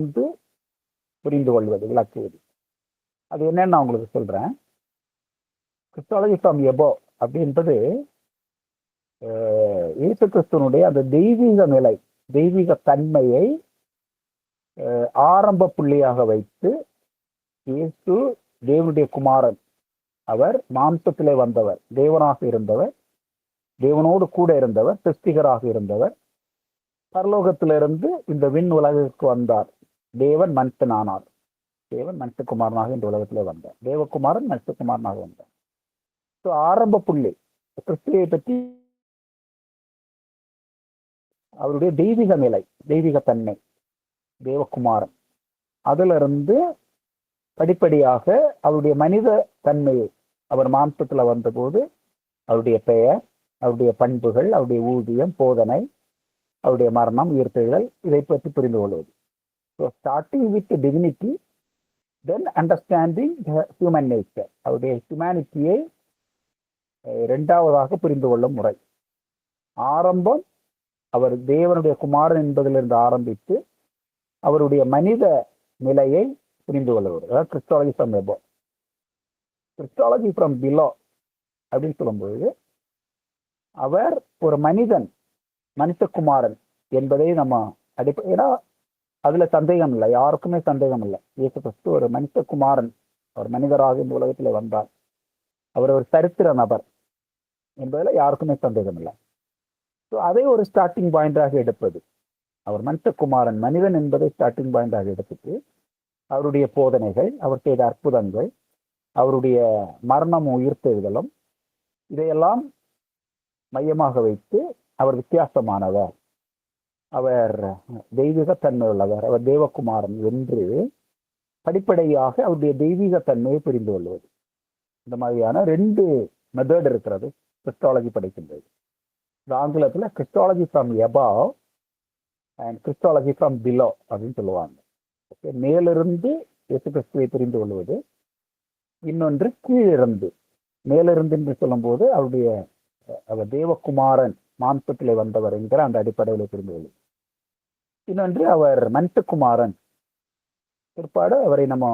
வந்து புரிந்து கொள்வது, விளக்குவது. அது என்னன்னு நான் உங்களுக்கு சொல்றேன். கிறிஸ்டாலஜி ஃப்ரம் எபோ அப்படின்றது இயேசு கிறிஸ்துவனுடைய அந்த தெய்வீக நிலை, தெய்வீக தன்மையை ஆரம்ப புள்ளியாக வைத்து, இயேசு தேவனுடைய குமாரன், அவர் மாம்சத்திலே வந்தவர், தேவனாக இருந்தவர், தேவனோடு கூட இருந்தவர், சிருஷ்டிகராக இருந்தவர், பரலோகத்திலிருந்து இந்த விண் உலகிற்கு வந்தார், தேவன் மனுஷனானார், தேவன் மனுஷகுமாரனாக இந்த உலகத்திலே வந்தார், தேவகுமாரன் மனுஷகுமாரனாக வந்தார். ஸோ ஆரம்ப புள்ளி கிறிஸ்துவை பற்றி அவருடைய தெய்வீக நிலை, தெய்வீக தன்மை, தேவகுமாரன், அதுல இருந்து படிப்படியாக அவருடைய மனித தன்மையை, அவர் மாம்சத்துல வந்தபோது அவருடைய பெயர், அவருடைய பண்புகள், அவருடைய ஊதியம், போதனை, அவருடைய மரணம், உயிர்த்தெழுதல், இதை பற்றி புரிந்து கொள்வது. So starting with divinity, then understanding human nature, அவருடைய ஹியூமனிட்டியை இரண்டாவதாக புரிந்து கொள்ளும் முறை. ஆரம்பம் அவர் தேவனுடைய குமாரன் என்பதிலிருந்து ஆரம்பித்து அவருடைய மனித நிலையை புரிந்து கொள்வது, அதாவது Christology from above. Christology from below அப்படின்னு சொல்லும்போது அவர் ஒரு மனிதன், மனுஷகுமாரன் என்பதை நம்ம ஏன்னா அதுல சந்தேகம் இல்லை, யாருக்குமே சந்தேகம் இல்லை. இயேசு கிறிஸ்து ஒரு மனுஷகுமாரன், அவர் மனிதராக இந்த உலகத்தில் வந்தார், அவர் ஒரு சரித்திர நபர் என்பதில் யாருக்குமே சந்தேகம் இல்லை. ஸோ அதை ஒரு ஸ்டார்டிங் பாயிண்டாக எடுப்பது, அவர் மனுஷகுமாரன், மனிதன் என்பதை ஸ்டார்டிங் பாயிண்டாக எடுத்துட்டு அவருடைய போதனைகள், அவர் செய்த அற்புதங்கள், அவருடைய மரணமும் உயிர்த்தெழுதலும், இதையெல்லாம் மையமாக வைத்து அவர் வித்தியாசமானவர், அவர் தெய்வீக தன்மை உள்ளவர், அவர் தேவகுமாரன் என்று படிப்படியாக அவருடைய தெய்வீக தன்மையை புரிந்து கொள்வது. இந்த மாதிரியான 2 மெத்தட் இருக்கிறது கிறிஸ்டாலஜி படிக்கின்றது. ஆங்கிலத்தில் Christology from above and Christology from below அப்படின்னு சொல்லுவாங்க. ஓகே, மேலிருந்து இயேசு கிறிஸ்துவை புரிந்து கொள்வது, இன்னொன்று கீழிருந்து. மேலிருந்து என்று சொல்லும்போது அவர் தேவகுமாரன், மாம்சத்திலே வந்தவர் என்கிற அந்த அடிப்படையில் புரிந்து கொள்வது. இன்னொன்று அவர் மனுஷகுமாரன், பிற்பாடு அவரை நம்ம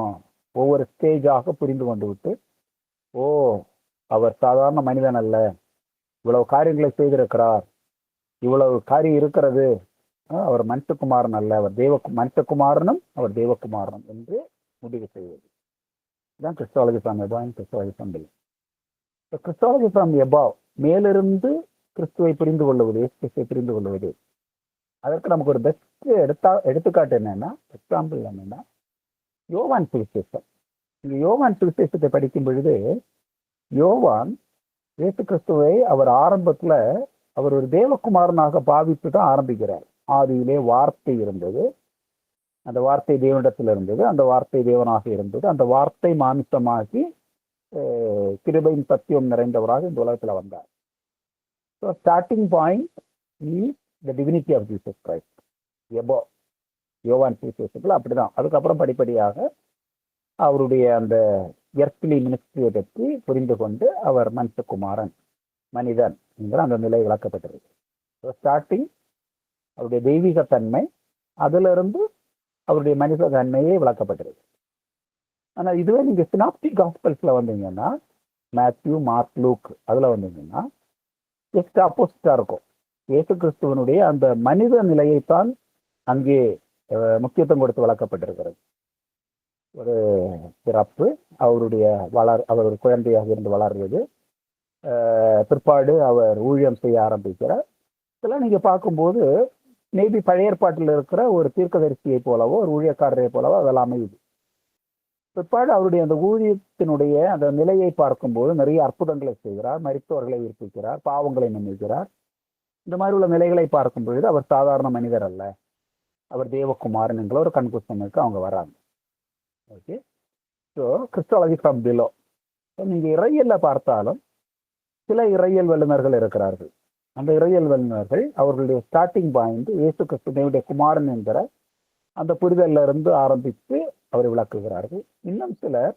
ஒவ்வொரு ஸ்டேஜாக புரிந்து கொண்டு விட்டு, ஓ அவர் சாதாரண மனிதன் அல்ல, இவ்வளவு காரியங்களை செய்திருக்கிறார், இவ்வளவு காரியம் இருக்கிறது, அவர் மனுஷகுமாரன் அல்ல, அவர் மனுஷகுமாரனும் அவர் தேவகுமாரனும் என்று முடிவு செய்வது. இதுதான் Christology from above and Christology from below. Christology from above, மேலிருந்து கிறிஸ்துவை புரிந்து கொள்வது, கிறிஸ்துவை புரிந்து கொள்வது. அதற்கு நமக்கு ஒரு பெஸ்ட் எடுத்துக்காட்டு என்னன்னா, எக்ஸாம்பிள் என்னன்னா, யோவான் சுவிசேஷம். இந்த யோவான் சுவிசேஷத்தை படிக்கும் பொழுது யோவான் இயேசு கிறிஸ்துவை அவர் ஆரம்பத்துல அவர் ஒரு தேவகுமாரனாக பாவித்து தான் ஆரம்பிக்கிறார். ஆதியிலே வார்த்தை இருந்தது, அந்த வார்த்தை தேவனிடத்தில் இருந்தது, அந்த வார்த்தை தேவனாக இருந்தது, அந்த வார்த்தை மாமிசமாகி கிருபையின் சத்தியம் நிறைந்தவராக இந்த உலகத்துல வந்தார். So starting point is the divinity of Jesus Christ எபோ. யோவான் சுவிசேஷத்துல அப்படிதான். அதுக்கப்புறம் படிப்படியாக அவருடைய அந்த எர்த்லி மினிஸ்ட்ரியை பற்றி புரிந்து கொண்டு அவர் மனுஷகுமாரன், மனிதன் என்கிற அந்த நிலை விளக்கப்பட்டிருக்கு. ஸ்டார்டிங் அவருடைய தெய்வீக தன்மை, அதிலிருந்து அவருடைய மனித தன்மையே விளக்கப்பட்டிருக்கு. ஆனால் இதுவே நீங்க சினாப்டிக் காஸ்பல்ஸ்ல வந்தீங்கன்னா, மேத்யூ, மார்க், லூக், அதுல வந்தீங்கன்னா ஜஸ்ட் ஆப்போசிட்டா இருக்கும். இயேசு கிறிஸ்துவனுடைய அந்த மனித நிலையைத்தான் அங்கே முக்கியத்துவம் கொடுத்து விளக்கப்பட்டிருக்கிறது. ஒரு பிறப்பு, அவர் ஒரு குழந்தையாக இருந்து வளர்வது, பிற்பாடு அவர் ஊழியம் செய்ய ஆரம்பிக்கிறார். இதெல்லாம் நீங்க பார்க்கும்போது மேபி பழைய ஏற்பாட்டில் இருக்கிற ஒரு தீர்க்கதரிசியை போலவோ ஒரு ஊழியக்காரரை போலவோ அதெல்லாம் அமையுது. பிற்பாடு அவருடைய அந்த ஊழியத்தினுடைய அந்த நிலையை பார்க்கும்போது நிறைய அற்புதங்களை செய்கிறார், மரித்தோர்களை உயிர்ப்பிக்கிறார், பாவங்களை மன்னிக்கிறார். இந்த மாதிரி உள்ள நிலைகளை பார்க்கும் பொழுது அவர் சாதாரண மனிதர் அல்ல, அவர் தேவகுமாரன் என்கிற ஒரு கன்க்ளூஷனுக்கு அவங்க வராங்க. Okay, so Christology from below. நீங்க இறையல்ல பார்த்தாலும் சில இறையியல் வல்லுநர்கள் இருக்கிறார்கள். அந்த இறையியல் வல்லுநர்கள் அவர்களுடைய ஸ்டார்டிங் பாயிண்ட் இயேசு கிறிஸ்துவனுடைய குமாரன் என்கிற அந்த புரிதல்ல இருந்து ஆரம்பித்து அவரை விளக்குகிறார்கள். இன்னும் சிலர்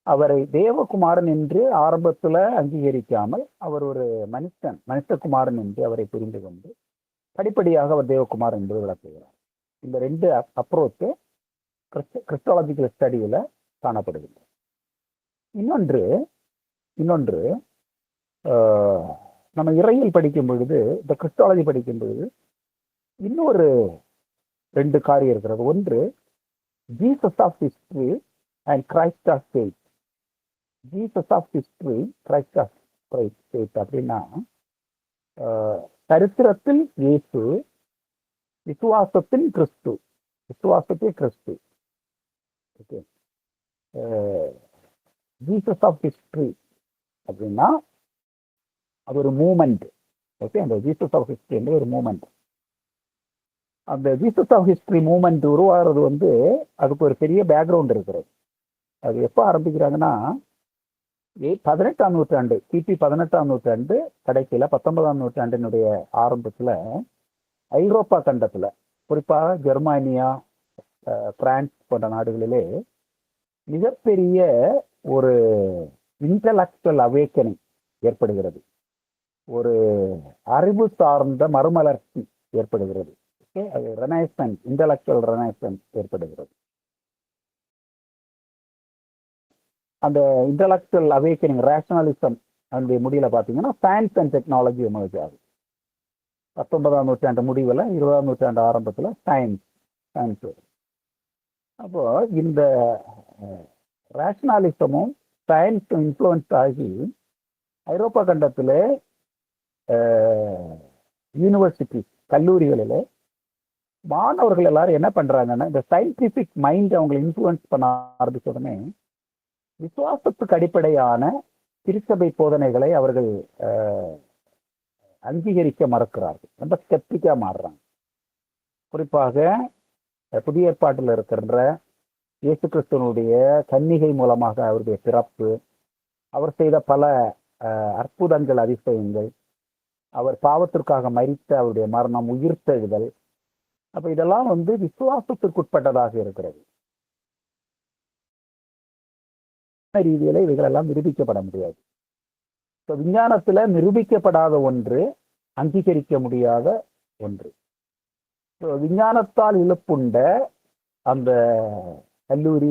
அவரை தேவகுமாரன் என்று ஆரம்பத்துல அங்கீகரிக்காமல் அவர் ஒரு மனுஷகுமாரன் என்று அவரை புரிந்து கொண்டு படிப்படியாக அவர் தேவகுமாரன் என்று விளக்குகிறார். இந்த 2 அப்ரோச் கிறிஸ்டாலஜிக்கல் ஸ்டடியில காணப்படுகிறது. இன்னொன்று இன்னொன்று நம்ம இறையியல் படிக்கும் பொழுது, இந்த கிறிஸ்டாலஜி படிக்கும் பொழுது இன்னொரு 2 காரியம் இருக்கிறது. ஒன்று, Jesus of history and Christ of faith. Jesus of history, Christ of faith அப்படின்னா, சரித்திரத்தில் இயேசு, விசுவாசத்தில் கிறிஸ்து. விசுவாசத்தில் கிறிஸ்து. ஓகே. ஜீசஸ் ஆஃப் ஹிஸ்டரி அப்படின்னா அது ஒரு மூமெண்ட். ஓகே. அந்த ஜீசஸ் ஆஃப் ஹிஸ்டரி ஒரு மூமெண்ட். அந்த ஜீசஸ் ஆஃப் ஹிஸ்டரி மூமெண்ட் உருவாகிறது வந்து அதுக்கு ஒரு பெரிய பேக்ரவுண்ட் இருக்கிறது. அது எப்போ ஆரம்பிக்கிறாங்கன்னா, 18ஆம் நூற்றாண்டு, கிபி 18ஆம் நூற்றாண்டு கடைசியில 19ஆம் நூற்றாண்டினுடைய ஆரம்பத்துல ஐரோப்பா கண்டத்துல, குறிப்பாக ஜெர்மானியா, பிரான்ஸ் போன்ற நாடுகளிலே மிகப்பெரிய ஒரு இன்டலெக்சுவல் அவேக்கனிங் ஏற்படுகிறது. ஒரு அறிவு சார்ந்த மறுமலர்ச்சி ஏற்படுகிறது. அது ரெனைசன்ஸ், இன்டலெக்சுவல் ரெனைசன்ஸ் ஏற்படுகிறது. அந்த இன்டலெக்சுவல் அவேக்கனிங், ரேஷனலிசம் அதனுடைய முடிவில் பார்த்தீங்கன்னா சயின்ஸ் அண்ட் டெக்னாலஜி எமர்ஜ் ஆகுது. 19ஆம் நூற்றாண்டு முடிவில், 20ஆம் நூற்றாண்டு ஆரம்பத்தில் சயின்ஸ். அப்போ இந்த ரேஷனலிசமும் சயின்ஸும் இன்ஃப்ளூயன்ஸ் ஆகி ஐரோப்பா கண்டத்தில் யூனிவர்சிட்டி, கல்லூரிகளில் மாணவர்கள் எல்லாரும் என்ன பண்றாங்கன்னா, இந்த சயின்டிபிக் மைண்ட் அவங்களை இன்ஃப்ளூயன்ஸ் பண்ண ஆரம்பிச்ச உடனே விசுவாசத்துக்கு அடிப்படையான திருச்சபை போதனைகளை அவர்கள் அங்கீகரிக்க மறுக்கிறார்கள். ரொம்ப ஸ்கெப்டிக்கா மாறுறாங்க. குறிப்பாக புதிய ஏற்பாட்டில் இருக்கின்ற இயேசு கிறிஸ்துவனுடைய கன்னிகை மூலமாக அவருடைய பிறப்பு, அவர் செய்த பல அற்புதங்கள், அதிசயங்கள், அவர் பாவத்திற்காக மரித்த அவருடைய மரணம், உயிர்த்தெழுதல், அப்ப இதெல்லாம் வந்து விசுவாசத்திற்குட்பட்டதாக இருக்கிறது. ரீதியில இவைகளெல்லாம் நிரூபிக்கப்பட முடியாது. விஞ்ஞானத்துல நிரூபிக்கப்படாத ஒன்று அங்கீகரிக்க முடியாத ஒன்று. விஞ்ஞானத்தால் இழுப்புண்ட அந்த கல்லூரி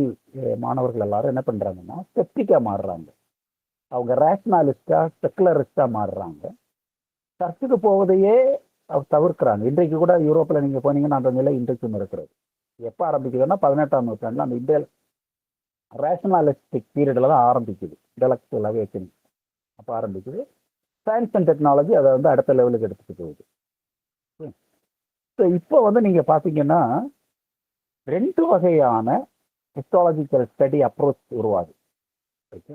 மாணவர்கள் எல்லாரும் என்ன பண்றாங்கன்னா, ஸ்கெப்டிக்கா மாறுறாங்க. அவங்க ரேஷனலிஸ்டா, செக்குலரிஸ்டா மாறுறாங்க. சர்ச்சுக்கு போவதையே அவர் தவிர்க்கிறாங்க. இன்றைக்கு கூட யூரோப்பில் நீங்க போனீங்கன்னா அந்த நிலை இன்றைக்கும் இருக்கிறது. எப்போ ஆரம்பிக்குதுன்னா 18ஆம் நூற்றாண்டுல அந்த ரேஷனலிஸ்டிக் பீரியட்ல தான் ஆரம்பிக்குது. இன்டலெக்சுவல் அவேக்கனிங் அப்போ ஆரம்பிக்குது. சயின்ஸ் அண்ட் டெக்னாலஜி அதை வந்து அடுத்த லெவலுக்கு எடுத்துட்டு போகுது. இப்போ வந்து நீங்க பாத்தீங்கன்னா 2 வகையான ஹிஸ்டாலஜிக்கல் ஸ்டடி அப்ரோச் உருவாது.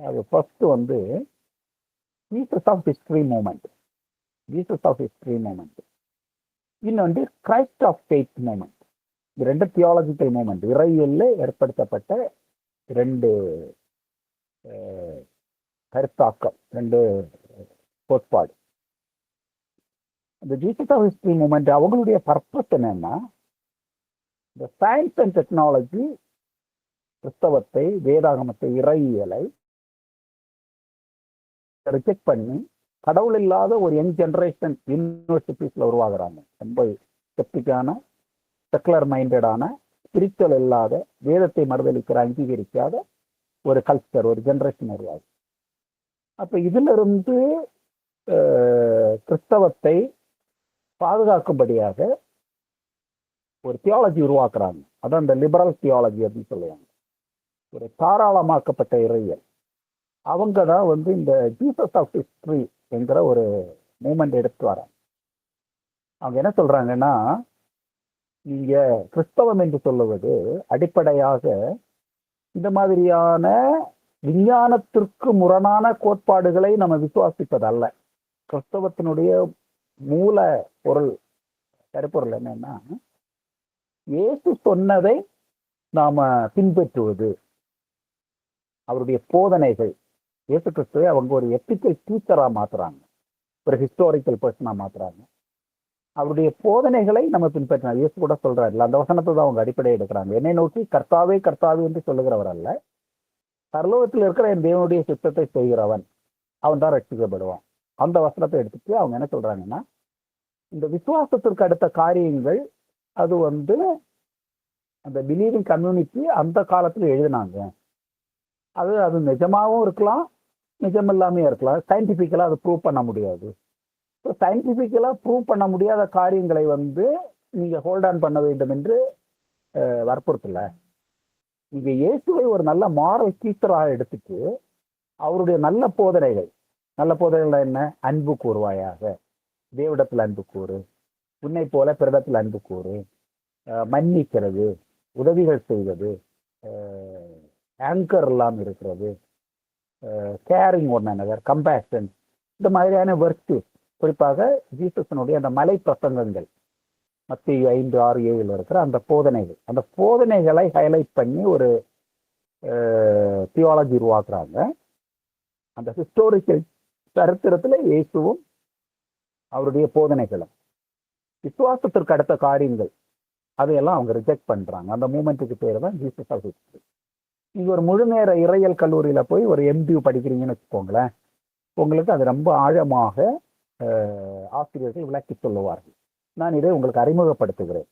அது ஃபர்ஸ்ட் வந்து Jesus of history moment. Jesus of history moment. இன்னொன்று கிரைஸ்ட் ஆஃப் ஃபெய்த் மூமெண்ட். இது 2 தியாலஜிக்கல் மூமெண்ட், இறையியல்ல ஏற்படுத்தப்பட்ட 2 கருத்தாக்கம், 2 கோட்பாடு. இந்த ஜீசஸ் ஆஃப் ஹிஸ்டரி மூமெண்ட் அவங்களுடைய பர்பஸ் என்னன்னா, இந்த சயின்ஸ் அண்ட் டெக்னாலஜி கிறிஸ்தவத்தை, வேதாகமத்தை, இறையியலை ரிஜெக்ட் பண்ணி கடவுள் இல்லாத ஒரு யங் ஜெனரேஷன் யூனிவர்சிட்டிஸ்ல உருவாகிறாங்க. ரொம்ப ஸ்கெப்டிக்கான, செக்குலர் மைண்டடான, ஸ்பிரிச்சுவல் இல்லாத, வேதத்தை மறுதளிக்கிற, அங்கீகரிக்காத ஒரு கல்ச்சர், ஒரு ஜெனரேஷன் உருவாகும். அப்ப இதுல இருந்து கிறிஸ்தவத்தை பாதுகாக்கும்படியாக ஒரு தியாலஜி உருவாக்குறாங்க. அதான் இந்த லிபரல் தியாலஜி அப்படின்னு சொல்லுவாங்க. ஒரு தாராளமாக்கப்பட்ட இறையியல். அவங்க தான் வந்து இந்த ஜீசஸ் ஆஃப் ஹிஸ்டரி என்கிற ஒரு மூமெண்ட் எடுத்து வராங்க. அவங்க என்ன சொல்றாங்கன்னா, நீங்க கிறிஸ்தவம் என்று சொல்லுவது அடிப்படையாக இந்த மாதிரியான விஞ்ஞானத்திற்கு முரணான கோட்பாடுகளை நம்ம விசுவாசிப்பதல்ல. கிறிஸ்தவத்தினுடைய மூல பொருள், கருப்பொருள் என்னன்னா, இயேசு சொன்னதை நாம பின்பற்றுவது, அவருடைய போதனைகள். இயேசு கிறிஸ்துவை அவங்க ஒரு எத்திக்கல் டீச்சரா மாத்துறாங்க, ஒரு ஹிஸ்டாரிக்கல் பர்சனா மாத்துறாங்க. அவருடைய போதனைகளை நம்ம பின்பற்றினார். இயேசு கூட சொல்றாரு, அந்த வசனத்தை தான் அவங்க அடிப்படையை எடுக்கிறாங்க. என்னை நோக்கி கர்த்தாவே கர்த்தாவே என்று சொல்லுகிறவர் அல்ல, பரலோகத்தில் இருக்கிற என் தேவனுடைய சித்தத்தை செய்கிறவன் அவன் தான் ரட்சிக்கப்படுவான். அந்த வசனத்தை எடுத்துட்டு அவங்க என்ன சொல்றாங்கன்னா, இந்த விசுவாசத்திற்கு அடுத்த காரியங்கள் அது வந்து அந்த பிலீவிங் கம்யூனிட்டி அந்த காலத்துல எழுதினாங்க. அது அது நிஜமாவும் இருக்கலாம், நிஜமில்லாமே இருக்கலாம். சயின்டிபிக்கலா அதை ப்ரூவ் பண்ண முடியாது. ஸோ சயின்டிபிக்கலா ப்ரூவ் பண்ண முடியாத காரியங்களை வந்து நீங்க ஹோல்ட் ஆன் பண்ண வேண்டும் என்று வற்புறுத்தல. நீங்க இயேசுவை ஒரு நல்ல மாரல் டீச்சராக எடுத்துட்டு அவருடைய நல்ல போதனைகள், நல்ல போதனைகள் என்ன? அன்பு கூறுவாயாக, தேவடத்தில் அன்பு கூறு, உன்னை போல பிறடத்தில் அன்பு கூறு, மன்னிக்கிறது, உதவிகள் செய்வது, ஆங்கர் இல்லாமல் இருக்கிறது, கேரிங் ஒன் அனதர், கம்பேஷன், இந்த மாதிரியான வர்க்கு. குறிப்பாக ஜீசஸனுடைய அந்த மலை பிரசங்கங்கள், மத்திய 5, 6, 7 இருக்கிற அந்த போதனைகள், அந்த போதனைகளை ஹைலைட் பண்ணி ஒரு தியாலஜி உருவாக்குறாங்க. அந்த ஹிஸ்டோரிக்கல் சரித்திரத்துல இயேசுவும் அவருடைய போதனைகளும், விசுவாசத்திற்கு அடுத்த காரியங்கள், அதையெல்லாம் அவங்க ரிஜெக்ட் பண்றாங்க. அந்த மூமெண்ட்டுக்கு பேர் தான் ஜீசஸ் ஆஃப் ஹிஸ்டரி. நீங்க ஒரு முழு நேர இறையியல் கல்லூரியில போய் ஒரு MDU படிக்கிறீங்கன்னு வச்சுக்கோங்களேன், உங்களுக்கு அது ரொம்ப ஆழமாக ஆசிரியர்கள் விளக்கி சொல்லுவார்கள். நான் இதை உங்களுக்கு அறிமுகப்படுத்துகிறேன்.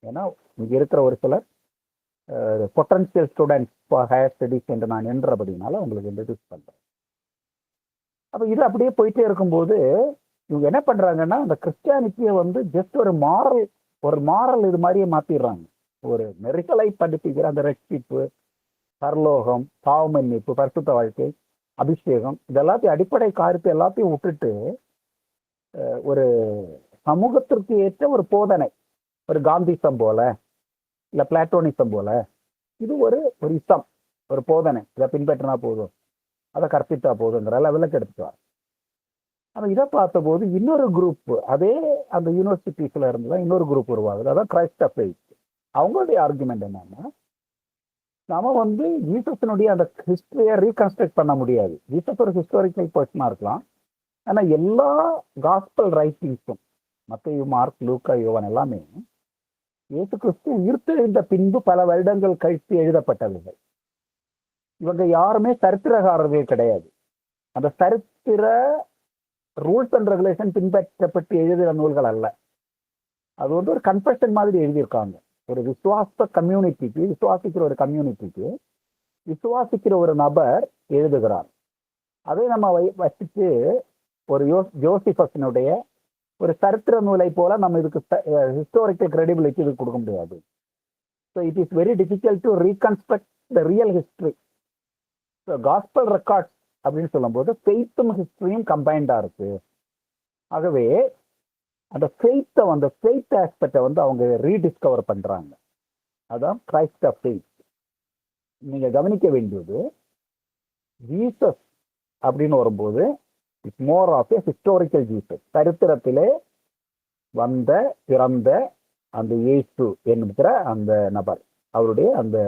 ஏன்னா இங்க இருக்கிற ஒரு சிலர் potential students for higher studies என்று நான் என்றபடினால உங்களுக்கு இன்ட்ரடியூஸ் பண்றேன். அப்ப இது அப்படியே போயிட்டே இருக்கும்போது இவங்க என்ன பண்றாங்கன்னா, அந்த கிறிஸ்டியானிட்டியை வந்து ஜஸ்ட் ஒரு மாரல் இது மாதிரியே மாத்திடுறாங்க. ஒரு நெறிகளை படிப்பிக்கிற அந்த ரட்சிப்பு, பரலோகம், பாவ மன்னிப்பு, பரிசுத்த வாழ்க்கை, அபிஷேகம், இதெல்லாத்தையும் அடிப்படை காரியத்தை எல்லாத்தையும் விட்டுட்டு ஒரு சமூகத்திற்கு ஏற்ற ஒரு போதனை, ஒரு காந்திசம் போல இல்ல பிளாட்டோனிசம் போல, இது ஒரு இசம், ஒரு போதனை, இதை பின்பற்றினா போதும், அதை கற்பித்தா போதுங்கிற லெவலுக்கு எடுத்துட்டார். ஆனா இதை பார்த்த போது இன்னொரு குரூப், அதே அந்த யூனிவர்சிட்டிஸ்ல இருந்துதான் இன்னொரு குரூப் உருவாகுது. அதான் கிரைஸ்ட் ஆஃப் ஃபெய்த். அவங்களுடைய ஆர்குமெண்ட் என்னன்னா, நாம வந்து ஜீசஸனுடைய அந்த ஹிஸ்டரியை ரீகன்ஸ்ட்ரக்ட் பண்ண முடியாது. ஜீசஸ் ஒரு ஹிஸ்டாரிக்கல் பர்சனா இருக்கலாம், ஆனா எல்லா காஸ்பல் ரைட்டிங்ஸும், மத்தேயு, மார்க், லூக்கா, யோவான் எல்லாமே இயேசு கிறிஸ்து உயிர்த்தெழுந்த பின்பு பல வருடங்கள் கழித்து எழுதப்பட்டவர்கள். இவங்க யாருமே சரித்திரகாரர்கள் கிடையாது. அந்த சரித்திர ரூல்ஸ் அண்ட் ரெகுலேஷன் பின்பற்றப்பட்டு எழுதுகிற நூல்கள் அல்ல. அது வந்து ஒரு கன்ஃபெஷன் மாதிரி எழுதியிருக்காங்க. ஒரு விசுவாச கம்யூனிட்டிக்கு, விசுவாசிக்கிற ஒரு கம்யூனிட்டிக்கு விசுவாசிக்கிற ஒரு நபர் எழுதுகிறார். அதை நம்ம வச்சுட்டு ஒரு ஜோசிபஸினுடைய ஒரு சரித்திர நூலை போல நம்ம இதுக்கு ஹிஸ்டாரிக்கல் கிரெடிபிலிட்டி இது கொடுக்க முடியாது. So it is very difficult to reconstruct the real history. So gospel records அப்படின்னு சொல்லும்போது ஃபெய்த்தும் ஹிஸ்டரியும் கம்பைண்டா இருக்கு. ஆகவே அந்த ஃபெய்த் ஆஸ்பெக்டை வந்து அவங்க ரீடிஸ்கவர் பண்றாங்க. அதான் கிரைஸ்ட் ஆஃப் ஃபெய்த். நீங்க கவனிக்க வேண்டியது, ஜீசஸ் அப்படின்னு வரும்போது it's more of a historical Jesus. சரித்திரத்திலே வந்த பிறந்த அந்த இயேசு என்கிற அந்த நபர், அவருடைய அந்த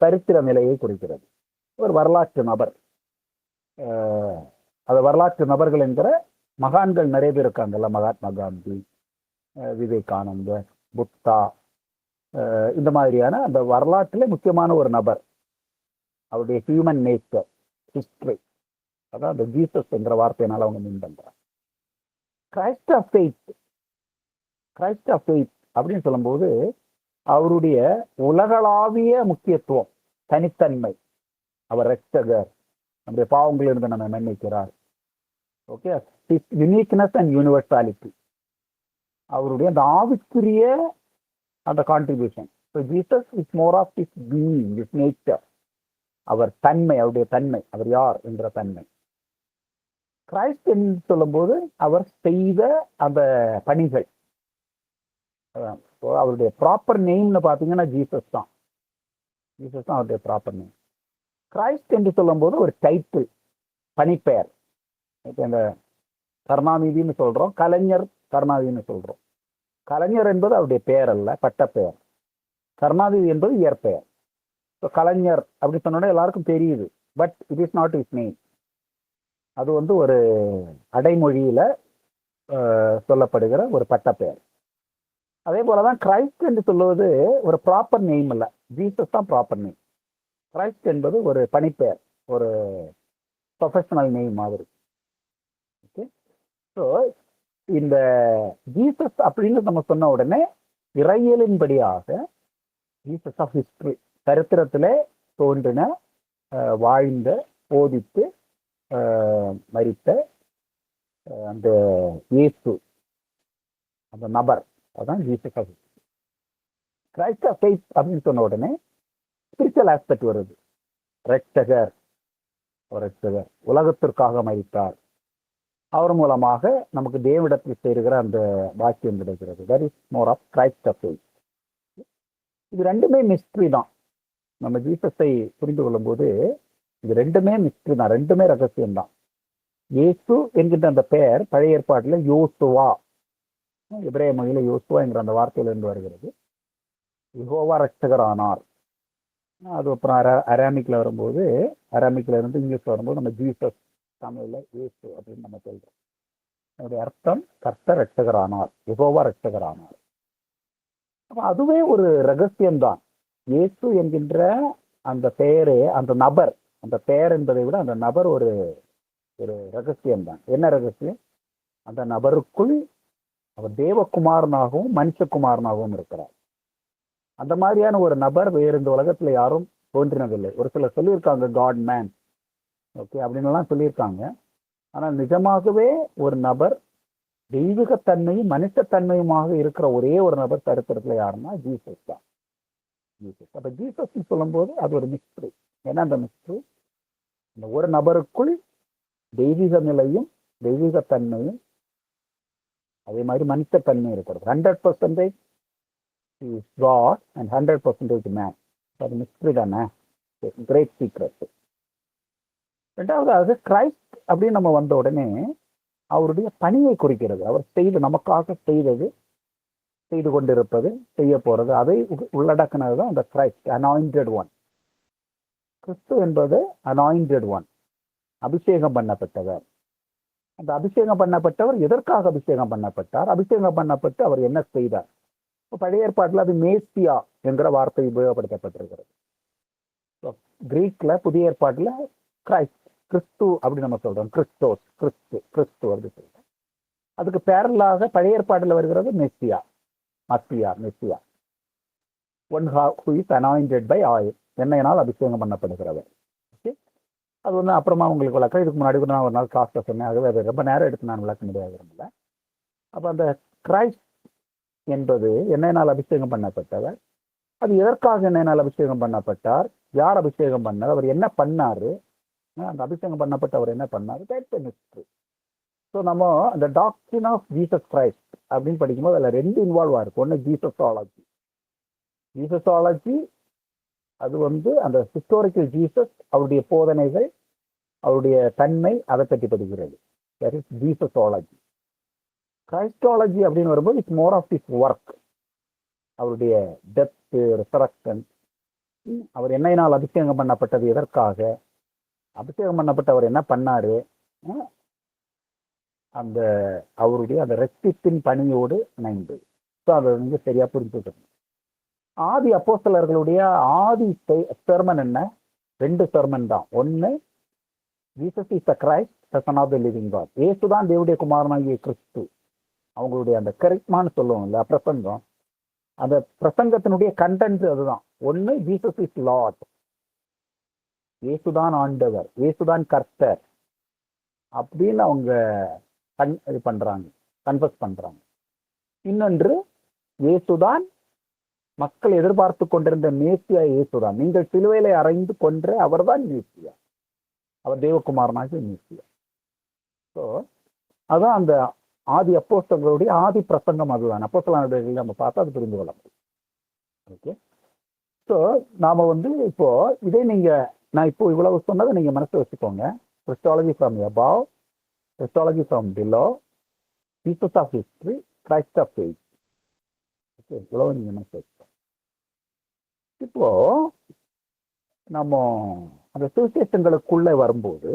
சரித்திர நிலையை குறிக்கிறது. ஒரு வரலாற்று நபர். அது வரலாற்று நபர்கள் என்கிற மகான்கள் நிறைய பேர் இருக்காங்கல்ல, மகாத்மா காந்தி, விவேகானந்தர், புத்தா, இந்த மாதிரியான அந்த வரலாற்றிலே முக்கியமான ஒரு நபர். அவருடைய ஹியூமன் நேச்சர், ஹிஸ்டரி, அதான் அந்த ஜீசஸ் என்ற வார்த்தையினால அவங்க மீன் பண்றாங்க. Christ of faith, Christ of faith அப்படின்னு சொல்லும்போது அவருடைய உலகளாவிய முக்கியத்துவம், தனித்தன்மை, அவர் ரட்சகர், நம்முடைய பாவங்களிலிருந்து நம்ம மன்னிக்கிறார். ஓகே, யூனிக்னஸ் அண்ட் யூனிவர்சாலிட்டி, அவருடைய அந்த ஆவிக்குரிய அந்த contribution. So Jesus is more of this being, this nature, அவர் தன்மை, அவருடைய தன்மை, அவர் யார் என்ற தன்மை. கிரைஸ்ட் என்று சொல்லும்போது அவர் செய்த அந்த பணிகள். அவருடைய ப்ராப்பர் நேம்னு பார்த்தீங்கன்னா ஜீசஸ் தான். ஜீசஸ் தான் அவருடைய ப்ராப்பர் நேம். கிரைஸ்ட் என்று சொல்லும்போது ஒரு டைட்டில், பணிப்பெயர். இப்போ இந்த கருணாநிதினு சொல்றோம், கலைஞர் கருணாநிதினு சொல்றோம். கலைஞர் என்பது அவருடைய பெயர் அல்ல, பட்டப்பெயர். கருணாநிதி என்பது இயற்பெயர். ஸோ கலைஞர் அப்படி சொன்னோட எல்லாருக்கும் தெரியுது, but it is not is name. அது வந்து ஒரு அடைமொழியில சொல்லப்படுகிற ஒரு பட்டப்பெயர். அதே போலதான் கிரைஸ்ட் என்று சொல்லுவது ஒரு ப்ராப்பர் நேம் அல்ல, ஜீசஸ் தான் ப்ராப்பர் நேம். கிரைஸ்ட் என்பது ஒரு பணிப்பெயர், ஒரு ப்ரொஃபஷனல் நேம் மாதிரி. ஓகே, ஸோ இந்த ஜீசஸ் அப்படின்னு நம்ம சொன்ன உடனே இறையியலின்படியாக ஜீசஸ் ஆஃப் ஹிஸ்டரி, சரித்திரத்திலே தோன்றின, வாழ்ந்த, போதித்து, மரித்த அந்த இயேசு, அந்த நபர், அதான் Jesus of history. Christ of faith அப்படின்னு சொன்ன உடனே ஸ்பிரிச்சுவல் ஆஸ்பெக்ட் வருது. ரட்சகர், ரட்சகர் உலகத்திற்காக மரித்தார், அவர் மூலமாக நமக்கு தேவனிடத்தில் சேருகிற அந்த பாக்கியம் கிடைக்கிறது. That is more of Christ of faith. இது ரெண்டுமே மிஸ்ட்ரி தான். நம்ம ஜீசஸை புரிந்து கொள்ளும் போது இது ரெண்டுமே மிஸ்ட்ரி தான், ரெண்டுமே ரகசியம் தான். இயேசு என்கின்ற அந்த பெயர் பழைய ஏற்பாட்டில் யோசுவா, எபிரேய மொழியில யோசுவா என்கிற அந்த வார்த்தையிலிருந்து வருகிறது. யெகோவா ரட்சகர் ஆனார். அது அப்புறம் அராமிக்ல வரும்போது, அராமிக்ல இருந்து இங்கிலீஷ் வரும்போது நம்ம ஜீசஸ், தமிழ்ல இயேசு அப்படின்னு நம்ம சொல்றோம். அதனுடைய அர்த்தம் கர்த்தர் ரட்சகர் ஆனார், யெகோவா ரட்சகர் ஆனார். அப்ப அதுவே ஒரு ரகசியம்தான். இயேசு என்கின்ற அந்த பெயரே, அந்த நபர், அந்த பெயர் என்பதை விட அந்த நபர் ஒரு ஒரு ரகசியம்தான். என்ன ரகசியம்? அந்த நபருக்குள் அவர் தேவகுமாரனாகவும் மனுஷகுமாரனாகவும் இருக்கிறார். அந்த மாதிரியான ஒரு நபர் வேறு இந்த உலகத்துல யாரும் தோன்றினதில்லை. ஒரு சிலர் சொல்லியிருக்காங்க காட் மேன், ஓகே அப்படின்னு எல்லாம் சொல்லியிருக்காங்க. ஆனால் நிஜமாகவே ஒரு நபர் தெய்வீகத்தன்மையும் மனுஷத்தன்மையுமாக இருக்கிற ஒரே ஒரு நபர் சரித்திரத்துல யாருன்னா ஜீசஸ் தான். ஜீசஸ். அப்ப ஜீசஸ் சொல்லும் போது அது ஒரு மிஸ்ட்ரி. ஏன்னா அந்த மிஸ்ட்ரி, இந்த ஒரு நபருக்குள் தெய்வீக நிலையும் தெய்வீகத்தன்மையும் அதே மாதிரி மனுஷத்தன்மையும் இருக்கிறது. 100% God and 100% man. அது மிஸ்ட்ரி தானே, கிரேட் சீக்ரெட். ரெண்டாவது, அது கிரைஸ்ட் அப்படின்னு நம்ம வந்த உடனே அவருடைய பணியை குறிக்கிறது. அவர் செய்து நமக்காக செய்தது, செய்து கொண்டிருப்பது, செய்ய போறது, அதை உள்ளடக்கினது தான் அந்த கிரைஸ்ட், அனாயிண்டட் ஒன். கிறிஸ்து என்பது அனாயிண்டட் ஒன், அபிஷேகம் பண்ணப்பட்டவர். அந்த அபிஷேகம் பண்ணப்பட்டவர் எதற்காக அபிஷேகம் பண்ணப்பட்டார்? அபிஷேகம் பண்ணப்பட்டு அவர் என்ன செய்தார்? பழைய ஏற்பாட்டில் அது மேசியா என்கிற வார்த்தை உபயோகப்படுத்தப்பட்டிருக்கிறது. கிரீக்ல புதிய ஏற்பாட்டில் கிரைஸ்ட், கிறிஸ்து அப்படி நம்ம சொல்றோம். கிறிஸ்தோஸ், கிறிஸ்து, கிறிஸ்து அப்படி சொல்றோம். அதுக்கு பேரலாக பழைய ஏற்பாட்டில் வருகிறது மெஸ்ஸியா, மத்தியா, messiah. One who is anointed by oil, எண்ணெயினால் அபிஷேகம் பண்ணப்படுகிறவர். ஓகே, அது வந்து அப்புறமா உங்களுக்கு விளக்கம். இதுக்கு முன்னாடி கூட நான் ஒரு நாள் கிளாஸ்ல சொன்னேன், ஆகவே அது ரொம்ப நேரம் எடுத்து நான் விளக்க முடியாது. அப்ப அந்த கிரைஸ்ட் என்பது எண்ணெயினால் அபிஷேகம் பண்ணப்பட்டவர். அது எதற்காக எண்ணெயினால் அபிஷேகம் பண்ணப்பட்டார்? யார் அபிஷேகம் பண்ணார்? அவர் என்ன பண்ணாரு? அந்த அபிஷேகம் பண்ணப்பட்டவர் என்ன பண்ணாரு? That's a mystery. ஸோ நம்ம அந்த டாக்ட்ரின் ஆஃப் ஜீசஸ் கிரைஸ்ட் அப்படின்னு படிக்கும்போது அதில் ரெண்டு இன்வால்வ் ஆயிருக்கு. ஒன்று ஜீசஸாலஜி. ஜீசஸாலஜி அது வந்து அந்த ஹிஸ்டாரிக்கல் ஜீசஸ், அவருடைய போதனைகள், அவருடைய தன்மை, அதை பற்றி படிக்கிறது. That is ஜீசஸாலஜி. கிரைஸ்டாலஜி அப்படின்னு வரும்போது it's more of is work. அவருடைய டெத், ரிசரக்ஷன், அவர் எண்ணெயினால் அபிஷேகம் பண்ணப்பட்டது எதற்காக, அபிஷேகம் பண்ணப்பட்டவர் என்ன பண்ணாரு, அந்த அவருடைய அந்த ரட்சிப்பின் பணியோடு இணைந்து. ஸோ அதை வந்து சரியா புரிஞ்சுக்கணும். ஆதி அப்போஸ்தலர்களுடைய ஆதி செர்மன் என்ன? ரெண்டு செர்மன் தான். ஒன்னு Jesus is the Christ, the son of the living God. இயேசுதான் தேவனுடைய குமாரனாகிய கிறிஸ்து. அவங்களுடைய அந்த கரிக்மான்னு சொல்லுவோம் இல்ல, பிரசங்கம். அந்த பிரசங்கத்தினுடைய கண்டென்ட் அதுதான். ஒன்னு ஜீசஸ் இஸ் லார்ட், இயேசுதான் ஆண்டவர், இயேசுதான் கர்த்தர் அப்படின்னு அவங்க இது பண்றாங்க, கன்ஃபஸ் பண்றாங்க. இன்னொன்று, இயேசுதான் மக்கள் எதிர்பார்த்து கொண்டிருந்த மேசியா, இயேசுதான், நீங்கள் சிலுவையிலே அறைந்து கொன்ற அவர்தான் மேசியா, அவர் தேவகுமாரனாகிய மேசியா. ஸோ அதான் அந்த ஆதி அப்போஸ்தலர்களுடைய ஆதி பிரசங்கம் அதுதான். அப்போஸ்தலர்கள் நம்ம பார்த்தா அது புரிந்து கொள்ள முடியும். ஓகே, ஸோ நாம வந்து இப்போ இதே நான் இப்போ இவ்வளவு சொன்னதை நீங்க மனசு வச்சுக்கோங்க. Christology from above, Christology from below, Jesus of history, Christ of faith. Okay, இவ்வளவு நீங்க மனசு வச்சுக்கோங்க. இப்போ நம்ம அந்த சுவிசேஷங்களுக்குள்ள வரும்போது,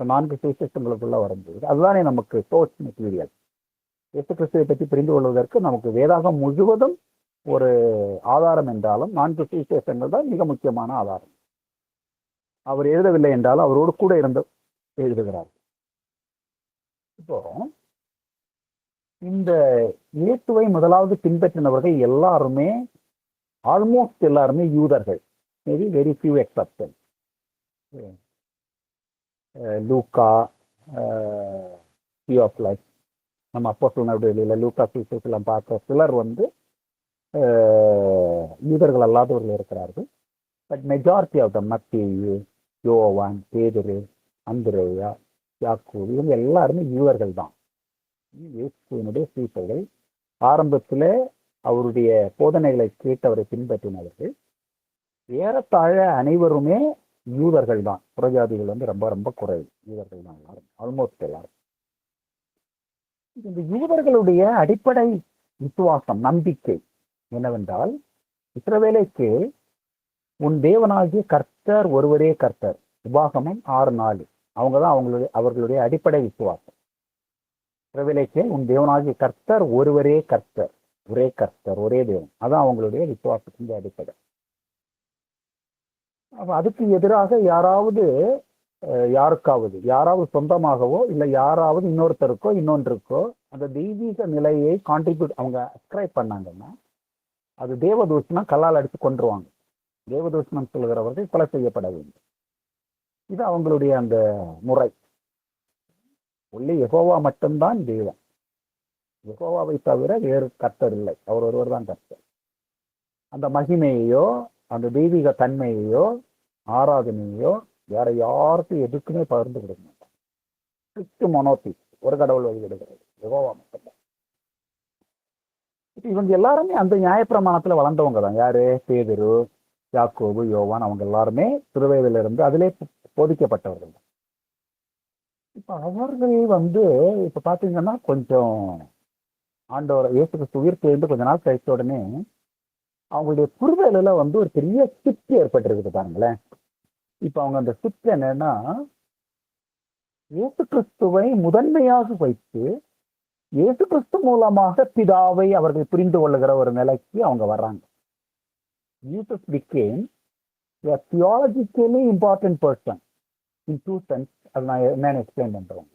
4 சுவிசேஷங்களுக்குள்ள வரும்போது, அதுதானே நமக்கு சோர்ஸ் மெட்டீரியல். இயேசு கிறிஸ்துவை பற்றி புரிந்து கொள்வதற்கு நமக்கு வேதாகம் முழுவதும் ஒரு ஆதாரம் என்றாலும் 4 சுவிசேஷங்கள் தான் மிக முக்கியமான ஆதாரம். அவர் எழுதவில்லை என்றாலும் அவரோடு கூட இருந்து எழுதுகிறார். இப்போ இந்த இயேசுவை முதலாவது பின்பற்றினவர்கள் எல்லாருமே ஆல்மோஸ்ட் எல்லாருமே யூதர்கள், மேபி வெரி ஃபியூ எக்ஸப்ஷன். லூக்கா, தியோஃபிலஸ், நம்ம அப்போஸ்தலர்களுடைய லூக்கா எல்லாம் பார்த்த சிலர் வந்து யூதர்கள் அல்லாதவர்கள் இருக்கிறார்கள். பட் மெஜாரிட்டி ஆஃப் த மத்தேயு, யோவான், பேதுரு, அந்திரேயா, யாக்கோபு, இவங்க எல்லாருமே யூதர்கள் தான். இயேசுவினுடைய சீடர்கள். ஆரம்பத்தில் அவருடைய போதனைகளை கேட்டவரை பின்பற்றினவர்கள். ஏறத்தாழ அனைவருமே யூதர்கள் தான். புறஜாதிகள் வந்து ரொம்ப ரொம்ப குறைவு. யூதர்கள் தான் எல்லாரும், ஆல்மோஸ்ட் எல்லாரும். இந்த யூதர்களுடைய அடிப்படை விசுவாசம், நம்பிக்கை என்னவென்றால், இஸ்ரவேலுக்கு உன் தேவனாகிய கர்த்தர் ஒருவரே கர்த்தர். உபாகமம் 6:4. அவங்க தான் அவர்களுடைய அடிப்படை விசுவாசம். இஸ்ரவேலுக்கு உன் தேவனாகிய கர்த்தர் ஒருவரே கர்த்தர், ஒரே கர்த்தர், ஒரே தேவன். அதான் அவங்களுடைய விசுவாசத்தின் அடிப்படை. அதுக்கு எதிராக யாராவது சொந்தமாகவோ இல்லை யாராவது இன்னொருத்தருக்கோ இன்னொன்றுக்கோ அந்த தெய்வீக நிலையை கான்ட்ரிபியூட் அவங்க அஸ்கிரைப் பண்ணாங்கன்னா அது தேவதூஷணம், கல்லால் அடித்து கொன்றுவாங்க. தேவதூஷணம் சொல்கிறவர்கள் கொலை செய்யப்பட வேண்டும். இது அவங்களுடைய அந்த முறை. ஒன்லி யெகோவா மட்டும்தான் தெய்வம். யெகோவாவை தவிர வேறு கர்த்தர் இல்லை. அவர் ஒருவர் தான் கர்த்தர். அந்த மகிமையையோ அந்த தெய்வீக தன்மையையோ ஆராதனையோ வேற யாருக்கும் எதுக்குமே பகிர்ந்து கொடுக்க மாட்டாங்க. ஸ்ட்ரிக்ட் மோனோதிஸ், ஒரு கடவுள் வழிபடுகிறது, யெகோவா மட்டும்தான். இவங்க எல்லாருமே அந்த நியாயப்பிரமாணத்துல வளர்ந்தவங்க தான். யாரு? பேதுரு, யாக்கோபு, யோவான், அவங்க எல்லாருமே சிறுவயதிலிருந்து அதிலே போதிக்கப்பட்டவர்கள் தான். இப்ப அவர்கள் வந்து இப்ப பாத்தீங்கன்னா கொஞ்சம் ஆண்டவர் இயேசு கிறிஸ்து உயிர்த்தெழுந்து கொஞ்ச நாள் கழிச்ச உடனே அவங்களுடைய புரிதலில் வந்து ஒரு பெரிய சிப்ட் ஏற்பட்டிருக்குது பாருங்களேன். இப்ப அவங்க அந்த சிப்ட் என்னன்னா, இயேசு கிறிஸ்துவை முதன்மையாக வைத்து இயேசு கிறிஸ்து மூலமாக பிதாவை அவர்கள் புரிந்து கொள்ளுகிற ஒரு நிலைக்கு அவங்க வர்றாங்க. Jesus became a theologically important person in two sense. அது நான் என்னன்னு எக்ஸ்பிளைன் பண்றேன்.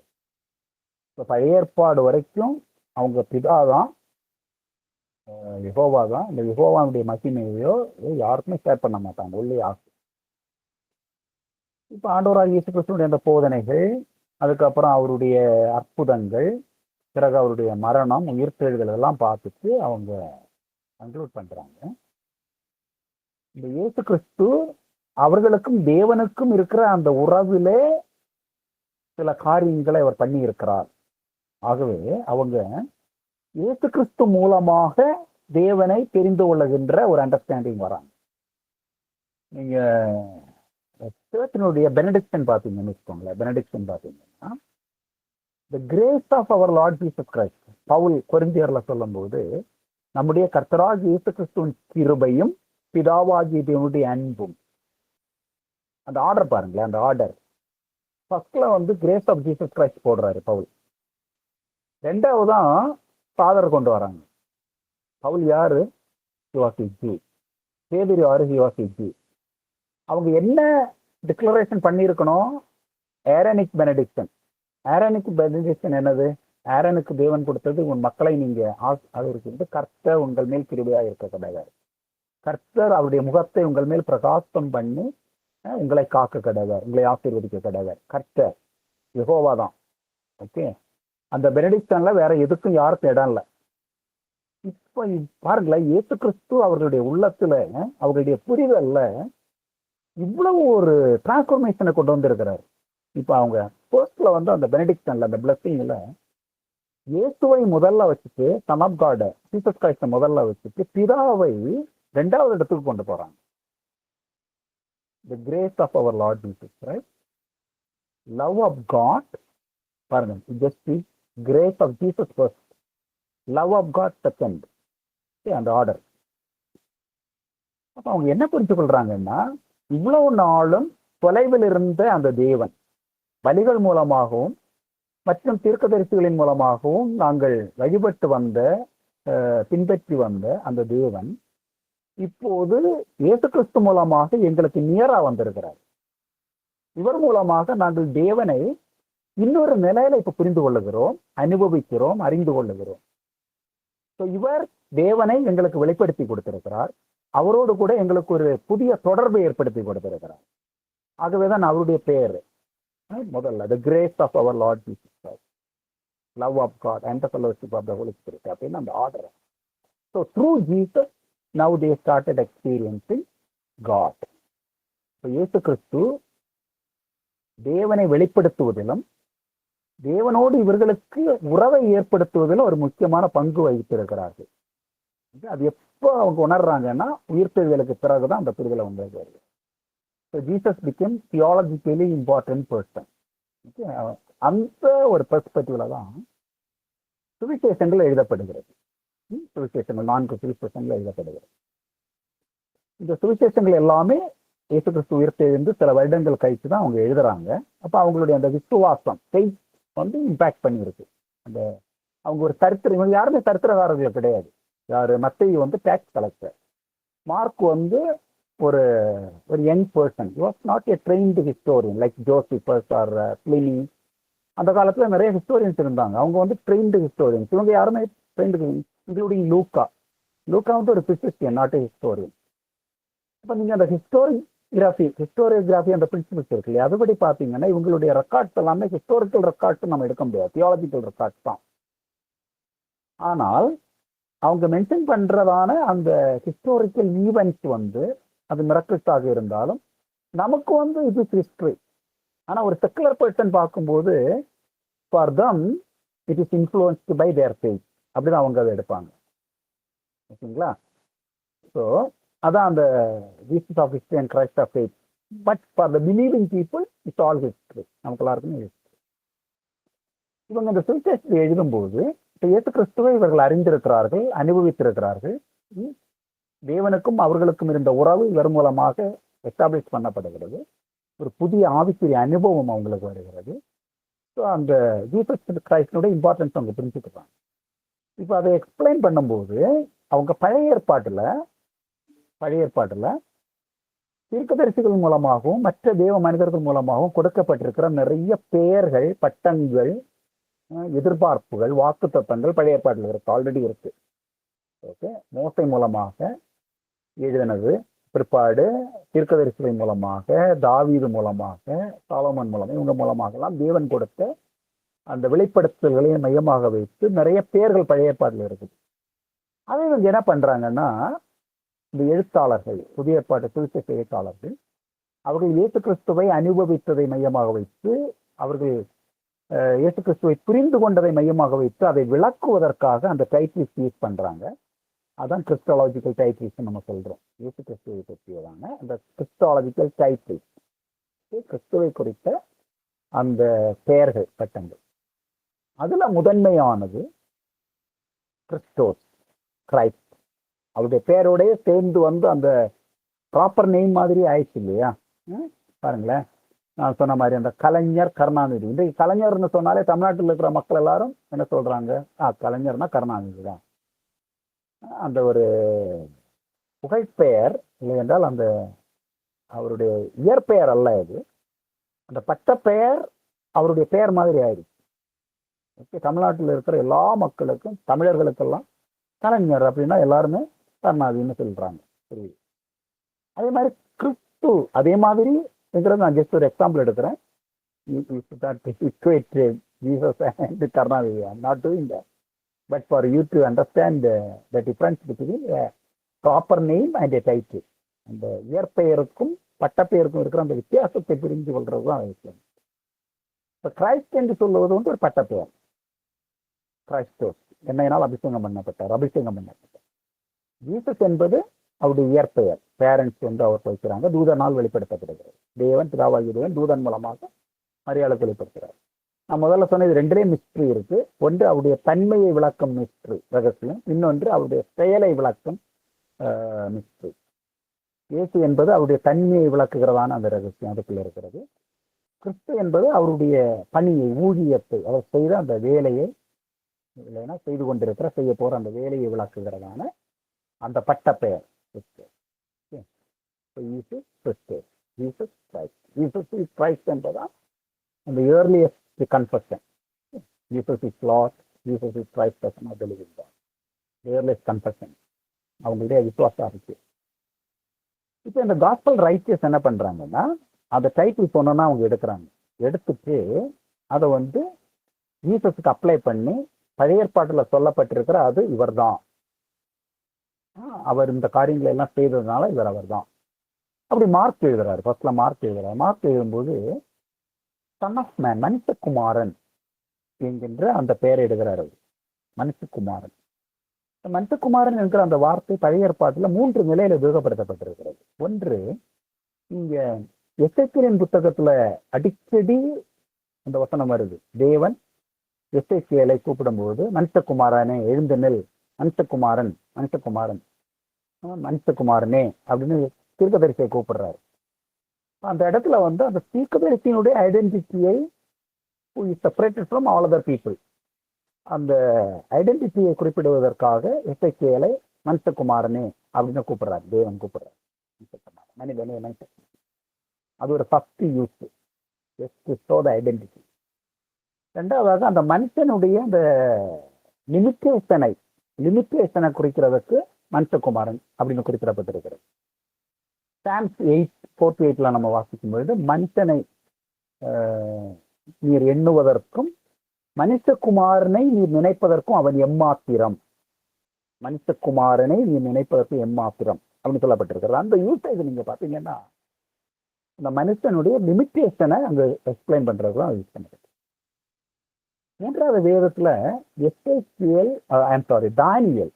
இப்போ பழைய ஏற்பாடு வரைக்கும் அவங்க பிதாதான், யெகோவா தான். இந்த யெகோவாவுடைய மகிமையோ யாருக்குமே ஷேர் பண்ண மாட்டாங்க, உள்ளே ஆசை. இப்போ ஆண்டவராகிய இயேசு கிறிஸ்துவினுடைய அந்த போதனைகள், அதுக்கப்புறம் அவருடைய அற்புதங்கள், பிறகு அவருடைய மரணம், உயிர்த்தெழுதல் எல்லாம் பார்த்துட்டு அவங்க கன்க்ளூட் பண்றாங்க, இந்த இயேசு கிறிஸ்து அவர்களுக்கும் தேவனுக்கும் இருக்கிற அந்த உறவிலே சில காரியங்களை அவர் பண்ணி இருக்கிறார். ஆகவே அவங்க இயேசு கிறிஸ்து மூலமாக தேவனை தெரிந்து கொள்ளுகின்ற ஒரு அண்டர்ஸ்டாண்டிங் வராங்க. நீங்க சர்ச்சினுடைய பெனடிக்ஷன் பார்த்தீங்கன்னு வச்சுக்கோங்களேன். பெனடிக்ஷன் பார்த்தீங்கன்னா, the grace of our Lord Jesus Christ, பவுல் கொரிந்தியர்ல சொல்லும்போது, நம்முடைய கர்த்தராகிய இயேசு கிறிஸ்துவின் கிருபையும் பிதாவாகிய தேவனுடைய அன்பும், அந்த ஆர்டர் பாருங்களேன். அந்த ஆர்டர் ஃபர்ஸ்ட்ல வந்து கிரேஸ் ஆஃப் ஜீசஸ் கிரைஸ்ட் போடுறாரு பவுல். ரெண்டாவதுதான் ஃபாதர் கொண்டு வராங்க. பவுல் யாரு? He was a Jew. பேதுரு யாரு? He was a Jew. அவங்க என்ன டிக்ளரேஷன் பண்ணியிருக்கணும்? ஏரனிக் பெனடிக்ஷன். ஏரனிக் பெனடிக்ஷன் என்னது? ஏரனுக்கு தேவன் கொடுத்தது, உன் மக்களை நீங்க அவருக்கு கர்த்தர் உங்கள் மேல் கிருபையா இருக்க கிடையாது, கர்த்தர் அவருடைய முகத்தை உங்கள் மேல் பிரகாசம் பண்ணி உங்களை காக்க கிடையாது, உங்களை ஆசீர்வதிக்க கிடையாது. கர்த்தர் யெகோவா தான். ஓகே, அந்த பெனடிக்ஷன்ல வேற எதுக்கும் யாருக்கும் இடம் இல்லை. இப்ப பாருங்களேன், இயேசு கிறிஸ்து அவர்களுடைய உள்ளத்துல, அவர்களுடைய புரிதல்ல இவ்வளவு ஒரு டிரான்ஸ்பர்மேஷனை கொண்டு வந்திருக்கிறார். இப்ப அவங்க ஃபர்ஸ்ட்ல வந்து அந்த பெனடிக்ஷன்ல, அந்த பிளஸிங்ல இயேசுவை முதல்ல வச்சுட்டு, சன் ஆஃப் காட் ஜீசஸ் கிரைஸ்ட முதல்ல வச்சுட்டு, பிதாவை ரெண்டாவது இடத்துக்கு கொண்டு போறாங்க. The grace of our Lord Jesus Christ, love of God, பாருங்க, just the grace of Jesus first, love of God second, அந்த ஆர்டர். அப்ப அவங்க என்ன புரிஞ்சு கொள்றாங்கன்னா, இவ்வளவு நாளும் தொலைவில் இருந்த அந்த தேவன், பலிகள் மூலமாகவும் மற்றும் தீர்க்கதரிசிகளின் மூலமாகவும் நாங்கள் வழிபட்டு வந்த, பின்பற்றி வந்த அந்த தேவன் இப்போது இயேசு கிறிஸ்து மூலமாக எங்களுக்கு நியரா வந்திருக்கிறார். இவர் மூலமாக நாங்கள் தேவனை இன்னொரு நிலையில இப்ப புரிந்து கொள்ளுகிறோம், அனுபவிக்கிறோம், அறிந்து கொள்ளுகிறோம். இவர் தேவனை எங்களுக்கு வெளிப்படுத்தி கொடுத்திருக்கிறார். அவரோடு கூட எங்களுக்கு ஒரு புதிய தொடர்பை ஏற்படுத்தி கொடுத்திருக்கிறார். ஆகவேதான் அவருடைய பெயர் முதல்ல the grace of our Lord Jesus Christ, love of God and the fellowship of the Holy Spirit அப்படின்னு அந்த order. So through Jesus now they started experiencing God. இப்போ இயேசு கிறிஸ்து தேவனை வெளிப்படுத்துவதிலும் தேவனோடு இவர்களுக்கு உறவை ஏற்படுத்துவதிலும் ஒரு முக்கியமான பங்கு வகித்திருக்கிறார்கள். அது எப்போ அவங்க உணர்றாங்கன்னா உயிர்த்தெழுதலுக்கு பிறகுதான் அந்த புரிதலை உங்களுக்கு வருது. So Jesus became theologically important person. அந்த ஒரு பெர்ஸ்பெக்டிவ்ல தான் சுவிசேஷங்கள் எழுதப்படுகிறது. சுவிசேஷங்கள் 4 சுவிசேஷங்கள் எழுதப்படுகிறது. இந்த சுவிசேஷங்கள் எல்லாமே இயேசு கிறிஸ்து உயிர்த்தெழுந்து சில வருடங்கள் கழிச்சு தான் அவங்க எழுதுறாங்க. அப்ப அவங்களுடைய அந்த விசுவாசம் வந்து இம்பாக்ட் பண்ணியிருக்கு. அந்த அவங்க ஒரு சரித்திரம், இவங்க யாருமே சரித்திரகாரர்கள் கிடையாது. யாரு? மத்தேயு வந்து டேக்ஸ் கலெக்டர், மார்க் வந்து ஒரு young person, he was not a trained historian like Josephus or Pliny. அந்த காலத்துல நிறைய ஹிஸ்டோரியன்ஸ் இருந்தாங்க, அவங்க வந்து ட்ரெயின்டு ஹிஸ்டோரியன்ஸ். இவங்க யாருமே ட்ரெயின்டு, இன்க்ளூடிங் லூக்கா வந்து ஒரு பிசிஸ்டியன், நாட் ஏ ஹிஸ்டோரியன். அப்ப நீங்க அந்த ஹிஸ்டோரியோகிராஃபி அந்த பிரின்சிபல்ஸ் இருக்கு இல்லையா, அதுபடி பார்த்தீங்கன்னா இவங்களுடைய ரெக்கார்ட்ஸ் எல்லாமே ஹிஸ்டாரிக்கல் ரெக்கார்ட்ஸ் நம்ம எடுக்க முடியாது, தியாலஜிக்கல் ரெக்கார்ட்ஸ் தான். ஆனால் அவங்க மென்ஷன் பண்றதான அந்த ஹிஸ்டாரிக்கல் ஈவெண்ட்ஸ் வந்து அது மிரக்கிள்ஸாக இருந்தாலும் நமக்கு வந்து இது ஹிஸ்டரி. ஆனா ஒரு செக்குலர் பர்சன் பார்க்கும்போது for them it is influenced by their faith, அப்படிதான் அவங்க அதை எடுப்பாங்க. ஓகேங்களா? ஸோ அதான் அந்த Jesus of history and Christ of faith. But for the believing people it's all history. நமக்கு எல்லாருக்குமே ஹிஸ்டரி. இவங்க இந்த சுவிசேஷத்தை எழுதும்போது இப்போ இயேசு கிறிஸ்துவை இவர்கள் அறிந்திருக்கிறார்கள், அனுபவித்திருக்கிறார்கள். தேவனுக்கும் அவர்களுக்கும் இருந்த உறவு இவர் மூலமாக எஸ்டாப்ளிஷ் பண்ணப்படுகிறது. ஒரு புதிய ஆவிக்குரிய அனுபவம் அவங்களுக்கு வருகிறது. ஸோ அந்த ஜீசஸ் கிரைஸ்டனுடைய இம்பார்ட்டன்ஸ் அவங்க புரிஞ்சுக்கிறாங்க. இப்போ அதை எக்ஸ்பிளைன் பண்ணும்போது அவங்க பழைய ஏற்பாட்டில் தீர்க்கதரிசிகள் மூலமாகவும் மற்ற தேவ மனிதர்கள் மூலமாகவும் கொடுக்கப்பட்டிருக்கிற நிறைய பெயர்கள், பட்டங்கள், எதிர்பார்ப்புகள், வாக்கு தத்தங்கள் பழைய ஏற்பாட்டில் இருக்கு, ஆல்ரெடி இருக்கு. ஓகே, மோசை மூலமாக எழுதினது, பிற்பாடு தீர்க்கதரிசிகள் மூலமாக, தாவீது மூலமாக, சாலமோன் மூலமாக, இவங்க மூலமாகலாம் தேவன் கொடுத்த அந்த வெளிப்படுத்தல்களையும் மையமாக வைத்து நிறைய பெயர்கள் பழைய ஏற்பாட்டில் இருக்குது. அதை இவங்க என்ன பண்றாங்கன்னா, இந்த எழுத்தாளர்கள், புதிய ஏற்பாட்டு சுவிசேஷ எழுத்தாளர்கள், அவர்கள் இயேசு கிறிஸ்துவை அனுபவித்ததை மையமாக வைத்து, அவர்கள் இயேசு கிறிஸ்துவை புரிந்து கொண்டதை மையமாக வைத்து அதை விளக்குவதற்காக அந்த டைட்டில்ஸ் யூஸ் பண்றாங்க. அதான் கிறிஸ்டாலஜிக்கல் டைட்டில்ஸ் நம்ம சொல்றோம். இயேசு கிறிஸ்துவை பற்றியதான அந்த கிறிஸ்டாலஜிக்கல் டைட்டில்ஸ், கிறிஸ்துவை குறித்த அந்த பெயர்கள், பட்டங்கள். அதுல முதன்மையானது கிறிஸ்டோஸ், கிரைஸ்ட். அவருடைய பேரோடய சேர்ந்து வந்து அந்த ப்ராப்பர் நேம் மாதிரி ஆயிடுச்சு இல்லையா? பாருங்களேன், நான் சொன்ன மாதிரி அந்த கலைஞர் கருணாநிதி. இன்றைக்கு கலைஞர்னு சொன்னாலே தமிழ்நாட்டில் இருக்கிற மக்கள் எல்லாரும் என்ன சொல்றாங்க? கலைஞர்னா கருணாநிதி தான். அந்த ஒரு புகைப்பெயர் இல்லை என்றால் அந்த அவருடைய இயற்பெயர் அல்ல இது. அந்த பட்டப்பெயர் அவருடைய பெயர் மாதிரி ஆயிடுச்சு. ஓகே, தமிழ்நாட்டில் இருக்கிற எல்லா மக்களுக்கும், தமிழர்களுக்கெல்லாம் கலைஞர் அப்படின்னா எல்லாருமே கருணாநிதினு சொல்றாங்க. புரியுது? அதே மாதிரி கிறிஸ்து, அதே மாதிரி நான் ஜஸ்ட் ஒரு எக்ஸாம்பிள் எடுக்கிறேன். Jesus and Karnavidi. I'm not doing that. But for you to understand the difference between a proper name and a title, அந்த இயற்பெயருக்கும் பட்டப்பெயருக்கும் இருக்கிற அந்த வித்தியாசத்தை புரிந்து கொள்றதுதான் விஷயம். இப்போ கிரைஸ்ட் என்று சொல்லுவது வந்து ஒரு பட்டப்பெயர். கிரைஸ்டோஸ், என்னையினால் அபிஷேகம் பண்ணப்பட்டார். ஜீசஸ் என்பது அவருடைய இயற்பெயர். பேரண்ட்ஸ் வந்து அவர் வைக்கிறாங்க. தூதனால் வெளிப்படுத்தப்படுகிறது. தேவன், பிதாவாகிய தேவன் தூதன் மூலமாக மரியாளுக்கு வெளிப்படுத்துகிறார். நான் முதல்ல சொன்னது ரெண்டிலே மிஸ்ட்ரி இருக்கு. ஒன்று அவருடைய தன்மையை விளக்கும் மிஸ்ட்ரி, ரகசியம். இன்னொன்று அவருடைய செயலை விளக்கும் மிஸ்ட்ரி. இயேசு என்பது அவருடைய தன்மையை விளக்குகிறதான அந்த ரகசியம் அதுக்குள்ள இருக்கிறது. கிறிஸ்து என்பது அவருடைய பணியை, ஊழியத்தை, அவர் செய்த அந்த வேலையை, இல்லைன்னா செய்து கொண்டிருக்கிற, செய்ய போற அந்த வேலையை விளக்குகிறதான அந்த பட்டப்பெயர். என்பதான் அந்த earliest confession. Jesus is Lord, Jesus is Christ, the Son of the living God. Earliest confession. அவங்களுடைய விசுவாசம் இருக்கு. இப்போ இந்த காஸ்பல் ரைட்டர்ஸ் என்ன பண்றாங்கன்னா, அந்த டைட்டில் சொன்னோன்னா அவங்க எடுக்கிறாங்க. எடுத்துட்டு அதை வந்து ஜீசஸுக்கு அப்ளை பண்ணி பழைய ஏற்பாட்டில் சொல்லப்பட்டிருக்கிற அது இவர் தான், அவர் இந்த காரியங்களை எல்லாம் செய்ததுனால இவர் அவர் தான் அப்படி மார்க் எழுதுறாரு. ஃபர்ஸ்ட்ல மார்க் எழுதுறாரு. மார்க் எழுதும்போது சன் ஆஃப் மேன், மனுஷகுமாரன் என்கின்ற அந்த பெயரை எடுக்கிறார். மனுஷகுமாரன். மனுஷகுமாரன் என்கிற அந்த வார்த்தை பழைய ஏற்பாட்டில் 3 நிலையில உபயோகப்படுத்தப்பட்டிருக்கிறது. ஒன்று, இங்க எசேக்கியேலின் புத்தகத்துல அடிக்கடி அந்த வசனம் வருது. தேவன் எசேக்கியேலை கூப்பிடும்போது மனுஷகுமாரனே எழுந்து நெல், மனுஷகுமாரன் மனுஷகுமாரன் மனுஷகுமாரனே அப்படின்னு தீர்க்கதரிசியை கூப்பிடுறாரு. அந்த இடத்துல வந்து அந்த தீர்க்கதரிசியினுடைய ஐடென்டிட்டியை separated from all other people, அந்த ஐடென்டிட்டியை குறிப்பிடுவதற்காக எசேக்கியேலை மனுஷகுமாரனே அப்படின்னு கூப்பிடுறாரு. தேவன் கூப்பிடுறாரு மனிதனே மனுஷன். அது ஒரு ஃபர்ஸ்ட் யூஸ், ஐடென்டிட்டி. ரெண்டாவதாக அந்த மனுஷனுடைய அந்த லிமிட்டேஷனை குறிக்கிறதுக்கு மனுஷகுமாரன் அப்படின்னு குறிப்பிடப்பட்டிருக்கிறது. சாம்ஸ் 8:48 நம்ம வாசிக்கும் பொழுது, மனுஷனை நீர் எண்ணுவதற்கும் மனுஷகுமாரனை நீர் நினைப்பதற்கும் அவன் எம்மாத்திரம், மனுஷகுமாரனை நீர் நினைப்பதற்கும் எம்மாத்திரம் அப்படின்னு சொல்லப்பட்டிருக்கிறது. அந்த யூசேஜ் நீங்க பாத்தீங்கன்னா இந்த மனுஷனுடைய லிமிட்டேஷனை அங்க எக்ஸ்பிளைன் பண்றது தான் யூஸ் பண்ணுறது. மூன்றாவது வேதத்துல எசேக்கியேல் தானியேல்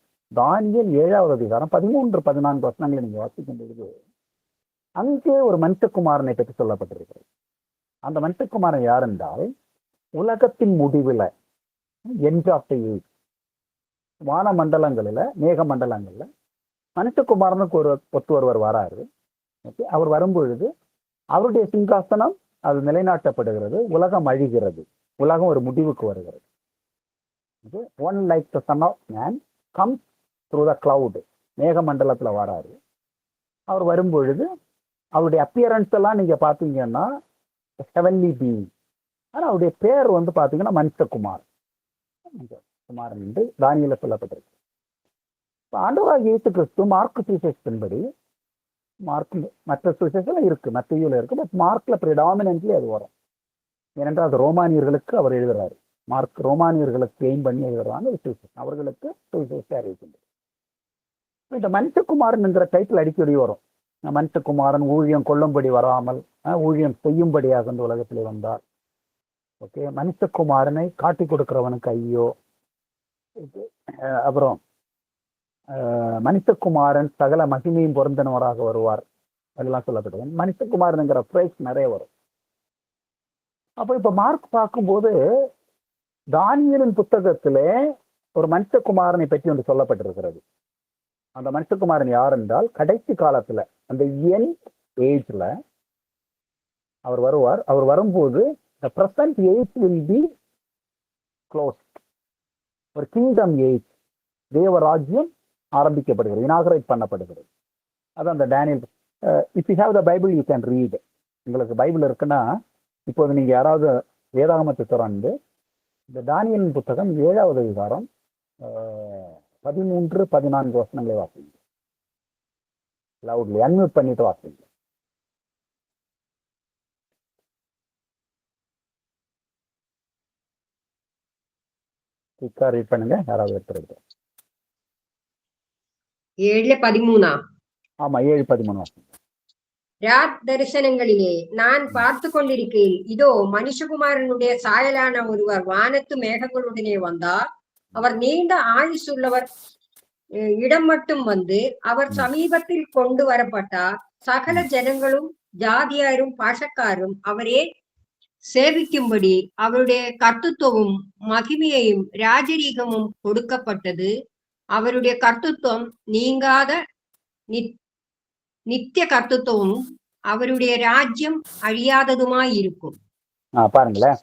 7வது அதிகாரம் 13-14 வசனங்களை நீங்க வாசிக்கும் பொழுது அங்கே ஒரு மனுஷகுமாரனை பற்றி சொல்லப்பட்டிருக்கிறது. அந்த மனுஷகுமாரன் யார் என்றால், உலகத்தின் முடிவில் எண்ட் ஆஃப் தி ஏஜ் வான மண்டலங்களில் மேக மண்டலங்கள்ல மனுஷகுமாரனுக்கு ஒருவர் வராரு. அவர் வரும்பொழுது அவருடைய சிங்காசனம் அது நிலைநாட்டப்படுகிறது, உலகம் அழிகிறது, உலகம் ஒரு முடிவுக்கு வருகிறது. One like the son of man comes through the cloud, மேக மண்டலத்துல வராரு. அவர் வரும்பொழுது அவருடைய அப்பியரன்ஸ் எல்லாம் நீங்க பாத்தீங்கன்னா ஹெவன்லி பீயிங். ஆனா அவருடைய பேர் வந்து பாத்தீங்கன்னா மனுஷகுமார் குமாரன் என்று தானியேல்ல சொல்லப்பட்டிருக்கு. ஆண்டவராகிய இயேசு கிறிஸ்து மார்க் சுவிசேஷத்தின்படி, மார்க் மற்ற சுவிசேஷம் இருக்கு, மத்தேயுல இருக்கு, பட் மார்க்ல பிரிடாமினன்ட்லி அது வரும். ஏனென்றால் அது ரோமானியர்களுக்கு அவர் எழுதுறாரு. மார்க் ரோமானியர்களுக்கு எய்ம் பண்ணி எழுதுறாங்க சுவிசேஷம், அவர்களுக்கு சுவிசேஷத்தை அறிவிக்கின்றது. இந்த மனுஷகுமாரன் என்கிற டைட்டில் அடிக்கடி வரும். மனுஷகுமாரன் ஊழியம் கொள்ளும்படி வராமல் ஊழியம் செய்யும்படியாக இந்த உலகத்திலே வந்தார். ஓகே, மனுஷகுமாரனை காட்டி கொடுக்கிறவனுக்கு ஐயோ. அப்புறம் மனுஷகுமாரன் சகல மகிமையும் பொருந்தினவராக வருவார், அதெல்லாம் சொல்லப்பட்டது. மனுஷகுமாரனுங்கிற பிரைஸ் நிறைய வரும். அப்போ இப்ப மார்க் பார்க்கும்போது தானியேலின் புத்தகத்திலே ஒரு மனுஷகுமாரனை பற்றி ஒன்று சொல்லப்பட்டிருக்கிறது. அந்த மனுஷகுமாரன் யார் என்றால், கடைசி காலத்துல அந்த எண்ட் ஏஜ்ல அவர் வருவார். அவர் வரும்போது the present age will be closed. ஒரு கிங்டம் ஏஜ், தேவராஜ்யம் ஆரம்பிக்கப்படுகிறது, இனாகரேட் பண்ணப்படுகிறது. அது அந்த Daniel. If you have the Bible you can read. உங்களுக்கு பைபிள் இருக்குன்னா இப்போது நீங்க யாராவது வேதாகமத்தை திறந்து இந்த தானியேலின் புத்தகம் 7வது அதிகாரம் 13-14 வசனங்களை வாசிங்க. லவுட்லி அன்மியூட் பண்ணிட்டு வாசிங்க. ரீட் பண்ணுங்க, யாராவது எடுத்துருக்கு. 7:13. ஆமா, 7:13 வாசிங்க. ராத் தரிசனங்களிலே நான் பார்த்து கொண்டிருக்கையில், இதோ மனுஷகுமாரனுடைய சாயலான ஒருவர் வானத்து மேகங்களுடனே வந்தார். அவர் நீண்ட ஆயுசுள்ளவர் இடம் மட்டும் வந்து அவர் சமீபத்தில் கொண்டு வரப்பட்டார். சகல ஜனங்களும் ஜாதியாரும் பாஷக்காரும் அவரே சேவிக்கும்படி அவருடைய கர்த்தத்துவமும் மகிமையையும் ராஜரீகமும் கொடுக்கப்பட்டது. அவருடைய கர்த்தத்துவம் நீங்காத நித்திய கர்த்தத்துவமும் அவருடைய ராஜ்யம் அழியாததுமாய் இருக்கும். பாருங்களேன்,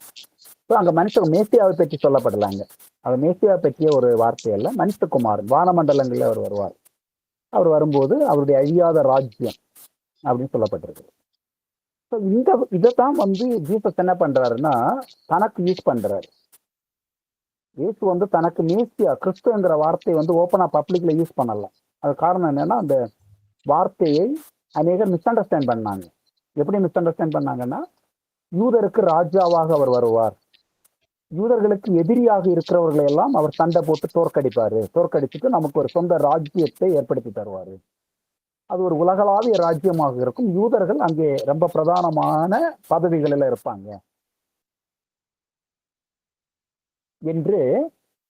அங்க மனுஷன் மேசியாவை பற்றி சொல்லப்படலாங்க. அது மேசியாவை பற்றிய ஒரு வார்த்தை அல்ல, மனுஷகுமாரன் வானமண்டலங்களில் அவர் வருவார். அவர் வரும்போது அவருடைய அழியாத ராஜ்யம் அப்படின்னு சொல்லப்பட்டிருக்கு. இந்த இதைத்தான் வந்து ஜீசஸ் என்ன பண்றாருன்னா தனக்கு யூஸ் பண்றாரு. இயேசு வந்து தனக்கு மேசியா கிறிஸ்துங்கிற வார்த்தையை வந்து ஓப்பனா பப்ளிக்ல யூஸ் பண்ணலாம். அது காரணம் என்னன்னா, அந்த வார்த்தையை அநேகர் மிஸ் அண்டர்ஸ்டாண்ட் பண்ணாங்க. எப்படி மிஸ் அண்டர்ஸ்டாண்ட் பண்ணாங்கன்னா, யூதருக்கு ராஜாவாக அவர் வருவார், யூதர்களுக்கு எதிரியாக இருக்கிறவர்களை எல்லாம் அவர் சண்டை போட்டு தோற்கடிப்பாரு, தோற்கடிச்சுட்டு நமக்கு ஒரு சொந்த ராஜ்யத்தை ஏற்படுத்தி தருவாரு, அது ஒரு உலகளாவிய ராஜ்யமாக இருக்கும், யூதர்கள் அங்கே ரொம்ப பிரதானமான பதவிகளில் இருப்பாங்க என்று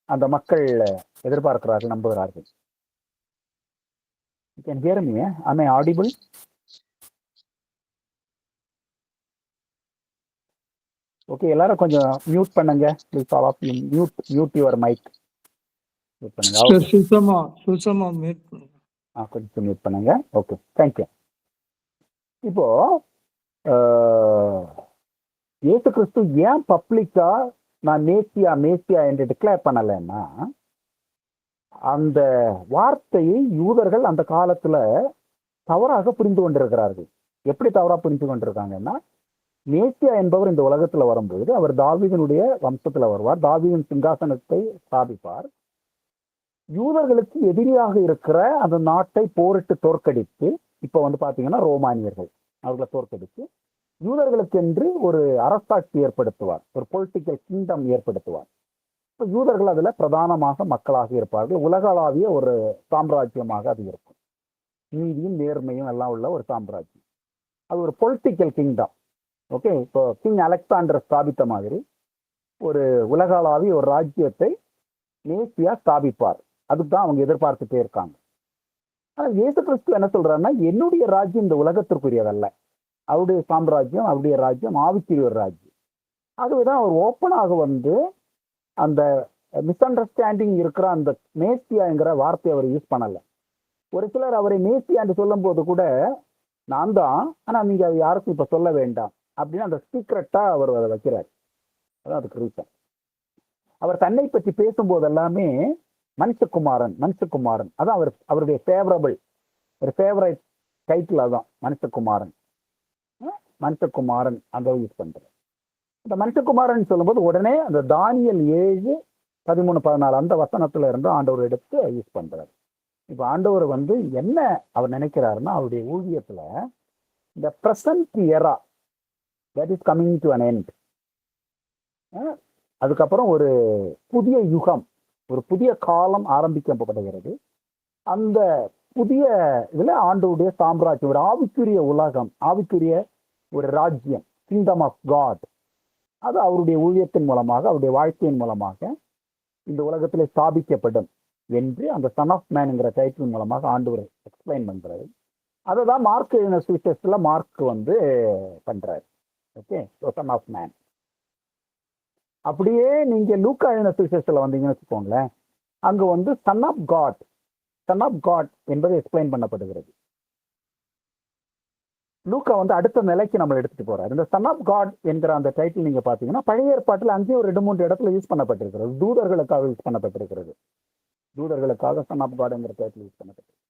அந்த மக்கள் எதிர்பார்க்கிறார்கள், நம்புகிறார்கள். You can hear me, eh? Am I audible? Okay, எல்லாரும் கொஞ்சம் மியூட் பண்ணுங்க please. All of you mute your mic. Mute பண்ணுங்க. கொஞ்சம் மியூட் பண்ணுங்க. Okay, thank you. இப்போ இயேசு கிறிஸ்து ஏன் பப்ளிக்கா நான் மேசியா என்று டிக்ளேர் பண்ணலைன்னா, அந்த வார்த்தையை யூதர்கள் அந்த காலத்துல தவறாக புரிந்து கொண்டிருக்கிறார்கள். எப்படி தவறா புரிந்து கொண்டிருக்காங்கன்னா, மேசியா என்பவர் இந்த உலகத்துல வரும்போது அவர் தாவீதினுடைய வம்சத்துல வருவார், தாவீதின் சிங்காசனத்தை ஸ்தாபிப்பார், யூதர்களுக்கு எதிரியாக இருக்கிற அந்த நாட்டை போரிட்டு தோற்கடித்து, இப்ப பாத்தீங்கன்னா ரோமானியர்கள், அவர்களை தோற்கடித்து யூதர்களுக்கு என்று ஒரு அரசாட்சி ஏற்படுத்துவார், ஒரு பொலிட்டிக்கல் கிங்டம் ஏற்படுத்துவார். இப்போ யூதர்கள் அதுல பிரதானமாக மக்களாக இருப்பார்கள், உலகளாவிய ஒரு சாம்ராஜ்யமாக அது இருக்கும், நீதியும் நேர்மையும் எல்லாம் உள்ள ஒரு சாம்ராஜ்யம், அது ஒரு பொலிட்டிக்கல் கிங்டம். ஓகே, இப்போ கிங் அலெக்சாண்டர் ஸ்தாபித்த மாதிரி ஒரு உலகளாவிய ஒரு ராஜ்யத்தை மேசியா ஸ்தாபிப்பார். அதுதான் அவங்க எதிர்பார்த்துட்டே இருக்காங்க. ஆனா இயேசு கிறிஸ்து என்ன சொல்றாருன்னா, என்னுடைய ராஜ்யம் இந்த உலகத்திற்குரியதல்ல, அவருடைய சாம்ராஜ்யம், அவருடைய ராஜ்யம் ஆவிக்குரிய ஒரு ராஜ்யம். ஆகவேதான் அவர் ஓப்பனாக அந்த மிஸ் அண்டர்ஸ்டாண்டிங் இருக்கிற அந்த மேசியாங்கிற வார்த்தையை அவர் யூஸ் பண்ணல. ஒரு சிலர் அவரை மேசியா என்று சொல்லும் போது கூட நான் தான், ஆனா நீங்க அது யாருக்கும் இப்ப சொல்ல வேண்டாம் அப்படின்னு அந்த சீக்ரெட்டா அவர் அதை வைக்கிறார். அதான் அதுக்கு ரீசன். அவர் தன்னை பற்றி பேசும்போது எல்லாமே மனுஷகுமாரன், அதான் அவருடைய ஒரு ஃபேவரட் டைட்டில், அதான் மனுஷகுமாரன் அந்த யூஸ் பண்றார். அந்த மனுஷகுமாரன் சொல்லும்போது உடனே அந்த தானியல் 7:13-14 அந்த வசனத்துல இருந்து ஆண்டவர் எடுத்து யூஸ் பண்றாரு. இப்ப ஆண்டவர் என்ன அவர் நினைக்கிறாருன்னா, அவருடைய ஊழியத்துல இந்த present எரா that is coming to an end, அதுக்கப்புறம் ஒரு புதிய யுகம், ஒரு புதிய காலம் ஆரம்பிக்கப்படுகிறது. அந்த புதிய இதுல ஆண்டவருடைய சாம்ராஜ்யம், ஒரு ஆவிக்குரிய உலகம், ஆவிக்குரிய ஒரு ராஜ்யம், கிங்டம் ஆஃப் காட், அது அவருடைய ஊழியத்தின் மூலமாக, அவருடைய வாழ்க்கையின் மூலமாக இந்த உலகத்திலே ஸ்தாபிக்கப்படும் என்று அந்த சன் ஆஃப் மேன்ங்கிற டைட்டில் மூலமாக ஆண்டவர் எக்ஸ்பிளைன் பண்றாரு. அதை தான் மார்க் எழுதின சுவிசேஷத்துல மார்க் பண்றாரு. Okay, son of man. அப்படியே நீங்க லூக்கா எழுதின சுவிசேஷத்துல வந்தீங்கன்னு வச்சுக்கோங்களேன், அங்க சன் ஆஃப் காட் என்பது எக்ஸ்பிளைன் பண்ணப்படுகிறது. லூக்கா அடுத்த நிலைக்கு நம்ம எடுத்துட்டு போறாரு. இந்த சன் ஆஃப் காட் என்கிற அந்த டைட்டில் நீங்க பாத்தீங்கன்னா பழைய ஏற்பாட்டில் அங்கேயும் ஒரு 2-3 இடத்துல யூஸ் பண்ணப்பட்டிருக்கிறது, தூதர்களுக்காக யூஸ் பண்ணப்பட்டிருக்கிறது. தூதர்களுக்காக சன் ஆஃப் காட் என்கிற டைட்டில் யூஸ் பண்ணப்பட்டிருக்கு.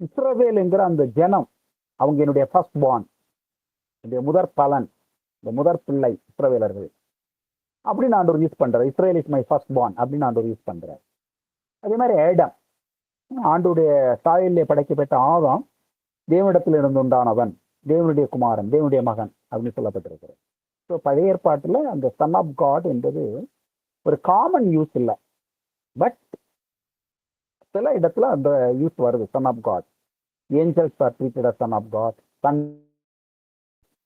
இஸ்ரவேல் என்கிற அந்த ஜனம், அவங்க என்னுடைய ஃபர்ஸ்ட் பார்ன், என்னுடைய முதற் பலன், இந்த முதற் பிள்ளை இஸ்ரவேலர்கள் அப்படின்னு ஆண்டவர் யூஸ் பண்றாரு. Israel is my first born அப்படின்னு ஆண்டவர் யூஸ் பண்றாரு. அதே மாதிரி ஆடம், ஆண்டோடைய சாயலிலே படைக்கப்பட்ட ஆதாம் தேவனிடத்தில் இருந்து உண்டானவன், தேவனுடைய குமாரன், தேவனுடைய மகன் அப்படின்னு சொல்லப்பட்டிருக்கிறது. ஸோ பழைய ஏற்பாட்டில் அந்த சன் ஆஃப் காட் என்பது ஒரு காமன் யூஸ் இல்லை, பட் சில இடத்துல அந்த யூஸ் வருது, son of God. Angels are treated as son of God.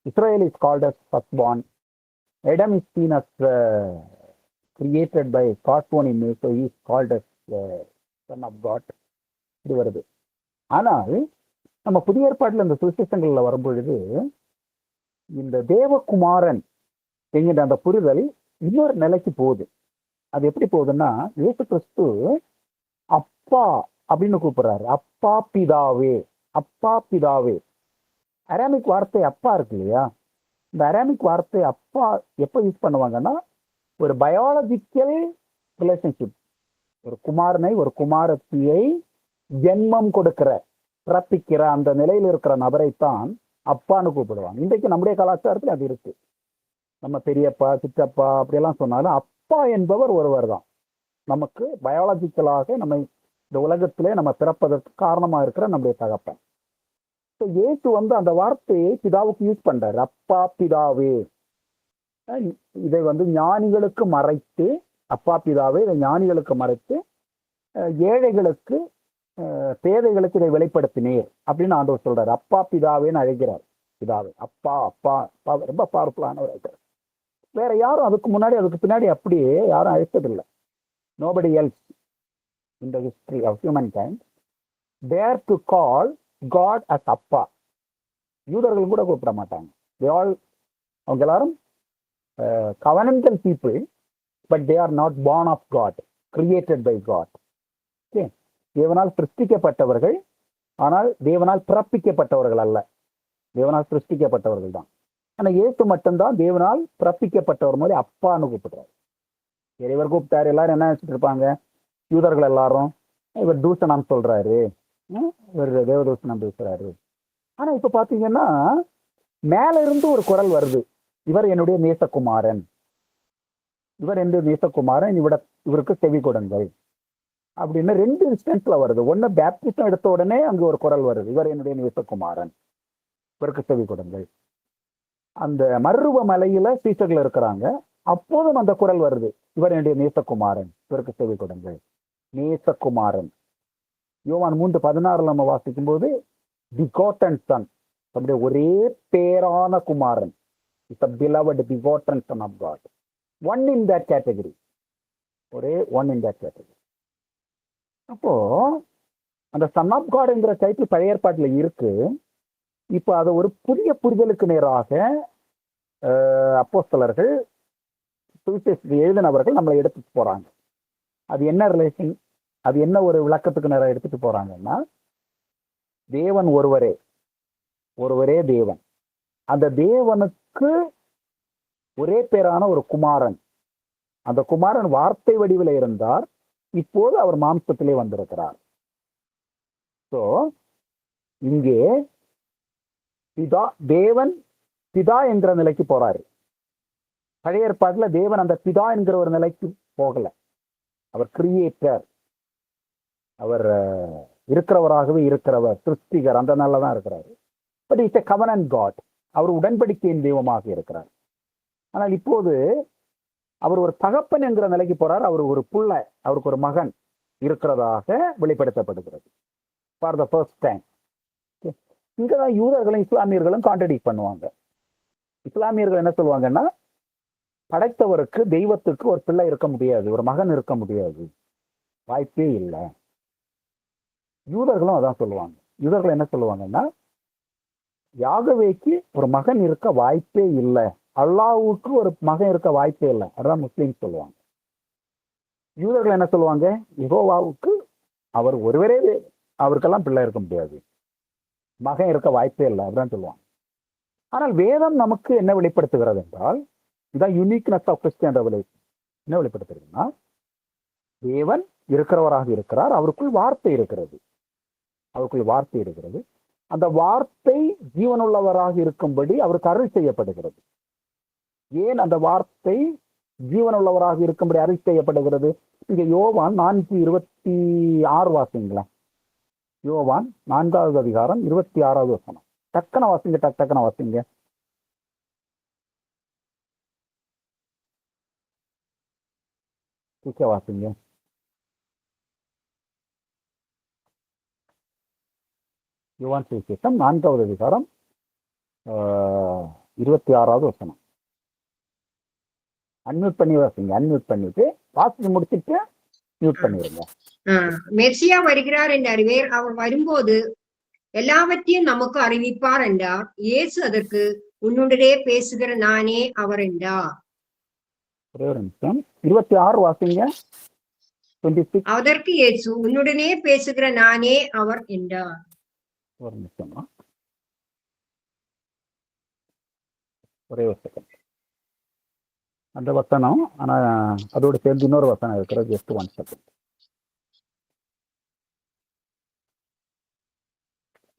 Israel is called as firstborn. Adam is seen as created by God's own image, so he is called as son of God. இது வருது. ஆனால் நம்ம புதிய ஏற்பாட்டில் இந்த சுவிசேஷங்கள்ல வரும்பொழுது இந்த தேவகுமாரன் என்கிற அந்த புரிதல் இன்னொரு நிலைக்கு போகுது. அது எப்படி போகுதுன்னா, இயேசு கிறிஸ்து அப்பா அப்படின்னு கூப்பிடுறாரு. அப்பா பிதாவே, அப்பா பிதாவே. அராமிக் வார்த்தை அப்பா இருக்கு இல்லையா, இந்த அராமிக் வார்த்தை அப்பா எப்போ யூஸ் பண்ணுவாங்கன்னா, ஒரு பயாலஜிக்கல் ரிலேஷன்ஷிப், ஒரு குமாரனை ஒரு குமாரத்தியை ஜென்மம் கொடுக்கிற, பிறப்பிக்கிற அந்த நிலையில் இருக்கிற நபரைத்தான் அப்பான்னு கூப்பிடுவாங்க. இன்றைக்கு நம்முடைய கலாச்சாரத்தில் அது இருக்கு. நம்ம பெரியப்பா சித்தப்பா அப்படியெல்லாம் சொன்னாலும் அப்பா என்பவர் ஒருவர் தான். நமக்கு பயாலஜிக்கலாக நம்ம இந்த உலகத்திலே நம்ம பிறப்பதற்கு காரணமாக இருக்கிற நம்முடைய தகப்பன். இயேசு அந்த வார்த்தையை பிதாவுக்கு யூஸ் பண்றாரு, அப்பா பிதாவே. இதை ஞானிகளுக்கு மறைத்து, அப்பா பிதாவே இதை ஞானிகளுக்கு மறைத்து ஏழைகளுக்கு பேதைகளுக்கு இதை வெளிப்படுத்தினீர் அப்படின்னு ஆண்டவர் சொல்றாரு. அப்பா பிதாவேன்னு அழைக்கிறார். பிதாவே அப்பா அப்பா அப்பா, ரொம்ப பவர்ஃபுல்லான ஒரு அழைக்கிறார். வேற யாரும் அதுக்கு முன்னாடி அதுக்கு பின்னாடி அப்படியே யாரும் அழைத்ததில்லை. Nobody else in the history of human kind dare to call God as அப்பா. யூதர்கள் கூட கூப்பிட மாட்டாங்க. அவங்க எல்லாரும் covenant people, but they are not born of God, created by God. Okay, தேவனால் சிருஷ்டிக்கப்பட்டவர்கள், ஆனால் தேவனால் பிறப்பிக்கப்பட்டவர்கள் அல்ல. தேவனால் சிருஷ்டிக்கப்பட்டவர்கள் தான். ஆனா இயேசு மட்டும்தான் தேவனால் பிறப்பிக்கப்பட்டவர் மாதிரி அப்பான்னு கூப்பிடுறாரு. இவர் கூப்பிட்டாரு, எல்லாரும் என்ன நினைச்சிட்டு இருப்பாங்க, யூதர்கள் எல்லாரும் இவர் தூஷணம் சொல்றாரு, இவர் தேவதூஷணம் பேசுறாரு. ஆனா இப்ப பாத்தீங்கன்னா மேல இருந்து ஒரு குரல் வருது, இவர் என்னுடைய நேசகுமாரன், இவர் என்னுடைய நேசகுமாரன், இவருக்கு செவி கொடுங்கள் அப்படின்னு 2 இன்ஸ்டன்ஸ்ல வருது. ஒன்னு பேப்டிசம் எடுத்த உடனே அங்க ஒரு குரல் வருது, இவர் என்னுடைய நேசகுமாரன், இவருக்கு செவி கொடுங்கள். அந்த மருவ மலையில சீசர்கள் இருக்கிறாங்க, அப்போதும் அந்த குரல் வருது, இவர் என்னுடைய நேசகுமாரன், இவருக்கு செவி கொடுங்கள். நேசகுமாரன் யோவான் 3:16 நம்ம வாசிக்கும் போது begotten son, நம்முடைய ஒரே பேரான குமாரன், is a beloved begotten son of God. One in that category, ஒரே one in that category. அப்போ அந்த சன் ஆஃப் காட் என்கிற டைட்டில் பழைய ஏற்பாட்டில் இருக்கு. இப்போ அதை ஒரு புதிய புரிதலுக்கு நேராக அப்போஸ்தலர்கள், சுவிசேஷத்தை எழுதினவர்கள் நம்மளை எடுத்துட்டு போறாங்க. அது என்ன ரிலேஷன், அது என்ன ஒரு விளக்கத்துக்கு நேரம் எடுத்துட்டு போறாங்கன்னா, தேவன் ஒருவரே தேவன், அந்த தேவனுக்கு ஒரே பேரான ஒரு குமாரன், அந்த குமாரன் வார்த்தை வடிவில் இருந்தார், இப்போது அவர் மாம்சத்திலே வந்திருக்கிறார். சோ இங்கே தேவன் பிதா என்கிற நிலைக்கு போறாரு. பழைய ஏற்பாட்டுல தேவன் அந்த பிதா என்கிற ஒரு நிலைக்கு போகல. அவர் கிரியேட்டர், அவர் இருக்கிறவராகவே இருக்கிறவர், சிருஷ்டிகர், அந்த நாள்ல தான் இருக்கிறாரு. But it's a covenant God, அவர் உடன்படிக்கையின் தெய்வமாக இருக்கிறார். ஆனால் இப்போது அவர் ஒரு தகப்பன் என்கிற நிலைக்கு போறார். அவர் ஒரு புள்ள, அவருக்கு ஒரு மகன் இருக்கிறதாக வெளிப்படுத்தப்படுகிறது ஃபார் த ஃபர்ஸ்ட் டைம். இங்கதான் யூதர்களும் இஸ்லாமியர்களும் கான்ட்ரடிக்ட் பண்ணுவாங்க. இஸ்லாமியர்கள் என்ன சொல்லுவாங்கன்னா, படைத்தவருக்கு தெய்வத்துக்கு ஒரு பிள்ளை இருக்க முடியாது, ஒரு மகன் இருக்க முடியாது, வாய்ப்பே இல்லை. யூதர்களும் அதான் சொல்லுவாங்க. யூதர்கள் என்ன சொல்லுவாங்கன்னா, யாகவேக்கு ஒரு மகன் இருக்க வாய்ப்பே இல்லை, அல்லாஹ்வுக்கு ஒரு மகன் இருக்க வாய்ப்பே இல்லை, அதான் முஸ்லீம் சொல்லுவாங்க. யூதர்கள் என்ன சொல்லுவாங்க, யெகோவாவுக்கு அவர் ஒருவரே, அவருக்கெல்லாம் பிள்ளை இருக்க முடியாது, மகன் இருக்க வாய்ப்பே இல்லை, அப்படிதான் சொல்லுவாங்க. ஆனால் வேதம் நமக்கு என்ன வெளிப்படுத்துகிறது என்றால், இதான் யூனிக்னஸ் ஆஃப் கிறிஸ்டியன் ரெவலேஷன். என்ன வெளிப்படுத்துறதுன்னா, தேவன் இருக்கிறவராக இருக்கிறார், அவருக்குள் வார்த்தை இருக்கிறது, அவருக்குள் வார்த்தை இருக்கிறது. அந்த வார்த்தை ஜீவனுள்ளவராக இருக்கும்படி அவருக்கு அருள் செய்யப்படுகிறது. ஏன் அந்த வார்த்தை ஜீவனுள்ளவராக இருக்கும்படி அருள் செய்யப்படுகிறது? இங்க யோவான் 4:26 வாசிங்களா? யோவான் 4வது அதிகாரம் 26வது வசனம். டக்குன வாசிங்க, டக்குன வாசிங்க. வாசிங்க. யோவான் சுவிசேஷம் 4வது அதிகாரம் 26வது வசனம். அன்மியூட் பண்ணி வாசிங்க. அன்மியூட் பண்ணிட்டு வாசிச்சு முடிச்சுட்டு மியூட் பண்ணிடுங்க. மெர்சியா வருகிறார் என்று அறிவேர், அவர் வரும்போது எல்லாவற்றையும் நமக்கு அறிவிப்பார் என்றார். இயேசு அதற்கு, உன்னுடனே பேசுகிற நானே அவர் என்றார். ஒரே ஒரு நிமிஷம், 26 வாசிங்க. 26. அதற்கு இயேசு, உன்னுடனே பேசுகிற நானே அவர் என்றார். ஒரு நிமிஷமா, ஒரே ஒரு செகண்ட். அந்த வசனம், ஆனா அதோட சேர்ந்து இன்னொரு வசனம் இருக்கிறது. Just 1 second.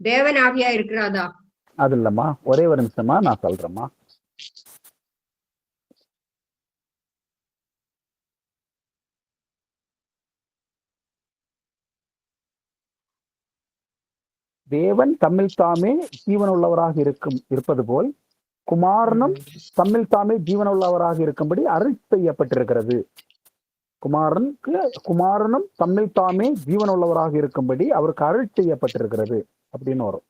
தேவன் ஆவியா இருக்கிறாதா? அது இல்லம்மா, ஒரே ஒரு நிமிஷமா, நான் சொல்றேம்மா. தேவன் தம்மில் தாமே ஜீவனுள்ளவராக இருப்பது போல் குமாரனும் தம்மில் தாமே ஜீவனுள்ளவராக இருக்கும்படி அருள் செய்யப்பட்டிருக்கிறது. குமாரனும் தம்மில் தாமே ஜீவனுள்ளவராக இருக்கும்படி அவருக்கு அருள் செய்யப்பட்டிருக்கிறது அப்படின்னு வரும்.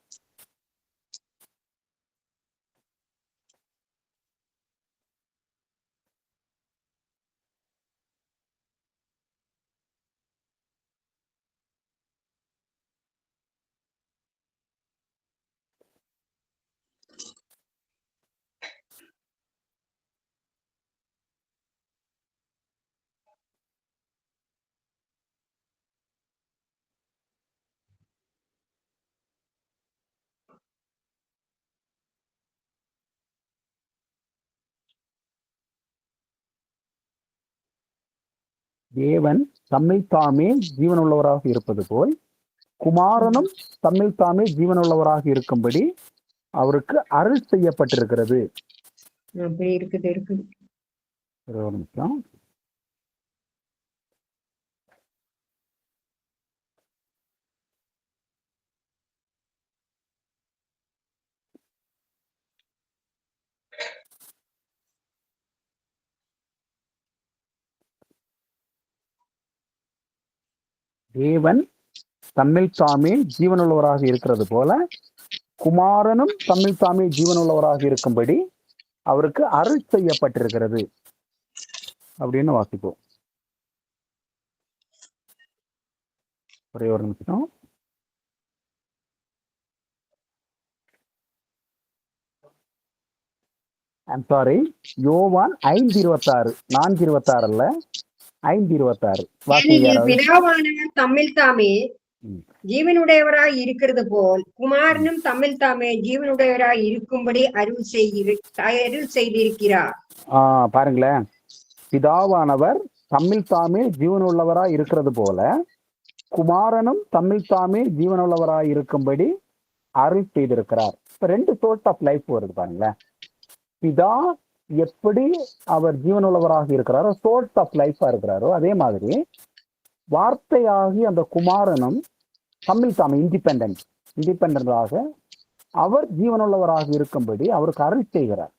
தேவன் தம்மில் தாமே ஜீவனுள்ளவராக இருப்பது போல் குமாரனும் தம்மில் தாமே ஜீவனுள்ளவராக இருக்கும்படி அவருக்கு அருள் செய்யப்பட்டிருக்கிறது. அப்படி இருக்குது. ஒரு நிமிஷம். தேவன் தம்மில் தாமே ஜீவனுள்ளவராக இருக்கிறது போல குமாரனும் தம்மில் தாமே ஜீவனுள்ளவராக இருக்கும்படி அவருக்கு அருள் செய்யப்பட்டிருக்கிறது அப்படின்னு வாசிப்போம். ஒரே ஒரு நிமிஷம். ஐம் சாரி, யோவான் 5:26, 4:26 அல்ல, 5:26. பிதாவானவர் தம்மில் தாமே ஜீவனுடையவராய் இருக்கிறது போல் குமாரனும் தம்மில் தாமே ஜீவனுடையவராய் இருக்கும்படி அருள் செய்திருக்கிறார். பாருங்களேன், பிதாவானவர் தம்மில் தாமே ஜீவனுள்ளவராய் இருக்கிறது போல குமாரனும் தம்மில் தாமே ஜீவனுள்ளவராய் இருக்கும்படி அருள் செய்திருக்கிறார். இப்ப 2 சோர்ஸ் ஆஃப் லைஃப் வருது பாருங்களேன். பிதா எப்படி அவர் ஜீவனுள்ளவராக இருக்கிறாரோ, சோர்ஸ் ஆஃப் லைஃபா இருக்கிறாரோ, அதே மாதிரி வார்த்தையாகி அந்த குமாரனும் தம்மில் தாமே இண்டிபெண்டன்டாக அவர் ஜீவனுள்ளவராக இருக்கும்படி அவருக்கு அருள் செய்கிறார்,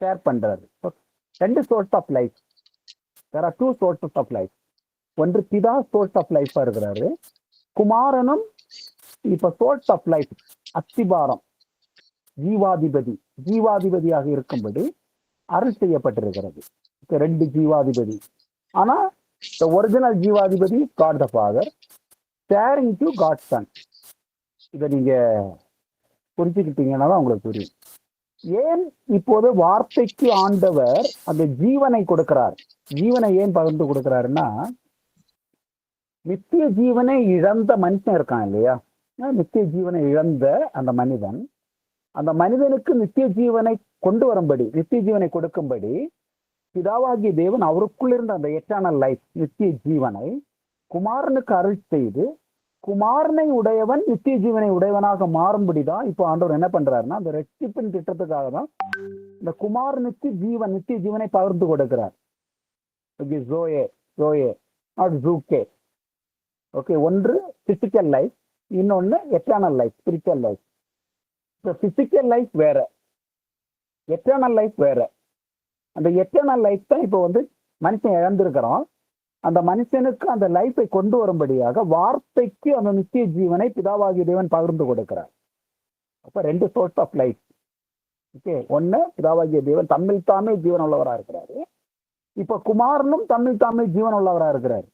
ஷேர் பண்றாரு. 2 source of life. There are 2 sources of life. ஒன்று பிதா சோர்ஸ் ஆஃப் லைஃபா இருக்கிறாரு, குமாரனும் இப்ப சோர்ஸ் ஆஃப் லைஃப், அஸ்திபாரம், ஜீவாதிபதியாக இருக்கும்படி அருள் செய்யப்பட்டிருக்கிறது. 2 ஜீவாதிபதி. ஆனா the original ஜீவாதிபதி God the Father sharing to God Son. இதை நீங்க புரிஞ்சுக்கிட்டீங்கன்னா தான் உங்களுக்கு புரியும். ஏன் இப்போது வார்த்தைக்கு ஆண்டவர் அந்த ஜீவனை கொடுக்கிறார். ஜீவனை ஏன் பகிர்ந்து கொடுக்கிறாருன்னா, நித்திய ஜீவனை இழந்த மனுஷன் இருக்கான் இல்லையா, நித்திய ஜீவனை இழந்த அந்த மனிதனுக்கு நித்திய ஜீவனை கொண்டு வரும்படி, நித்திய ஜீவனை கொடுக்கும்படி பிதாவாகிய தேவன் அவருக்குள் இருந்த அந்த எட்டர்னல் லைஃப், நித்திய ஜீவனை குமாரனுக்கு அருள் செய்து, குமாரனை உடையவன் நித்திய ஜீவனை உடையவனாக மாறும்படிதான் இப்போ ஆண்டவர் என்ன பண்றாருன்னா, அந்த ரட்சிப்பின் திட்டத்துக்காக தான் இந்த குமாரனுக்கு நித்திய ஜீவனை பகிர்ந்து கொடுக்கிறார். ஒன்று பிசிக்கல் லைஃப், இன்னொன்னு eternal life, spiritual life. Physical life வேற, எட்டர்னல் லைஃப் வேற. அந்த எட்டர்னல் லைஃப் தான் இப்போ மனுஷன் இழந்திருக்கிறோம். அந்த மனுஷனுக்கு அந்த லைஃபை கொண்டு வரும்படியாக வார்த்தைக்கு அந்த நித்திய ஜீவனை பிதாவாகிய தேவன் பகிர்ந்து கொடுக்கிறார். அப்ப 2 சோர்ஸ் ஆஃப் லைஃப். ஓகே, ஒன்னு பிதாவாகிய தேவன் தம்மில் தாமே ஜீவன் உள்ளவரா இருக்கிறாரு, இப்ப குமாரனும் தம்மில் தாமே ஜீவன் உள்ளவரா இருக்கிறாரு.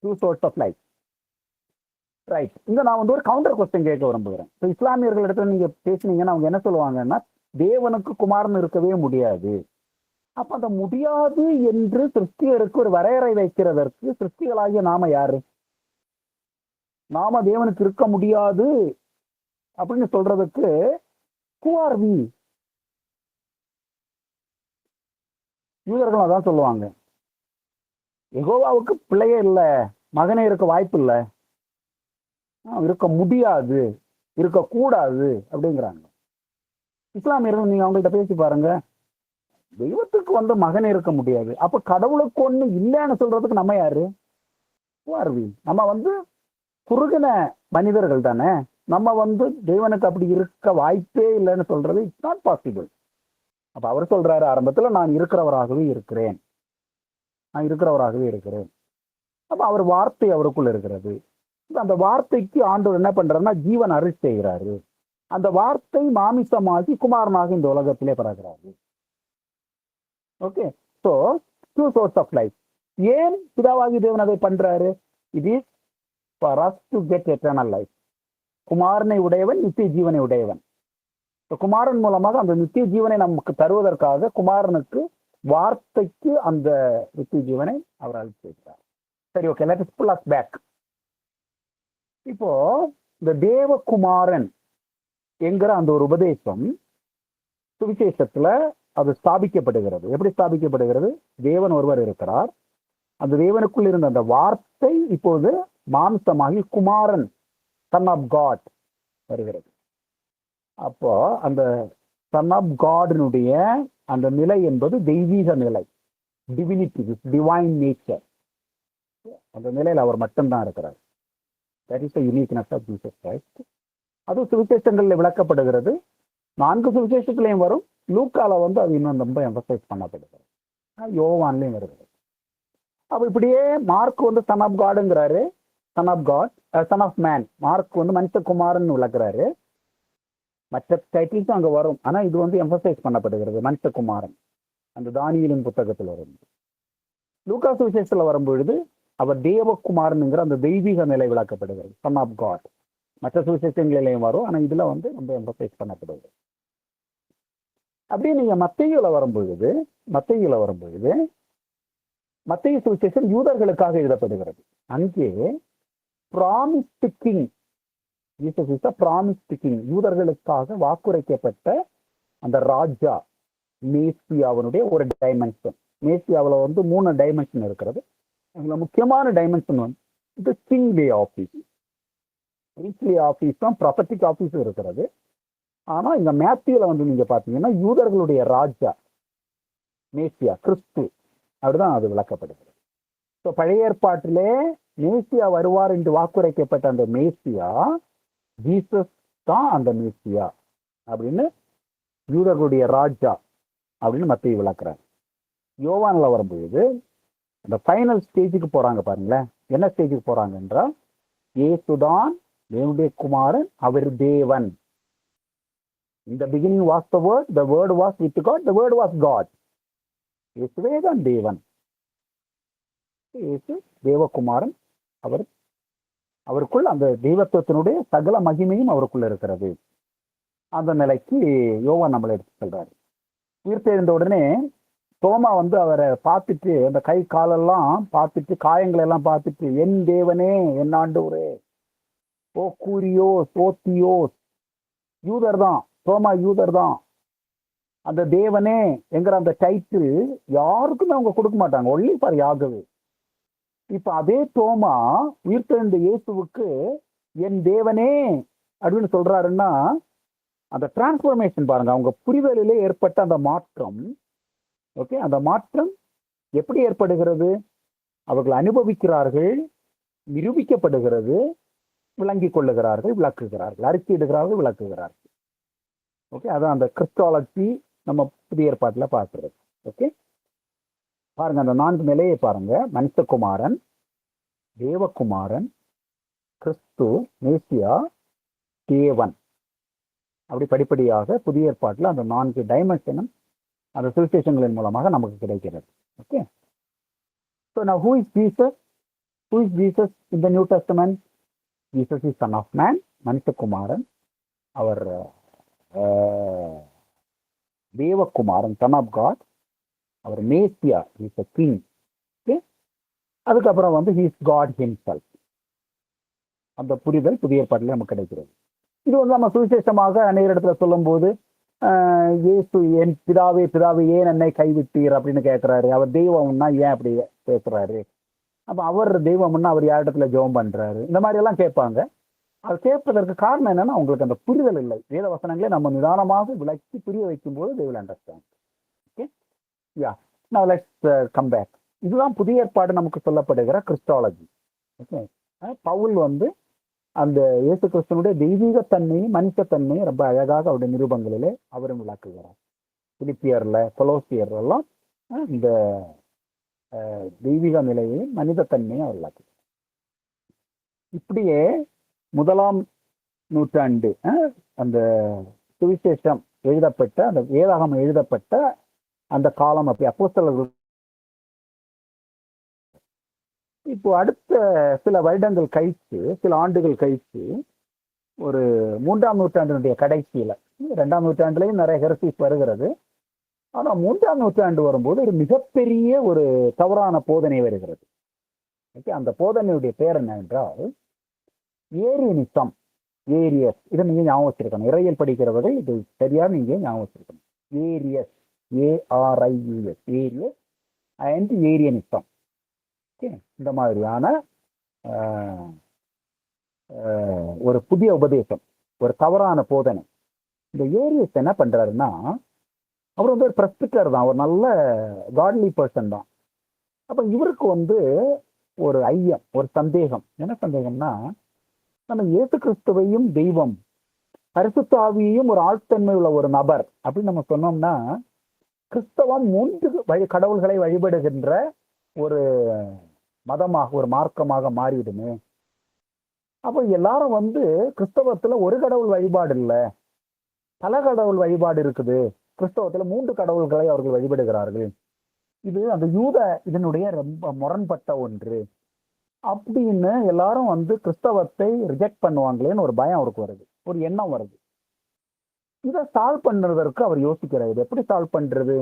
2 சோர்ஸ் ஆஃப் லைஃப். ரைட். இங்க நான் ஒரு கவுண்டர் கொஸ்டின் கேட்க விரும்புகிறேன். இஸ்லாமியர்கள் இடத்துல நீங்க பேசுனீங்கன்னா அவங்க என்ன சொல்லுவாங்கன்னா, தேவனுக்கு குமாரன் இருக்கவே முடியாது. அப்ப அந்த முடியாது என்று சிருஷ்டியருக்கு ஒரு வரையறை வைக்கிறதற்கு சிருஷ்டிகளாகிய நாம யாரு? நாம தேவனுக்கு இருக்க முடியாது அப்படின்னு சொல்றதுக்கு who are we? யூதர்கள் அதான் சொல்லுவாங்க, யெகோவாவுக்கு பிள்ளையே இல்லை, மகனே இருக்க வாய்ப்பு இல்லை, இருக்க முடியாது, இருக்கக்கூடாது அப்படிங்கிறாங்க. இஸ்லாமியர்கள் நீங்க அவங்கள்ட்ட பேசி பாருங்க, தெய்வத்துக்கு மகன் இருக்க முடியாது, அப்ப கடவுளுக்கு ஒண்ணு இல்லைன்னு சொல்றதுக்கு நம்ம யாரு? நம்ம குறுகின மனிதர்கள் தானே. நம்ம வந்து தேவனுக்கு அப்படி இருக்க வாய்ப்பே இல்லைன்னு சொல்றது இட்ஸ் நாட் பாசிபிள். அப்ப அவர் சொல்றாரு ஆரம்பத்துல, நான் இருக்கிறவராகவே இருக்கிறேன், நான் இருக்கிறவராகவே இருக்கிறேன். அப்ப அவர் வார்த்தை அவருக்குள் இருக்கிறது. அந்த வார்த்தைக்கு ஆண்டவர் என்ன பண்றாருன்னா ஜீவன் அருள் செய்கிறாரு. அந்த வார்த்தை மாமிசமாகி குமாரனாக இந்த உலகத்திலே பிறகுறாரு. Okay, so to source of life. ஏன் பிதாவாகி தேவன் அதை பண்றாரு? It is for us to get eternal life. குமாரனை உடையவன் நித்திய ஜீவனை உடையவன். குமாரன் மூலமாக அந்த நித்திய ஜீவனை நமக்கு தருவதற்காக குமாரனுக்கு வார்த்தைக்கு அந்த நித்திய ஜீவனை அவர் அளித்திருக்கிறார். சரி, okay, let us pull us back. இப்போ இந்த தேவகுமாரன் என்கிற அந்த ஒரு உபதேசம் சுவிசேஷத்துல அது ஸ்தாபிக்கப்படுகிறது. எப்படி ஸ்தாபிக்கப்படுகிறது? தேவன் ஒருவர் இருக்கிறார், அந்த தேவனுக்குள் இருந்த அந்த வார்த்தை இப்போது மாம்சமாகி குமாரன், சன் ஆஃப் காட் வருகிறது. அப்போ அந்த சன் ஆஃப் காடினுடைய அந்த நிலை என்பது தெய்வீக நிலை, டிவினிட்டி, டிவைன் நேச்சர். அந்த நிலையில் அவர் மட்டும்தான் இருக்கிறார். That is the uniqueness of Jesus Christ. அது சுவிசேஷங்களில் விளக்கப்படுகிறது. 4 சுவிசேஷத்திலையும் வரும். லூக்கால வந்து அது இன்னும் ரொம்ப எம்பசைஸ் பண்ணப்படுகிறது. யோவான்லையும் வருகிறது. அப்ப இப்படியே மார்க் வந்து சன் ஆஃப் காடுங்கிறாரு, son of God, son of man. Mark வந்து மனுஷகுமாரன் விளக்குறாரு. மற்ற டைட்டில்ஸும் அங்க வரும், ஆனா இது வந்து எம்பசைஸ் பண்ணப்படுகிறது மனுஷகுமாரன். அந்த தானியேலின் புத்தகத்தில் வரும். லூக்கா சுவிசேஷத்துல வரும்பொழுது அவர் தேவகுமாரனுங்கிற அந்த தெய்வீக நிலை விளக்கப்படுகிறது, சன் ஆஃப் காட். மற்ற சுவிசேஷங்களிலையும் வரும், ஆனா இதுல வந்து ரொம்ப எம்பசைஸ் பண்ணப்படுகிறது. அப்படியே நீங்க மத்தேயுல வரும்பொழுது மத்தேயு சுவிசேஷம் யூதர்களுக்காக எழுதப்படுகிறது. அங்கே promised king, Jesus is the promised king, யூதர்களுக்காக வாக்குரைக்கப்பட்ட அந்த ராஜா மேசியாவினுடைய ஒரு டைமென்ஷன். மேசியாவில் வந்து 3 டைமென்ஷன் இருக்கிறது. அதுல முக்கியமான டைமென்ஷன் வந்து இது கிங்லி ஆஃபீஸ். கிங்லி ஆஃபீஸ் தான் ப்ராபர்ட்டிக் ஆஃபீஸ் இருக்கிறது. ஆனா இங்க மேத்தியில வந்து நீங்க பாத்தீங்கன்னா யூதர்களுடைய ராஜா மேசியா, கிறிஸ்து, அப்படிதான் அது விளக்கப்படுகிறது. ஸோ பழைய ஏற்பாட்டிலே மேசியா வருவார் என்று வாக்குரைக்கப்பட்ட அந்த மேசியா ஜீசஸ் தான் அந்த மேசியா அப்படின்னு, யூதர்களுடைய ராஜா அப்படின்னு மத்திய விளக்குறாரு. யோவான்ல வரும்பொழுது அந்த ஃபைனல் ஸ்டேஜுக்கு போறாங்க பாருங்களேன். என்ன ஸ்டேஜுக்கு போறாங்க என்றால், இயேசுதான் தேவனுடைய குமாரன், அவர் தேவன். In the beginning was the word, the word was with God, the word was God. இயேசுவே தான் தேவன். இயேசு தேவகுமாரன். அவருக்குள் அந்த தெய்வத்துவத்தினுடைய சகல மகிமையும் அவருக்குள்ள இருக்கிறது. அந்த நிலைக்கு யோவான் நம்மளை எடுத்து சொல்றாரு. உயிர்த்தெழுந்த உடனே தோமா வந்து அவரை பார்த்துட்டு, அந்த கை காலெல்லாம் பார்த்துட்டு, காயங்களை எல்லாம் பார்த்துட்டு, என் தேவனே, என் ஆண்டவரே, ஓ கூரியோ சோத்தியோ, யூதர் தான், தோமா யூதர் தான். அந்த தேவனே என்கிற அந்த டைட்டில் யாருக்குமே அவங்க கொடுக்க மாட்டாங்க, ஒன்லி ஃபார் யாகவே. இப்ப அதே தோமா உயிர்த்தெழுந்த இயேசுவுக்கு என் தேவனே அப்படின்னு சொல்றாருன்னா, அந்த டிரான்ஸ்பர்மேஷன் பாருங்க, அவங்க புரிதலிலே ஏற்பட்ட அந்த மாற்றம். ஓகே, அந்த மாற்றம் எப்படி ஏற்படுகிறது? அவர்கள் அனுபவிக்கிறார்கள், நிரூபிக்கப்படுகிறது, விளங்கிக் கொள்ளுகிறார்கள், விளக்குகிறார்கள், அறிக்கையிடுகிறார்கள், விளக்குகிறார்கள். ஓகே, அதான் அந்த கிறிஸ்டாலஜி நம்ம புதிய ஏற்பாட்டில் பார்க்கிறது. ஓகே, பாருங்க அந்த 4 நிலையை பாருங்க. மனுஷகுமாரன், தேவகுமாரன், கிறிஸ்து, மேசியா, தேவன். அப்படி படிப்படியாக புதிய ஏற்பாட்டில் அந்த 4 டைமென்ஷனும் அந்த சுவிசேஷங்களின் மூலமாக நமக்கு கிடைக்கிறது. Okay, so now who is Jesus? Who is Jesus in the New Testament? Jesus is Son of Man, மனுஷகுமாரன். அவர் தேவகுமாரன், சன் ஆஃப் காட். அவர் மேசியா, இஸ் a king. ஓகே, அதுக்கப்புறம் வந்து he is God himself. அந்த புரிதல் புதிய ஏற்பாட்டில் நமக்கு கிடைக்கிறது. இது வந்து நம்ம சுவிசேஷமாக அநேக இடத்துல சொல்லும் போது, இயேசு என் பிதாவே பிதாவே ஏன் என்னை கைவிட்டீர் அப்படின்னு கேட்கிறாரு. அவர் தெய்வம்னா ஏன் அப்படி பேசுறாரு? அப்ப அவர் தெய்வம்னா அவர் யார் இடத்துல ஜெபம் பண்றாரு? இந்த மாதிரி எல்லாம் கேட்பாங்க. அது கேட்பதற்கு காரணம் என்னன்னா, அவங்களுக்கு அந்த புரிதல் இல்லை. வேத வசனங்களை நம்ம நிதானமாக விளக்கி புரிய வைக்கும் போது they will understand. Okay, yeah, now let's come back. இதுதான் புதிய ஏற்பாடு நமக்கு சொல்லப்படுகிற கிறிஸ்டாலஜி. ஓகே, பவுல் வந்து அந்த இயேசு கிறிஸ்துவனுடைய தெய்வீகத்தன்மையும் மனுஷத்தன்மையும் ரொம்ப அழகாக அவருடைய நிருபங்களிலே அவரும் விளக்குகிறார். பிலிப்பியர்ல, கொலோசியர்ல எல்லாம் இந்த தெய்வீக நிலையையும் மனிதத்தன்மையும் அவர் விளக்குகிறார். இப்படியே 1ஆம் நூற்றாண்டு அந்த சுவிசேஷம் எழுதப்பட்ட, அந்த வேதாகமம் எழுதப்பட்ட அந்த காலம் அப்படி அப்போஸ்தலர்கள். இப்போ அடுத்த சில வருடங்கள் கழித்து, சில ஆண்டுகள் கழித்து, ஒரு 3ஆம் நூற்றாண்டினுடைய கடைசியில, 2ஆம் நூற்றாண்டுலையும் நிறைய ஹெரசிஸ் வருகிறது. ஆனா 3ஆம் நூற்றாண்டு வரும்போது ஒரு மிகப்பெரிய ஒரு தவறான போதனை வருகிறது. அந்த போதனையுடைய பேர் என்ன என்றால் ஏரியனிசம், ஏரியஸ். இதை நீங்க ஞாபகம் வச்சிருக்கணும். இறையியல் படிக்கிறவர்கள் இது சரியா நீங்க ஞாபகம் வச்சிருக்கணும். Arius, ARIUS, Arius and Arianism. இந்த மாதிரியான ஒரு புதிய உபதேசம், ஒரு தவறான போதனை. இந்த ஏரியஸ் என்ன பண்றாருன்னா, அவர் வந்து ஒரு பிரஸ்பிட்டர் தான், ஒரு நல்ல காட்லி பர்சன் தான். அப்ப இவருக்கு ஒரு ஐயம், ஒரு சந்தேகம். என்ன சந்தேகம்னா, நம்ம இயேசு கிறிஸ்துவையும் தெய்வம், பரிசுத்த ஆவியையும் ஒரு ஆழ்த்தன்மை உள்ள ஒரு நபர் அப்படின்னு நம்ம சொன்னோம்னா, கிறிஸ்தவம் 3 கடவுள்களை வழிபடுகின்ற ஒரு மதமாக, ஒரு மார்க்கமாக மாறிடுமே. அப்போ எல்லாரும் கிறிஸ்தவத்துல ஒரு கடவுள் வழிபாடு இல்லை, பல கடவுள் வழிபாடு இருக்குது. கிறிஸ்தவத்துல 3 கடவுள்களை அவர்கள் வழிபடுகிறார்கள். இது அந்த யூத இதனுடைய ரொம்ப முரண்பட்ட ஒன்று அப்படின்னு எல்லாரும் கிறிஸ்தவத்தை ரிஜெக்ட் பண்ணுவாங்களேன்னு ஒரு பயம் அவருக்கு வருது, ஒரு எண்ணம் வருது. இதை சால்வ் பண்ணுறதற்கு அவர் யோசிக்கிறார். இது எப்படி சால்வ் பண்றது?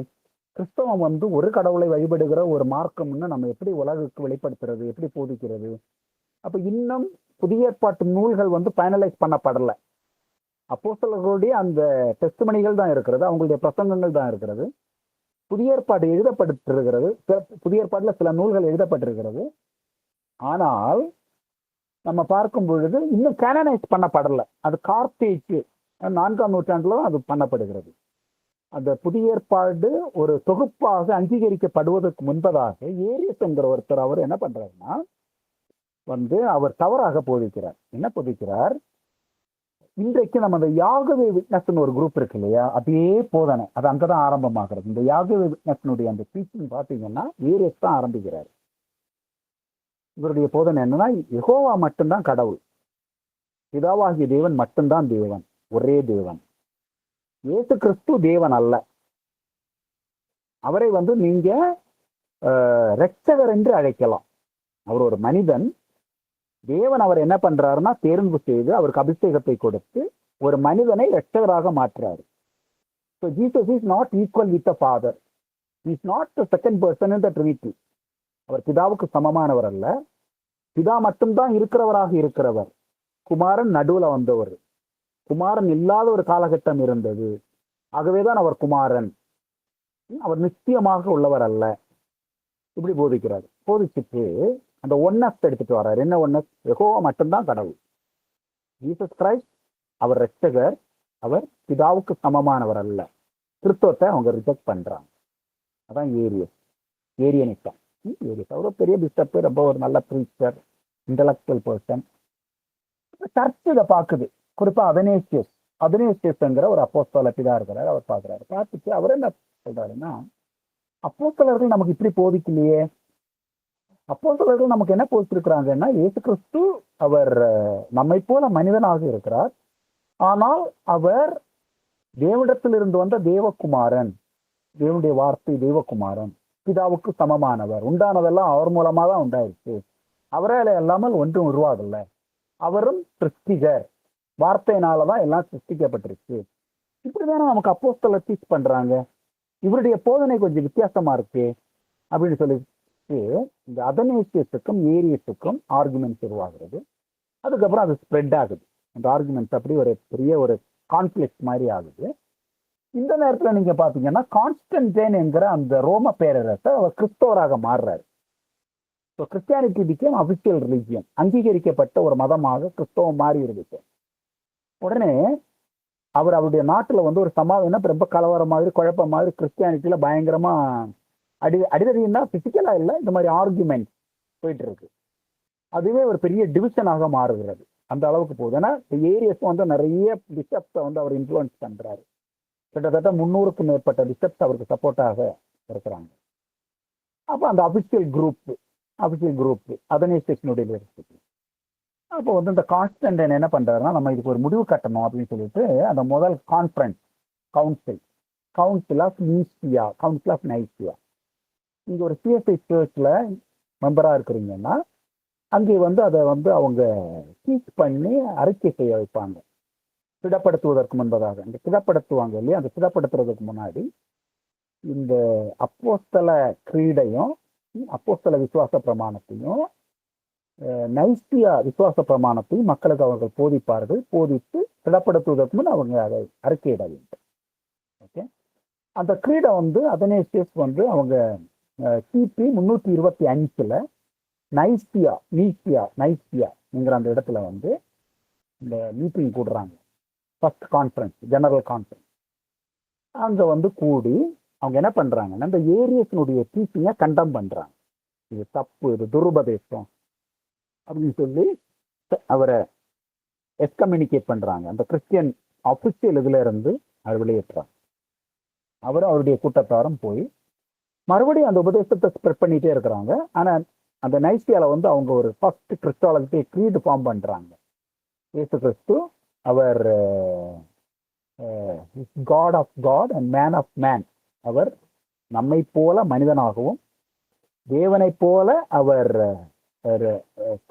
கிறிஸ்தவம் ஒரு கடவுளை வழிபடுகிற ஒரு மார்க்கம்னு நம்ம எப்படி உலகுக்கு வெளிப்படுத்துறது, எப்படி போதிக்கிறது? அப்ப இன்னும் புதிய ஏற்பாட்டு நூல்கள் ஃபைனலைஸ் பண்ணப்படலை. அப்போஸ்தலர்களுடைய அந்த டெஸ்டிமனிகள் தான் இருக்கிறது, அவங்களுடைய பிரசங்கங்கள் தான் இருக்கிறது. புதிய ஏற்பாடு எழுதப்பட்டிருக்கிறது, புதிய ஏற்பாட்டுல சில நூல்கள் எழுதப்பட்டிருக்கிறது. ஆனால் நம்ம பார்க்கும் பொழுது இன்னும் கேனனைஸ் பண்ணப்படலை. அது கார்த்தேஜ் 4ஆம் நூற்றாண்டுல அது பண்ணப்படுகிறது. அந்த புதிய ஏற்பாடு ஒரு தொகுப்பாக அங்கீகரிக்கப்படுவதற்கு முன்பதாக ஏரியஸ் என்கிற ஒருத்தர் அவர் என்ன பண்றாருன்னா, அவர் தவறாக போதிக்கிறார். என்ன போதிக்கிறார்? இன்றைக்கு நம்ம அந்த யாகவே விட்னஸ்ன்னு ஒரு குரூப் இருக்கு இல்லையா, அதே போதனை அது அங்கதான் ஆரம்பமாகிறது. இந்த யாகவே விட்னஸ்னுடைய அந்த டீச்சிங் பார்த்தீங்கன்னா ஏரியஸ் தான் ஆரம்பிக்கிறார். இவருடைய போதனை என்னன்னா, யெகோவா மட்டும்தான் கடவுள், பிதாவாகிய தேவன் மட்டும்தான் தேவன், ஒரே தேவன். இயேசு கிறிஸ்து தேவன் அல்ல. அவரை நீங்க இரட்சகர் என்று அழைக்கலாம். அவர் ஒரு மனிதன். தேவன் அவர் என்ன பண்றாருன்னா, தேர்வு செய்து அவருக்கு அபிஷேகத்தை கொடுத்து ஒரு மனிதனை இரட்சகராக மாற்றுறாரு. So Jesus is not equal with the Father. He is not the second person in the Trinity. அவர் பிதாவுக்கு சமமானவர் அல்ல. பிதா மட்டும்தான் இருக்கிறவராக இருக்கிறவர். குமாரன் நடுவுல வந்தவர். குமாரன் இல்லாத ஒரு காலகட்டம் இருந்தது, ஆகவேதான் அவர் குமாரன். அவர் நிச்சயமாக உள்ளவர் அல்ல. இப்படி போதிக்கிறார். போதிச்சுட்டு அந்த ஒன்னஸ் எடுத்துட்டு வர்றாரு. என்ன ஒன்னஸ்? யெகோவா மட்டும்தான் கடவுள். ஜீசஸ் கிரைஸ்ட் அவர் இரட்சகர், அவர் பிதாவுக்கு சமமானவர் அல்ல. கிறிஸ்தவத்தை அவங்க ரிஜெக்ட் பண்றாங்க. அதான் ஏரியனிசம். அவர் ஒரு பெரிய பிஷப், ரொம்ப ஒரு நல்ல ப்ரீச்சர், இன்டலெக்சுவல் பர்சன். சர்ச் இதை பார்க்குது. குறிப்பா அதனேசியஸ்ங்கிற ஒரு அப்போஸ்தல பிதா இருக்கிறார். அவர் பார்க்கிறாரு. பார்த்துட்டு அவர் என்ன சொல்றாருன்னா, அப்போஸ்தலர்கள் நமக்கு இப்படி போதிக்கலையே. அப்போஸ்தலர்கள் நமக்கு என்ன போதிச்சிருக்கிறாங்கன்னா, இயேசு கிறிஸ்து அவர் நம்மை போல மனிதனாக இருக்கிறார், ஆனால் அவர் தேவனிடத்திலிருந்து வந்த தேவகுமாரன், தேவனுடைய வார்த்தை தேவகுமாரன், பிதாவுக்கு சமமானவர், உண்டானதெல்லாம் அவர் மூலமா தான் உண்டாயிருக்கு, அவரால் இல்லாமல் ஒன்றும் உருவாகல, அவரும் சிருஷ்டிகர், வார்த்தையினாலதான் எல்லாம் சிருஷ்டிக்கப்பட்டிருக்கு. இப்படிதானே நமக்கு அப்போஸ்தலர் டீச் பண்றாங்க. இவருடைய போதனை கொஞ்சம் வித்தியாசமா இருக்கு அப்படின்னு சொல்லிட்டு இந்த அதனேசியத்துக்கும் ஏரியஸுக்கும் ஆர்குமெண்ட்ஸ் உருவாகிறது. அதுக்கப்புறம் அது ஸ்ப்ரெட் ஆகுது. அந்த ஆர்குமெண்ட்ஸ் அப்படி ஒரு பெரிய ஒரு கான்ஃபிளிக்ட் மாதிரி ஆகுது. இந்த நேரத்துல நீங்க பாத்தீங்கன்னா, கான்ஸ்டன்டைன் என்கிற அந்த ரோம பேரரசர் அவர் கிறிஸ்தவராக மாறுறாரு. So Christianity became official religion, அங்கீகரிக்கப்பட்ட ஒரு மதமாக கிறிஸ்தவம் மாறி இருந்துச்சு. உடனே அவர் அவருடைய நாட்டுல ஒரு சமாதானம், ரொம்ப கலவரம் மாதிரி, குழப்பம் மாதிரி, கிறிஸ்டியானிட்டியில பயங்கரமா அடிதடின்னா பிசிக்கலா இல்லை, இந்த மாதிரி ஆர்குமெண்ட் போயிட்டு இருக்கு. அதுவே ஒரு பெரிய டிவிஷனாக மாறுகிறது. அந்த அளவுக்கு போகுது. ஏன்னா ஏரியஸ் வந்து நிறைய பிஷப்ஸை வந்து அவர் இன்ஃப்ளூயன்ஸ் பண்றாரு. கிட்டத்தட்ட 300க்கும் மேற்பட்ட பிஷப்ஸ் அவருக்கு சப்போர்ட்டாக இருக்கிறாங்க. அப்போ அந்த அபிஷியல் குரூப் அதனேஸ்டேஷனுடைய இருக்கு. அப்போ வந்து இந்த கான்ஸ்டன்டைன் என்ன பண்றாருன்னா, நம்ம இதுக்கு ஒரு முடிவு கட்டணும் அப்படின்னு சொல்லிட்டு அந்த முதல் கான்ஃபரன்ஸ் கவுன்சில் ஆஃப் நைசியா. நீங்க ஒரு சிஎஸ்ஐ சர்ச்ல மெம்பரா இருக்கிறீங்கன்னா அங்கே வந்து அதை வந்து அவங்க டீச் பண்ணி அறிக்கை செய்ய வைப்பாங்க. திடப்படுத்துவதற்கு முன்பதாக இந்த திடப்படுத்துவாங்க இல்லையா, அந்த திடப்படுத்துறதுக்கு முன்னாடி இந்த அப்போஸ்தல கிரீடையும் அப்போஸ்தல விசுவாச பிரமாணத்தையும் நைசியா விசுவாச பிரமாணத்தையும் மக்களுக்கு அவர்கள் போதித்து திடப்படுத்துவதற்கு முன் அவங்க அதை அறிக்கையிட வேண்டும். ஓகே, அந்த கிரீடை வந்து அதனேசியஸ் வந்து அவங்க கிபி 325 நைசியாங்கிற அந்த இடத்துல வந்து இந்த மீட்டிங் கூடுறாங்க. First conference, general conference. அங்க வந்து கூடி அவங்க என்ன பண்றாங்கன்னா, இந்த ஏரியஸினுடைய டீச்சிங்கை கண்டம் பண்றாங்க. இது தப்பு, இது துருபதேசம் அப்படின்னு சொல்லி அவரை எக்ஸ்கம்யூனிகேட் பண்றாங்க. அந்த கிறிஸ்டியன் அபிஷியல் இதுல இருந்து அவர் வெளியேற்றுறாங்க. அவருடைய கூட்டத்தாரும் போய் மறுபடியும் அந்த உபதேசத்தை ஸ்ப்ரெட் பண்ணிட்டே இருக்கிறாங்க. ஆனா அந்த நைசியால வந்து அவங்க ஒரு ஃபர்ஸ்ட் கிறிஸ்டாலஜி க்ரீட் ஃபார்ம் பண்றாங்க. இயேசு கிறிஸ்து அவர் God of God and man of man. அவர் நம்மை போல மனிதனாகவும் தேவனை போல அவர்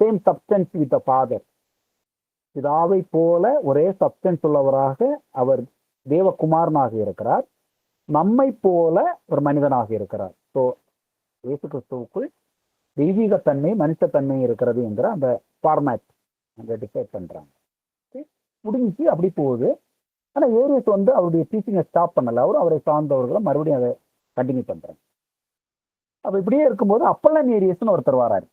சேம் சப்ஸ்டன்ஸ் வித் ஃபாதர், பிதாவை போல ஒரே சப்ஸ்டன்ஸ் உள்ளவராக அவர் தேவகுமாரனாக இருக்கிறார், நம்மை போல ஒரு மனிதனாக இருக்கிறார். ஸோ இயேசு கிறிஸ்துவுக்குள் தெய்வீகத்தன்மை மனுஷத்தன்மை இருக்கிறது என்கிற அந்த ஃபார்மேட் அங்கே டிசைட் பண்றாங்க. முடிஞ்சு அப்படி போகுது. ஆனா ஏரியஸ் வந்து அவருடைய டீச்சிங்கை ஸ்டாப் பண்ணல. அவரை சார்ந்தவர்களை மறுபடியும் அதை கண்டினியூ பண்றாங்க. அப்ப இப்படியே இருக்கும்போது அப்பல்லனேரியஸ்னு ஒருத்தர் வராரு.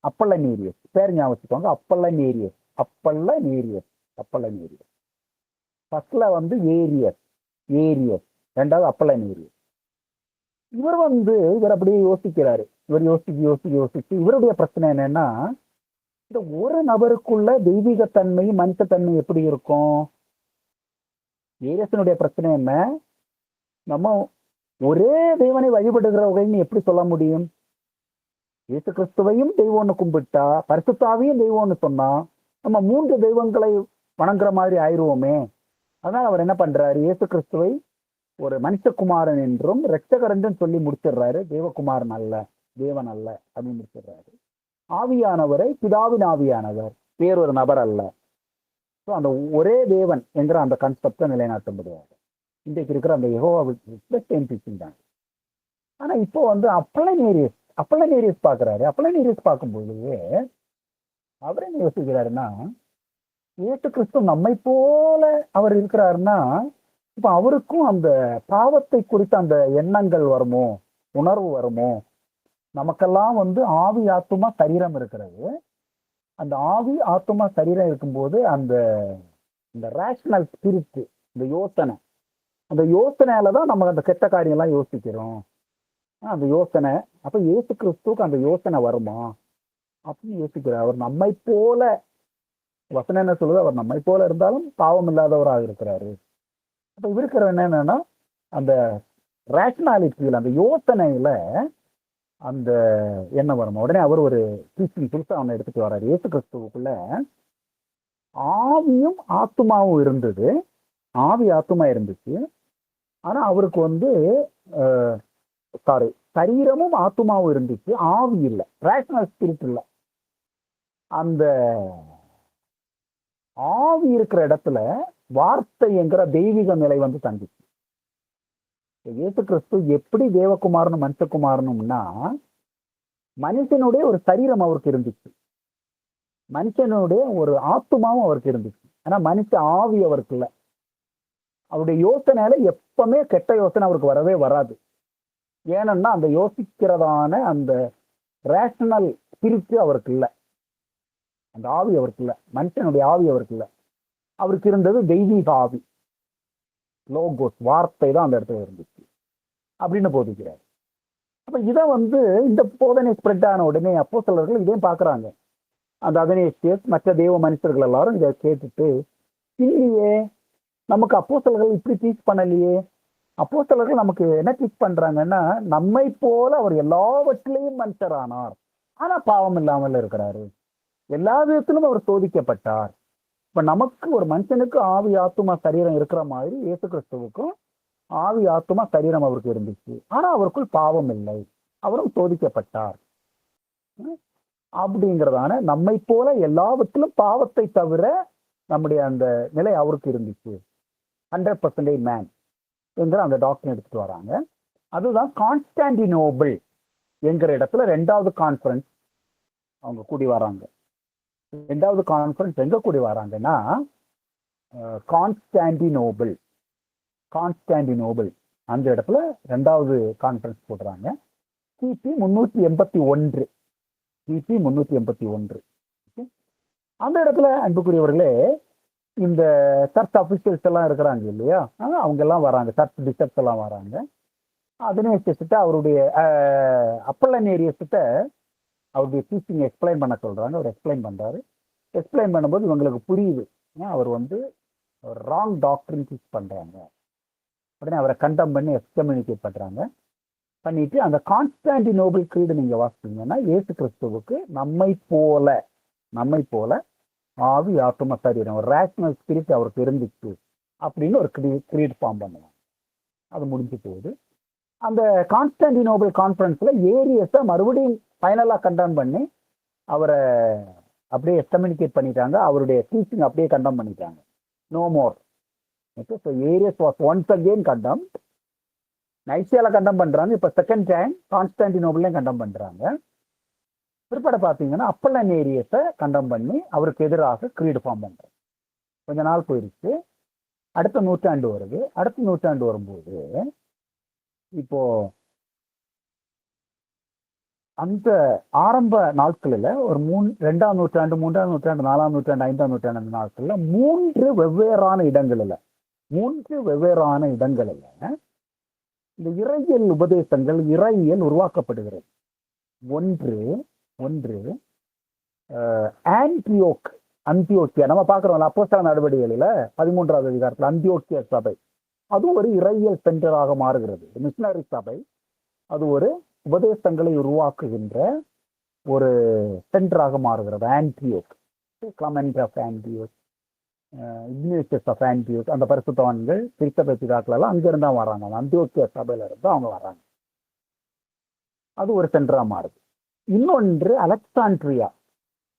அப்பல்லனேரியஸ் பேர் ஞாபகம் வச்சுக்கோங்க. அப்பல்லனேரியஸ் ஃபர்ஸ்ட்ல வந்து ஏரியஸ், ரெண்டாவது அப்பல்லனேரியஸ். இவர் அப்படியே யோசிக்கிறாரு. இவர் யோசிச்சு இவருடைய பிரச்சனை என்னன்னா, இந்த ஒரு நபருக்குள்ள தெய்வீகத்தன்மை மனுஷத்தன்மை எப்படி இருக்கும்? ஏரியஸனுடைய பிரச்சனை என்ன, நம்ம ஒரே தேவனை வழிபடுகிறவர்கள்னு எப்படி சொல்ல முடியும்? இயேசு கிறிஸ்துவையும் தெய்வம்னு கும்பிட்டா, பரிசுத்தாவையும் தெய்வம்னு சொன்னா, நம்ம 3 தெய்வங்களை வணங்குற மாதிரி ஆயிடுவோமே. அதனால அவர் என்ன பண்றாரு, இயேசு கிறிஸ்துவை ஒரு மனுஷகுமாரன் என்றும் இரட்சகர் என்றும் சொல்லி முடிச்சிடுறாரு. தேவகுமாரன் அல்ல, தேவன் அல்ல அப்படின்னு முடிச்சிடுறாரு. ஆவியானவரை பிதாவின் ஆவியானவர், வேறொரு நபர் அல்ல. ஸோ அந்த ஒரே தேவன் என்கிற அந்த கான்செப்டை நிலைநாட்டும்படுவார். இன்றைக்கு இருக்கிற அந்த யெகோவா டீச்சிங் தான். ஆனா இப்போ வந்து அப்பல்லனேரியஸ் பார்க்குறாரு. அப்பல்லனேரியஸ் பார்க்கும்போது அவர் என்ன யோசிக்கிறாருன்னா, இயேசு கிறிஸ்து நம்மை போல அவர் இருக்கிறாருன்னா, இப்ப அவருக்கும் அந்த பாவத்தை குறித்த அந்த எண்ணங்கள் வருமோ, உணர்வு வருமோ? நமக்கெல்லாம் வந்து ஆவி ஆத்துமா சரீரம் இருக்கிறது. அந்த ஆவி ஆத்துமா சரீரம் இருக்கும்போது அந்த ரேஷனல் ஸ்பிரிட், அந்த யோசனையாலதான் நம்ம அந்த கெட்ட காரியம்லாம் யோசிக்கிறோம். அந்த யோசனை அப்ப இயேசு கிறிஸ்துவுக்கு அந்த யோசனை வருமா அப்படின்னு யோசிக்கிறார். அவர் நம்மை போல, வசனம் என்ன சொல்லுது, அவர் நம்மை போல இருந்தாலும் பாவம் இல்லாதவராக இருக்கிறாரு. அப்ப இருக்கிற என்னன்னா, அந்த ரேஷனாலிட்டியில அந்த யோசனையில அந்த என்ன வரும். உடனே அவர் ஒரு டீச்சிங் புதுசா அவனை எடுத்துட்டு வர்றாரு. இயேசு கிறிஸ்துவுக்குள்ள ஆவியும் ஆத்துமாவும் இருந்தது, ஆவி ஆத்துமா இருந்துச்சு. ஆனா அவருக்கு வந்து சரீரமும் ஆத்துமாவும் இருந்துச்சு, ஆவி இல்லை, ரேஷனல் ஸ்பிரிட் இல்லை. அந்த ஆவி இருக்கிற இடத்துல வார்த்தை என்கிற தெய்வீக நிலை வந்து தங்கிச்சு. இயேசு கிறிஸ்து எப்படி தேவகுமாரனும் மனுஷகுமாரனும்னா, மனுஷனுடைய ஒரு சரீரம் அவருக்கு இருந்துச்சு, மனுஷனுடைய ஒரு ஆத்துமாவும் அவருக்கு இருந்துச்சு. ஆனா மனுஷ ஆவி அவருக்கு இல்லை. அவருடைய யோசனையில எப்பவுமே கெட்ட யோசனை அவருக்கு வரவே வராது. ஏன்னா அந்த யோசிக்கிறதான அந்த ரேஷனல் ஸ்பிரிட் அவருக்கு இல்லை, அந்த ஆவி அவருக்கு இல்லை, மனுஷனுடைய ஆவி அவருக்கு இல்லை. அவருக்கு இருந்தது தெய்வீக ஆவி, லோகோஸ், வார்த்தை தான் அந்த இடத்துல இருந்துச்சு அப்படின்னு போதிக்கிறார். அப்ப இதை வந்து இந்த போதனை ஸ்ப்ரெட் ஆன உடனே அப்போஸ்தலர்கள் இதையும் பார்க்கறாங்க. அந்த அதனேசியஸ் மற்ற தேவ மனுஷர்கள் எல்லாரும் இதை கேட்டுட்டு, இல்லையே நமக்கு அப்போஸ்தலர்கள் இப்படி டீச் பண்ணலையே, அப்போஸ்தலர்கள் நமக்கு என்ன டீச் பண்றாங்கன்னா, நம்மை போல அவர் எல்லாவற்றிலையும் மனுஷரானார், ஆனா பாவம் இல்லாமல் இருக்கிறாரு, எல்லா விதத்திலும் அவர் சோதிக்கப்பட்டார். இப்ப நமக்கு ஒரு மனுஷனுக்கு ஆவி ஆத்துமா சரீரம் இருக்கிற மாதிரி இயேசு கிறிஸ்துவுக்கும் ஆவி ஆத்துமா சரீரம் அவருக்கு இருந்துச்சு, ஆனா அவருக்குள் பாவம் இல்லை, அவரும் சோதிக்கப்பட்டார். அப்படிங்கிறதான நம்மை போல எல்லாவற்றிலும் பாவத்தை தவிர நம்முடைய அந்த நிலை அவருக்கு இருந்துச்சு. 100% மேன் என்கிற அந்த டாக்டர் எடுத்துட்டு வராங்க. அதுதான் கான்ஸ்டான்டினோபிள் என்கிற இடத்துல 2வது கான்ஃபரன்ஸ் அவங்க கூடி வராங்க. 2வது கான்ஃபரன்ஸ் எங்க கூடி வராங்கன்னா, கான்ஸ்டான்டினோபிள் அந்த இடத்துல 2வது கான்ஃபரன்ஸ் போடுறாங்க. கிபி 381. அந்த இடத்துல அன்புக்குரியவர்களே, இந்த சர்ச் அபிஷியல்ஸ் எல்லாம் இருக்கிறாங்க இல்லையா, அவங்க எல்லாம் வராங்க, சர்ச் பிஷப்ஸ் எல்லாம் வராங்க. அதனேசிட்ட அவருடைய அப்பல்லனேரியஸ்கிட்ட அவருடைய டீச்சிங் எக்ஸ்பிளைன் பண்ண சொல்றாங்க. அவர் எக்ஸ்பிளைன் பண்றாரு. எக்ஸ்பிளைன் பண்ணும்போது இவங்களுக்கு புரியுது, அவர் வந்து ராங் டாக்டரின் டீச் பண்றாங்க. உடனே அவரை கண்டம் பண்ணி எக்ஸ்கம்யூனிகேட் பண்றாங்க. பண்ணிட்டு அந்த கான்ஸ்டான்டினோபிள் கிரீடு நீங்க வாசிச்சீங்கன்னா, இயேசு கிறிஸ்துவுக்கு நம்மை போல ஆவி ஆத்தும சரீரம், ஒரு ரேஷனல் ஸ்பிரிட் அவருக்கு இருந்துச்சு அப்படின்னு ஒரு கிரீட் ஃபார்ம் பண்ணுவாங்க. அது முடிஞ்சு போகுது. அந்த கான்ஸ்டான்டினோபிள் கான்ஃபரன்ஸ்ல ஏரியஸை மறுபடியும் ஃபைனலா கண்டம் பண்ணி அவரை அப்படியே கம்யூனிகேட் பண்ணிட்டாங்க. அவருடைய டீச்சிங் அப்படியே கண்டம் பண்ணிட்டாங்க. No more. Okay, so Arius was once again condemn. நைசியால கண்டம் பண்றாங்க. இப்ப செகண்ட் டைம் கான்ஸ்டான்டினோபிள்லையும் கண்டம் பண்றாங்க. பிற்பாடு பார்த்தீங்கன்னா அப்பல்லனேரியஸை கண்டம் பண்ணி அவருக்கு எதிராக கிரீடு ஃபார்ம் பண்றாங்க. கொஞ்ச நாள் போயிருச்சு. அடுத்த நூற்றாண்டு வருது. அடுத்த நூற்றாண்டு வரும்போது இப்போ அந்த ஆரம்ப நாட்களில் ஒரு 2ஆம் நூற்றாண்டு, 3ஆம் நூற்றாண்டு, 4ஆம் நூற்றாண்டு, 5ஆம் நூற்றாண்டு அந்த நாட்கள்ல 3 வெவ்வேறான இடங்களில் இந்த இறையியல் உபதேசங்கள், இறையியல் உருவாக்கப்படுகிறது. ஒன்று அந்தியோக்கியா, நம்ம பார்க்குறோம்ல அப்போஸ்தல நடவடிக்கைகளில் 13வது அதிகாரத்தில் அந்தியோக்கியா சபை, அது ஒரு இறையியல் சென்டராக மாறுகிறது. மிஷனரி சபை அது ஒரு உபதேசங்களை உருவாக்குகின்ற ஒரு சென்டராக மாறுகிறது. Antioch, Clement of Antioch, Ignatius of Antioch, அந்த பரிசுத்தவான்கள் திருச்சபை பிதாக்கள் எல்லாம் அங்கிருந்தா வராங்க. அந்த அந்தியோக்கியா சபையில இருந்து அவங்க வராங்க. அது ஒரு சென்டரா மாறுது. இன்னொன்று அலெக்சாண்ட்ரியா,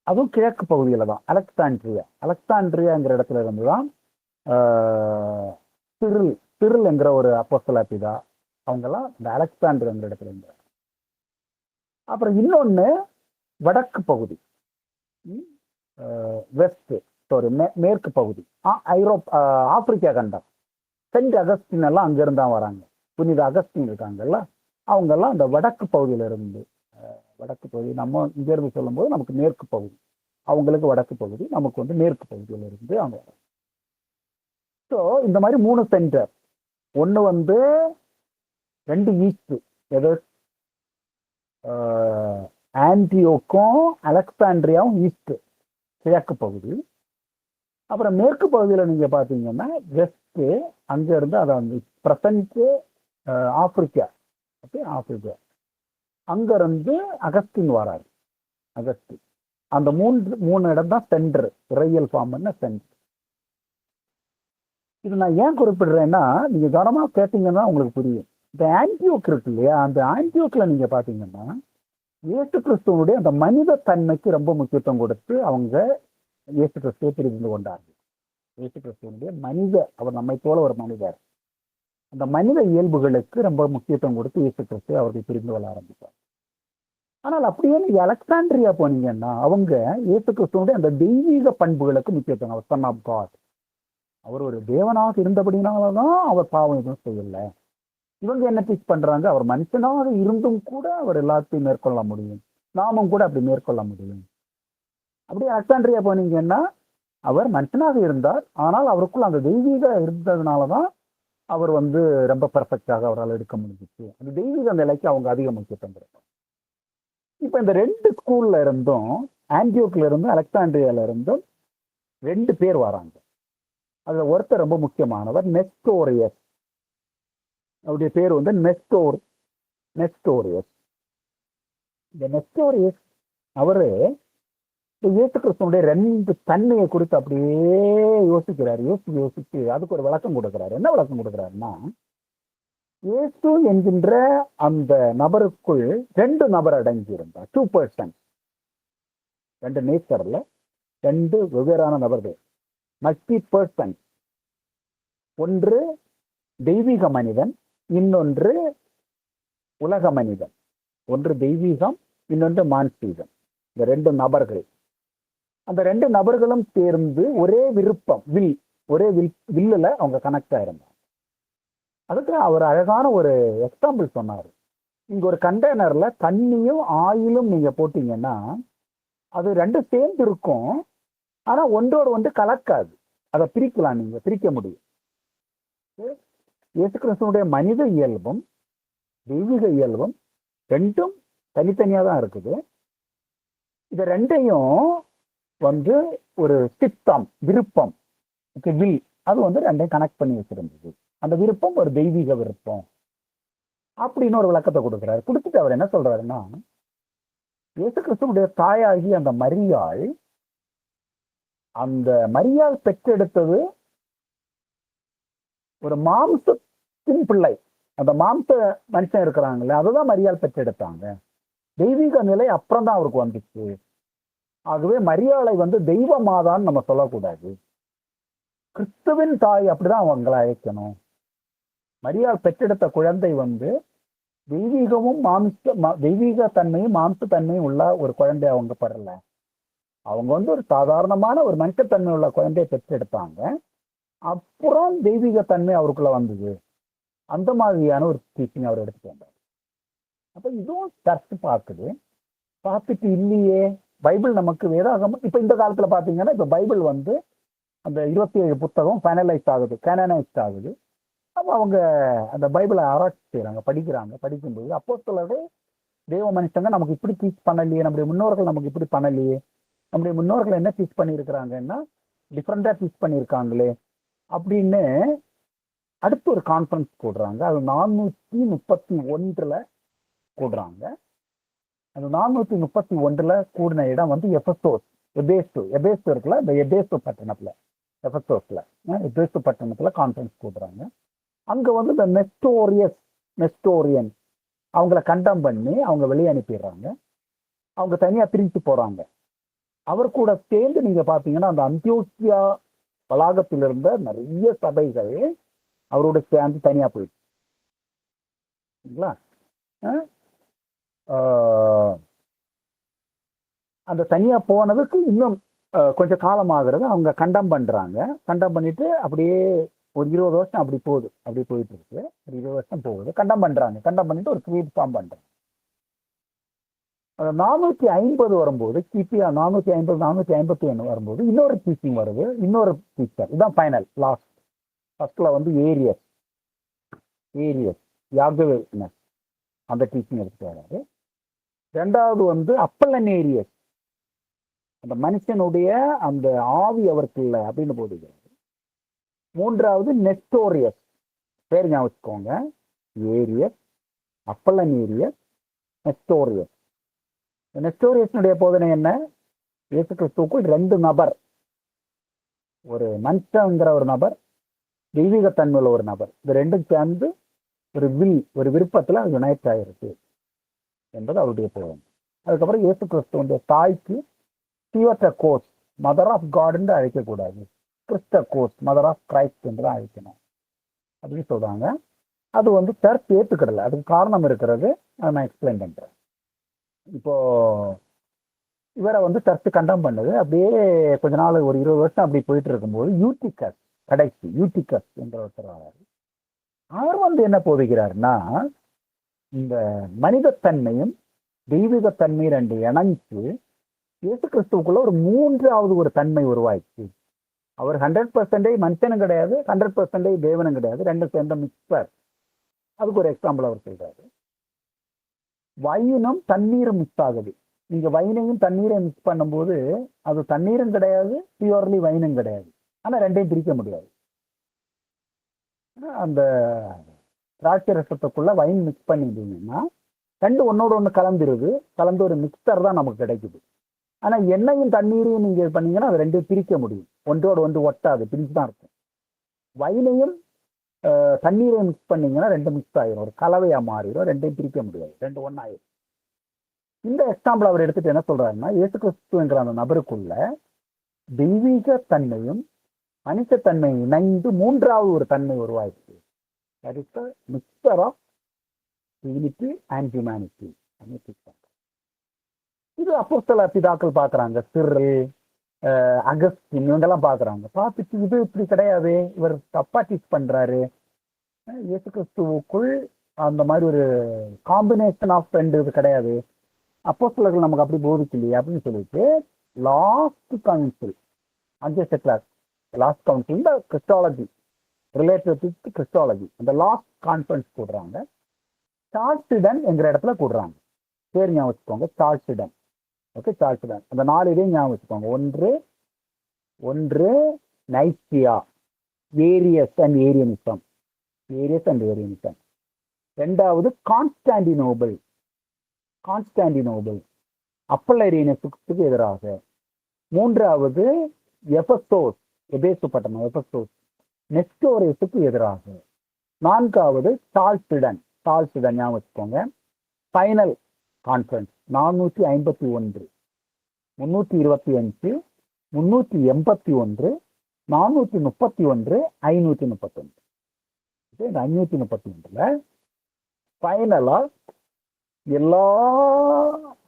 அதுவும் கிழக்கு பகுதியில தான். அலெக்சாண்ட்ரியாங்கிற இடத்துல இருந்துதான் சிறில் என்கிற ஒரு அப்போஸ்தல பிதா அவங்கெல்லாம் இந்த அலெக்சாண்டர்ங்கிற இடத்துல இருந்தாங்க. அப்புறம் இன்னொன்னு வடக்கு பகுதி, மேற்கு பகுதி, ஆப்பிரிக்கா கண்டம், சென்ட் அகஸ்டின் எல்லாம் அங்கிருந்தா வராங்க. புனித அகஸ்டின் இருக்காங்கல்ல, அவங்கெல்லாம் அந்த வடக்கு பகுதியில இருந்து, வடக்கு பகுதி நம்ம இங்க இருந்து சொல்லும் போது நமக்கு மேற்கு பகுதி, அவங்களுக்கு வடக்கு பகுதி, நமக்கு வந்து மேற்கு பகுதியில இருந்து அவங்க வராங்க. ஸோ இந்த மாதிரி 3 சென்டர். ஒன்று வந்து 2 ஈஸ்ட், எது ஆன்டியோக்கும் அலெக்சாண்ட்ரியாவும் ஈஸ்ட், கிழக்கு பகுதி. அப்புறம் மேற்கு பகுதியில் நீங்க பார்த்தீங்கன்னா வெஸ்ட், அங்க இருந்து அதை வந்து பிரசன்ட் ஆப்பிரிக்கா, ஆப்பிரிக்கா அங்க இருந்து அகஸ்டின் வராரு. அகஸ்டின் அந்த 3 இடம் தான் சென்டர், இறையியல் ஃபார்ம் பண்ண சென்டர். இது நான் ஏன் குறிப்பிடுறேன்னா, நீங்க கவனமா கேட்டீங்கன்னா உங்களுக்கு புரியும். இந்த ஆன்டியோக் இருக்கு இல்லையா, அந்த ஆன்டியோக்ல நீங்க பாத்தீங்கன்னா இயேசு கிறிஸ்துவனுடைய அந்த மனித தன்மைக்கு ரொம்ப முக்கியத்துவம் கொடுத்து அவங்க இயேசு கிறிஸ்துவை பிரிந்து கொண்டார்கள். இயேசு கிறிஸ்துவனுடைய அவர் நம்மை போல ஒரு மனிதர், அந்த மனித இயல்புகளுக்கு ரொம்ப முக்கியத்துவம் கொடுத்து இயேசு கிறிஸ்துவை அவர்கள் பிரிந்து கொள்ள ஆரம்பித்தார். ஆனால் அப்படியே நீங்க அலெக்சாண்ட்ரியா போனீங்கன்னா அவங்க இயேசு கிறிஸ்துவனுடைய அந்த தெய்வீக பண்புகளுக்கு முக்கியத்துவம். அவர் சன் ஆஃப் காட், அவர் ஒரு தேவனாக இருந்தபடினாலதான் அவர் பாவம் எதுவும் செய்யல. இவங்க என்ன டீச் பண்றாங்க, அவர் மனுஷனாக இருந்தும் கூட அவர் எல்லாத்தையும் மேற்கொள்ள முடியும், நாமும் கூட அப்படி மேற்கொள்ள முடியும். அப்படியே அலெக்சாண்ட்ரியா போனீங்கன்னா அவர் மனுஷனாக இருந்தார், ஆனால் அவருக்குள்ள அந்த தெய்வீக இருந்ததுனாலதான் அவர் வந்து ரொம்ப பெர்ஃபெக்டாக அவரால் எடுக்க முடிஞ்சிச்சு. அந்த தெய்வீக நிலைக்கு அவங்க அதிக முக்கியத்துவம் கொடுப்பாங்க. இப்ப இந்த 2 ஸ்கூல்ல இருந்தும் ஆன்டியோக்ல இருந்தும் அலெக்சாண்ட்ரியால இருந்தும் 2 பேர் வராங்க. அதுல ஒருத்தர் ரொம்ப முக்கியமானவர், நெஸ்டோரியஸ். அவருடைய பேர் வந்து நெஸ்டோரியஸ். இந்த நெஸ்டோரியஸ் அவரு இயேசு கிறிஸ்துவனுடைய 2 தன்மையை குறித்து அப்படியே யோசிக்கிறார். யோசிச்சு அதுக்கு ஒரு விளக்கம் கொடுக்கிறார். என்ன விளக்கம் கொடுக்கிறாருன்னா, இயேசு என்கின்ற அந்த நபருக்குள் 2 நபர் அடங்கி இருந்தார். 2 பர்சன், 2 நேச்சர்ல 2 வெவ்வேறான நபர்கள், மல்டி பர்சன். ஒன்று தெய்வீக மனிதன், இன்னொன்று உலக மனிதன். ஒன்று தெய்வீகம், இன்னொன்று மான்சீகம். இந்த 2 நபர்கள், அந்த 2 நபர்களும் சேர்ந்து ஒரே விருப்பம், ஒரே வில்லுல அவங்க கனெக்ட் ஆயிருந்தாங்க. அதுக்கு அவர் அழகான ஒரு எக்ஸாம்பிள் சொன்னார். இங்க ஒரு கண்டெய்னர்ல தண்ணியும் ஆயிலும் நீங்க போட்டீங்கன்னா அது 2 சேர்ந்து இருக்கும், ஆனா ஒன்றோடு ஒன்று கலக்காது. அதை பிரிக்கலாம், நீங்க பிரிக்க முடியும். இயேசு கிறிஸ்துவனுடைய மனித இயல்பும் தெய்வீக இயல்பும் 2ம் தனித்தனியா தான் இருக்குது. இது 2ஐயும் வந்து ஒரு சித்தம், விருப்பம், வில், அது வந்து 2ஐயும் கனெக்ட் பண்ணி வச்சிருந்தது. அந்த விருப்பம் ஒரு தெய்வீக விருப்பம் அப்படின்னு ஒரு விளக்கத்தை கொடுக்கிறாரு. கொடுத்துட்டு அவர் என்ன சொல்றாருன்னா, இயேசு கிறிஸ்துவனுடைய தாயாகி அந்த மரியாள் பெற்றெடுத்தது ஒரு மாம்சத்தின் பிள்ளை. அந்த மாம்ச மனுஷன் இருக்கிறாங்களே, அதுதான் மரியாள் பெற்றெடுத்தாங்க. தெய்வீக நிலை அப்புறம் தான் அவருக்கு வந்துச்சு. ஆகவே மரியாளை வந்து தெய்வ மாதான்னு நம்ம சொல்லக்கூடாது. கிறிஸ்துவின் தாய் அப்படிதான் அவங்களை அழைக்கணும். மரியாள் பெற்றெடுத்த குழந்தை வந்து தெய்வீகமும் தெய்வீக தன்மையும் மாம்ச தன்மையும் உள்ள ஒரு குழந்தை அவங்க படல. அவங்க வந்து ஒரு சாதாரணமான ஒரு மனுஷத்தன்மை உள்ள குழந்தையை பெற்றெடுத்தாங்க. அப்புறம் தெய்வீக தன்மை அவருக்குள்ள வந்தது. அந்த மாதிரியான ஒரு டீச்சிங் அவர் எடுத்துட்டு வந்தார். அப்ப இதுவும் சர்ச் பார்த்துட்டு இல்லையே, பைபிள் நமக்கு வேதாகமம் இப்ப இந்த காலத்துல பாத்தீங்கன்னா, இப்ப பைபிள் வந்து அந்த 27 புத்தகம் ஃபைனலைஸ் ஆகுது, கேனனைஸ்ட் ஆகுது. அப்போ அவங்க அந்த பைபிளை ஆராய்ச்சி செய்யறாங்க, படிக்கும்போது அப்போஸ்தலர்கள் தேவ மனுஷங்க நமக்கு இப்படி டீச் பண்ணலையே, நம்முடைய முன்னோர்கள் நமக்கு இப்படி பண்ணலையே, நம்முடைய முன்னோர்கள் என்ன டீச் பண்ணியிருக்கிறாங்கன்னா டிஃப்ரெண்டா டீச் பண்ணியிருக்காங்களே அப்படின்னு அடுத்து ஒரு கான்ஃபரன்ஸ் கூடுறாங்க. அது 431 கூடுறாங்க. அந்த 431 கூடின இடம் வந்து எபேசு இருக்குல்ல, இந்த எபேசு பட்டணத்துல கான்ஃபரன்ஸ் கூடுறாங்க. அங்க வந்து இந்த நெஸ்டோரியன் அவங்கள கண்டம் பண்ணி அவங்க வெளியே அனுப்பிடுறாங்க. அவங்க தனியா பிரித்து போறாங்க. அவர் கூட சேர்ந்து நீங்க பாத்தீங்கன்னா அந்த அந்தியோக்கியா வளாகத்தில் இருந்த நிறைய சபைகள் அவரோட சேர்ந்து தனியா போயிடுச்சுங்களா. அந்த தனியா போனதுக்கு இன்னும் கொஞ்சம் காலம் ஆகுறது. அவங்க கண்டம் பண்ணிட்டு அப்படியே ஒரு 20 வருஷம் அப்படி போயிட்டு இருக்கு. ஒரு 20 வருஷம் போகுது, கண்டம் பண்ணிட்டு ஒரு கிரீட் ஃபார்ம் பண்றாங்க. 450 வரும்போது, கிபி 451 வரும்போது இன்னொரு டீச்சிங் வருது. இன்னொரு டீச்சர், இதுதான் ஃபைனல் லாஸ்ட். ஃபர்ஸ்ட்ல வந்து ஏரியஸ் யாகவேனஸ் அந்த டீச்சிங் எடுத்துட்டு வராரு. 2வது வந்து அப்பல்லனேரியஸ், அந்த மனுஷனுடைய அந்த ஆவி அவருக்கு இல்லை அப்படின்னு போடுகிறாரு. 3வது நெஸ்டோரியஸ், பேர் ஞாபகம் வச்சுக்கோங்க, ஏரியஸ், அப்பல்லனேரியஸ், நெஸ்டோரியஸ். நெஸ்டோரியஸனுடைய போதனை என்ன? இயேசு கிறிஸ்துவுக்குள் 2 நபர், ஒரு மனுஷங்கிற ஒரு நபர், தெய்வீகத்தன்மையுள்ள ஒரு நபர். இது 2ம் சேர்ந்து ஒரு விருப்பத்துல யுனைட் ஆயிருக்கு என்பது அவருடைய போதனை. அதுக்கப்புறம் இயேசு கிறிஸ்துவனுடைய தாய்க்கு தியோட்டர் கோர்ஸ், மதர் ஆஃப் காட் என்று அழைக்கக்கூடாது, கிறிஸ்டர் கோர்ஸ், மதர் ஆஃப் கிரைஸ்ட் என்று தான் அழைக்கணும் அப்படின்னு சொல்றாங்க. அது வந்து சர்ச் ஏற்றுக்கிடல. அதுக்கு காரணம் இருக்கிறது, அதை நான் எக்ஸ்பிளைன் பண்றேன். இப்போ இவரை வந்து சர்ச் கண்டம் பண்ணது. அப்படியே கொஞ்ச நாள், ஒரு 20 வருஷம் அப்படி போயிட்டு இருக்கும்போது யூட்டிகஸ் என்ற ஒருத்தர் வராரு. அவர் வந்து என்ன போதுகிறாருன்னா, இந்த மனிதத்தன்மையும் தெய்வீகத்தன்மை 2 இணைஞ்சு இயேசு கிறிஸ்துவுக்குள்ள ஒரு 3வது ஒரு தன்மை உருவாயிடுச்சு. அவர் 100% மனுஷனும் கிடையாது, 100% தேவனும் கிடையாது, 2 சேர்ந்த மிக்சர். அதுக்கு ஒரு எக்ஸாம்பிள் அவர் சொல்றாரு. வயினும் தண்ணீரும் மிக்ஸ் ஆகுது. நீங்க வைனையும் தண்ணீரையும் மிக்ஸ் பண்ணும்போது அது தண்ணீரும் கிடையாது, பியூர்லி வைனும் கிடையாது. ஆனா ரெண்டையும் பிரிக்க முடியாது. அந்த திராட்சை ரசத்துக்குள்ள வைன் மிக்ஸ் பண்ணிட்டீங்கன்னா ரெண்டு ஒன்னோட ஒன்று கலந்துருது, கலந்து ஒரு மிக்சர் தான் நமக்கு கிடைக்குது. ஆனா எண்ணெயும் தண்ணீரையும் நீங்க பண்ணீங்கன்னா அது ரெண்டையும் பிரிக்க முடியும், ஒன்றோட ஒன்று ஒட்டாது, பிரிச்சு தான் இருக்கும். வைனையும் தண்ணீரையும் மிக்ஸ் பண்ணீங்கன்னா ரெண்டு மிக்ஸ் ஆயிரும், ஒரு கலவையா மாறிடும், ரெண்டையும் பிரிக்க முடியாது, ரெண்டு ஒன்னாயிரும். இந்த எக்ஸாம்பிள் அவர் எடுத்துட்டு என்ன சொல்றாருன்னா, இயேசு கிறிஸ்து என்கிற அந்த நபருக்குள்ள தெய்வீக தன்மையும் மனிதத்தன்மையும் இணைந்து மூன்றாவது ஒரு தன்மை உருவாயிருக்கு. That is the mixture of divinity and humanity. இது அப்போஸ்தல பிதாக்கள் பாக்குறாங்க, சிறில், அகஸ்டின் இவங்கெல்லாம் பாக்குறாங்க. பார்த்துட்டு இது இப்படி கிடையாது, இவர் தப்பா டீச் பண்றாரு, இயேசு கிறிஸ்துவுக்குள் அந்த மாதிரி ஒரு காம்பினேஷன் ஆஃப் ரெண்டு இது கிடையாது, அப்போஸ்தலர்கள் நமக்கு அப்படி போதிக்கலையே அப்படின்னு சொல்லிட்டு லாஸ்ட் கவுன்சில், அஞ்சு கிளாஸ் லாஸ்ட் கவுன்சில், இந்த கிறிஸ்டாலஜி ரிலேட்டட் டு கிறிஸ்டாலஜி, அந்த லாஸ்ட் கான்ஃபரன்ஸ் கூடுறாங்க. சால்சிடன் என்கிற இடத்துல கூடுறாங்க. பேர் ஞாபகம் வச்சுக்கோங்க, சால்சிடன். ஓகே, சால்சிடன். அந்த 4 இதையும் ஞாபகம் வச்சுக்கோங்க. ஒன்று Nicaea, Arius and Arianism, Arius and Arianism. ரெண்டாவது கான்ஸ்டாண்டினோபிள், அப்பல்லரியனுக்கு எதிராக. மூன்றாவது எபெசோஸ், எபேசு பட்டணம், எபெசோஸ், நெஸ்டோரேஸுக்கு எதிராக. நான்காவது சால்சிடன் ஞாபகம் வச்சுக்கோங்க. Final conference 451, 325, 381, 431, 531. இந்த 531ல ஃபைனலா எல்லா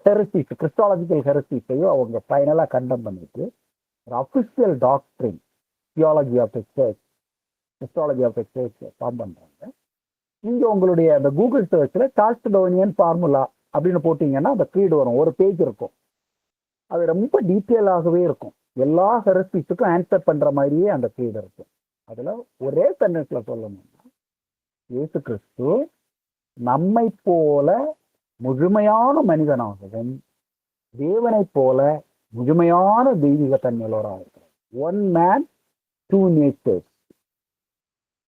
ஹெரசிஸ், கிறிஸ்டாலஜிக்கல் ஹெரசிஸையும் அவங்க ஃபைனலா கண்டம் பண்ணிட்டு ஒரு official doctrine, theology of the church, Christology of the church form பண்றாங்க. நீங்க உங்களுடைய அந்த கூகுள் சர்ச்ல சால்சிடோனியன் ஃபார்முலா அப்படின்னு போட்டீங்கன்னா அந்த க்ரீடு வரும், ஒரு பேஜ் இருக்கும். அது ரொம்ப டீட்டெயிலாகவே இருக்கும், எல்லா ஹெரசிஸுக்கும் ஆன்சர் பண்ற மாதிரியே அந்த க்ரீடு இருக்கும். அதுல ஒரே சென்டென்ஸ்ல சொல்லணும்னா, இயேசு கிறிஸ்து நம்மை போல முழுமையான மனிதனாகவும் தேவனை போல முழுமையான தெய்வீக தன்மையுள்ளவராக இருக்கிறார். One man two natures,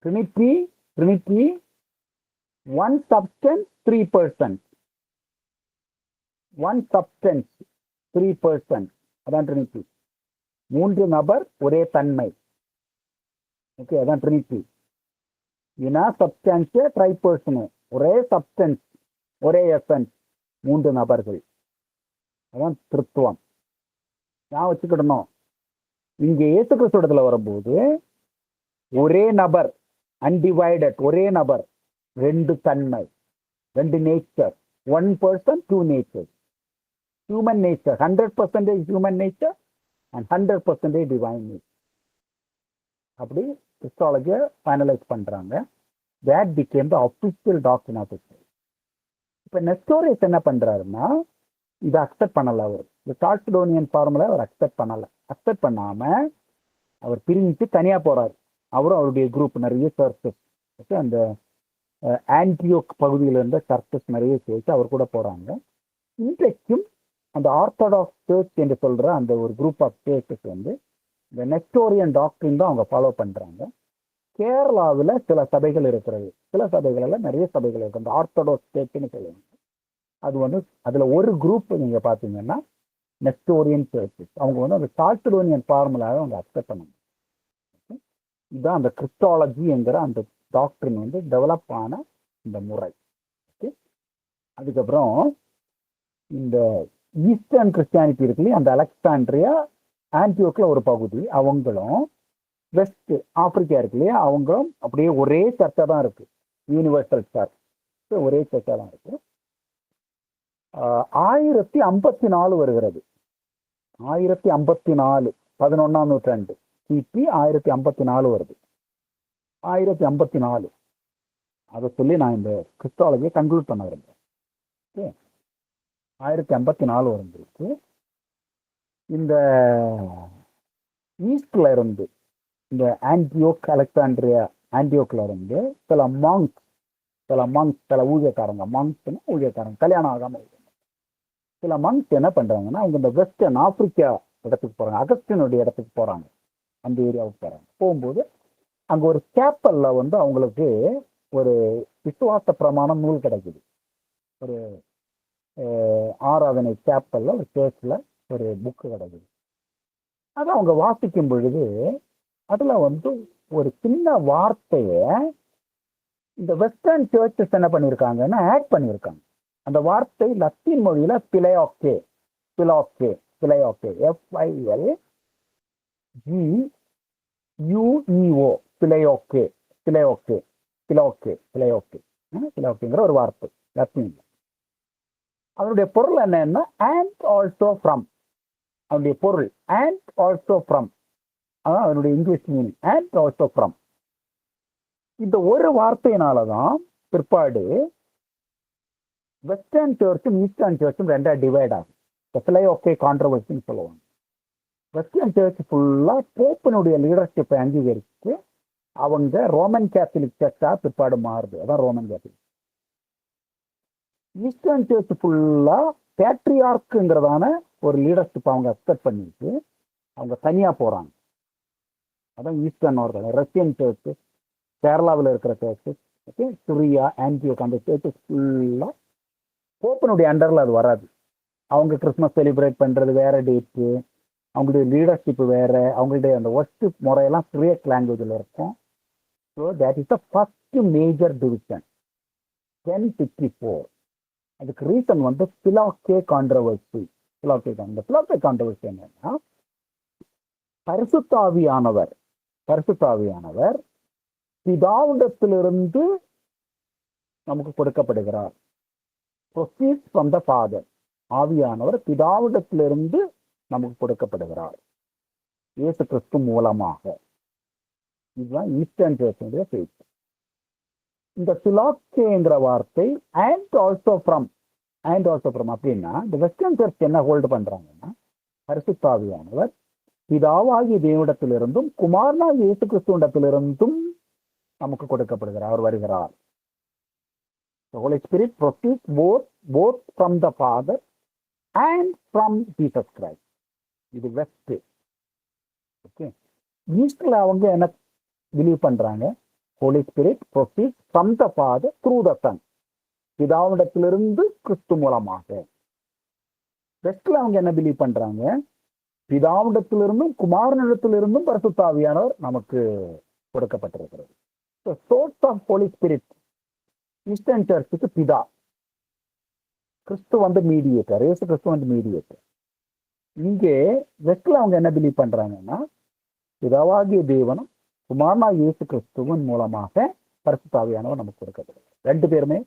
Trinity, one substance 3%, one substance 3%, அதான் ட்ரினிட்டி. 3 நபர் ஒரே தன்மை. ஓகே, அதான் ட்ரினிட்டி. இனா சப்ஸ்டன்ஸ் ட்ரைபர்சன், ஒரே சப்ஸ்டன்ஸ் ஒரே எசன்ஸ், 3 நபர்கள், அதான் திருத்துவம். நான் வச்சுக்கிடணும். இங்க இயேசு கிறிஸ்துவத்துல வரும்போது ஒரே நபர், அன்டிவைடட், ஒரே நபர், 2 தன்மை, 2 nature, 1 person 2 nature. Human nature 100% human nature and 100% divine nature. அப்படி கிறிஸ்டாலஜியை ஃபைனலைஸ் பண்றாங்க. that became the official doctrine of Islam. இப்ப நெஸ்டோரியஸ் என்ன பண்றாருன்னா, இதை அக்செப்ட் பண்ணல. அவர் இந்த சால்சிடோனியன் ஃபார்முலா அவர் அக்செப்ட் பண்ணாம அவர் பிரிஞ்சு தனியா போறாரு. அவரும் அவருடைய குரூப் நிறைய சர்ச்சஸ், அந்த ஆன்டியோக் பகுதியில் இருந்த சர்ச்சஸ் நிறைய சேர்த்து அவர் கூட போறாங்க. இன்றைக்கும் அந்த ஆர்த்தடாக்ஸ் சர்ச் என்று சொல்ற அந்த ஒரு குரூப் ஆஃப் சர்ச்சஸ் வந்து இந்த நெஸ்டோரியன் டாக்டரின் தான் அவங்க ஃபாலோ பண்றாங்க. கேரளாவில் சில சபைகள் இருக்கிறது, சில சபைகள் நிறைய சபைகள் இருக்கு. அந்த ஆர்த்தடாக்ஸ் சர்ச்னு சொல்லுவாங்க. அது வந்து அதுல ஒரு குரூப் நீங்க பாத்தீங்கன்னா நெஸ்டோரியன் சர்ச்சஸ். அவங்க வந்து அந்த சால்சிடோனியன் ஃபார்முலாவை அவங்க அக்செப்ட் பண்ணாங்க. இதுதான் அந்த கிறிஸ்டாலஜி என்கிற அந்த டாக்டரின் வந்து டெவலப் ஆன இந்த முறை. அதுக்கப்புறம் இந்த ஈஸ்டர்ன் கிறிஸ்டியானிட்டி இருக்கு இல்லையா, அந்த அலெக்சாண்ட்ரியா ஆன்டியோக்ல ஒரு பகுதி, அவங்களும் வெஸ்ட் ஆப்பிரிக்கா இருக்கு இல்லையா, அவங்களும் அப்படியே ஒரே சர்ச்சா தான் இருக்கு, யூனிவர்சல் சர்ச், ஒரே சர்ச்சா தான் இருக்கு. 1054 வருகிறது. 1054, 11ஆம் நூற்றாண்டு, கிபி 1054 வருது. 1054 அதை சொல்லி நான் இந்த கிறிஸ்டாலஜியை கன்க்ளூட் பண்ண விரும்புறேன். ஓகே, 1054 வருந்திருக்கு. இந்த ஈஸ்ட்ல இருந்து, இந்த ஆன்டியோக் அலெக்சாண்ட்ரியா ஆன்டியோக்ல இருந்து சில மாங்க்ஸ், சில ஊழியக்காரங்க, மாங்க்ஸ்னா ஊழியக்காரங்க, கல்யாணம் ஆகாம சில மங்ஸ் என்ன பண்றாங்கன்னா அவங்க இந்த வெஸ்டர்ன் ஆப்பிரிக்கா இடத்துக்கு போறாங்க, அகஸ்டினுடைய இடத்துக்கு போறாங்க, அந்த ஏரியாவுக்கு போறாங்க. போகும்போது அங்க ஒரு கேப்பல்ல வந்து அவங்களுக்கு ஒரு விசுவாச பிரமாணம் நூல் கிடைக்குது. ஒரு ஆராதனை கேப்பல்ல ஒரு சேர்ச்ல ஒரு புக்கு கிடைக்குது. அதை அவங்க வாசிக்கும் பொழுது அதுல வந்து ஒரு சின்ன வார்த்தைய இந்த வெஸ்டர்ன் சர்ச்சஸ் என்ன பண்ணியிருக்காங்கன்னா ஆட் பண்ணியிருக்காங்க. அந்த வார்த்தை லத்தீன் மொழியில பிலையோக்கே, பிலோக்கே, பிலையோக்கே, FILGUEO, பிலையோக்கே, பிலையோக்கே, பிலோக்கே, பிலையோக்கே, பிலோக்கேங்கிற ஒரு வார்த்தை லத்தீன். அதனுடைய பொருள் என்னன்னா அண்ட் ஆல்சோ ஃப்ரம். அதனுடைய பொருள் அண்ட் ஆல்சோ ஃப்ரம், அதான் அதனுடைய English meaning, and also from. இந்த ஒரு வார்த்தையினாலதான் பிற்பாடு வெஸ்டர்ன் சர்ச்சும் ஈஸ்டர்ன் சர்ச்சும் ரெண்டா டிவைட் ஆகும். பிலையோக்கே கான்ட்ரவர்சின்னு சொல்லுவாங்க. வெஸ்டர்ன் சர்ச் ஃபுல்லா போப்பினுடைய லீடர்ஷிப்பை அங்கீகரித்து அவங்க ரோமன் கேத்தலிக் சர்ச்சா பிற்பாடு மாறுது. அதான் ரோமன் கேத்தலிக். ஈஸ்டர்ன் சர்ச் ஃபுல்லா பேட்ரியார்க்குங்கிறதான ஒரு லீடர்ஷிப் அவங்க அக்செப்ட் பண்ணிட்டு அவங்க தனியா போறாங்க. அதான் ஈஸ்டர்ன் ஆர்கன். ரஷ்யன் சர்ச், கேரளாவில் இருக்கிற சர்ச், சுரியா, ஆன்டியோக், அந்த சர்ச்சஸ் ஃபுல்லா போப்பனுடைய அண்டர்ல அது வராது. அவங்க கிறிஸ்மஸ் செலிப்ரேட் பண்றது வேற டேட்டு, அவங்களுடைய லீடர்ஷிப் வேற, அவங்களுடைய அந்த ஒர்ஷிப் முறையெல்லாம் கிரியேட் லாங்குவேஜில் இருக்கும். So that is the first major division 1054. அதுக்கு ரீசன் வந்து பிலோக்கே கான்ட்ரவர்சி. பிலோக்கே கான்ட்ரவர்சி என்னன்னா பரிசுத்தாவியானவர் பிதாவிடத்திலிருந்து நமக்கு கொடுக்கப்படுகிறார். proceeds from the Father. ஆவியானவர் பிதாவிடத்திலிருந்து நமக்கு கொடுக்கப்படுகிறார் இயேசு கிறிஸ்து மூலமாக. இதுதான் ஈஸ்டர்ன் சர்ச்சுடைய ஃபெய்த். இந்த பிலோக்கேங்கிற வார்த்தை அண்ட் ஆல்சோ ஃப்ரம் அப்படின்னா இந்த வெஸ்டர்ன் சர்ச் என்ன ஹோல்டு பண்றாங்கன்னா பரிசுத்தாவியானவர் பிதாவாகிய தேவனிடத்திலிருந்தும் குமாரனாகிய இயேசு கிறிஸ்துவிடத்திலிருந்தும் நமக்கு கொடுக்கப்படுகிறார், அவர் வருகிறார். The Holy Spirit proceeds both from the Father and from Jesus Christ. இது வெஸ்ட். ஓகே. ஈஸ்ட்ல அவங்க என்ன பிலீவ் பண்றாங்க? Holy Spirit proceeds from the Father through the Son. பிதாவிடத்திலிருந்து கிறிஸ்து மூலமாக. வெஸ்ட்ல அவங்க என்ன பிலீவ் பண்றாங்க? பிதாவிடத்திலிருந்தும் குமாரனிடத்திலிருந்தும் பரிசுத்த ஆவியானவர் நமக்கு கொடுக்கப்பட்டிருக்கிறது. Source of Holy Spirit eastern சர்ச்சுக்கு பிதா, கிறிஸ்து வந்து மீடியேட்டர், இயேசு கிறிஸ்து வந்து மீடியேட்டர். இங்கே வெஸ்ட்ல அவங்க என்ன பிலீவ் பண்றாங்கன்னா பிதாவாகிய தேவனும் குமாரனாகிய இயேசு கிறிஸ்துவின் மூலமாக பரிசுத்த ஆவியானவர் நமக்கு கொடுக்கப்படுகிறார். ரெண்டு பேருமே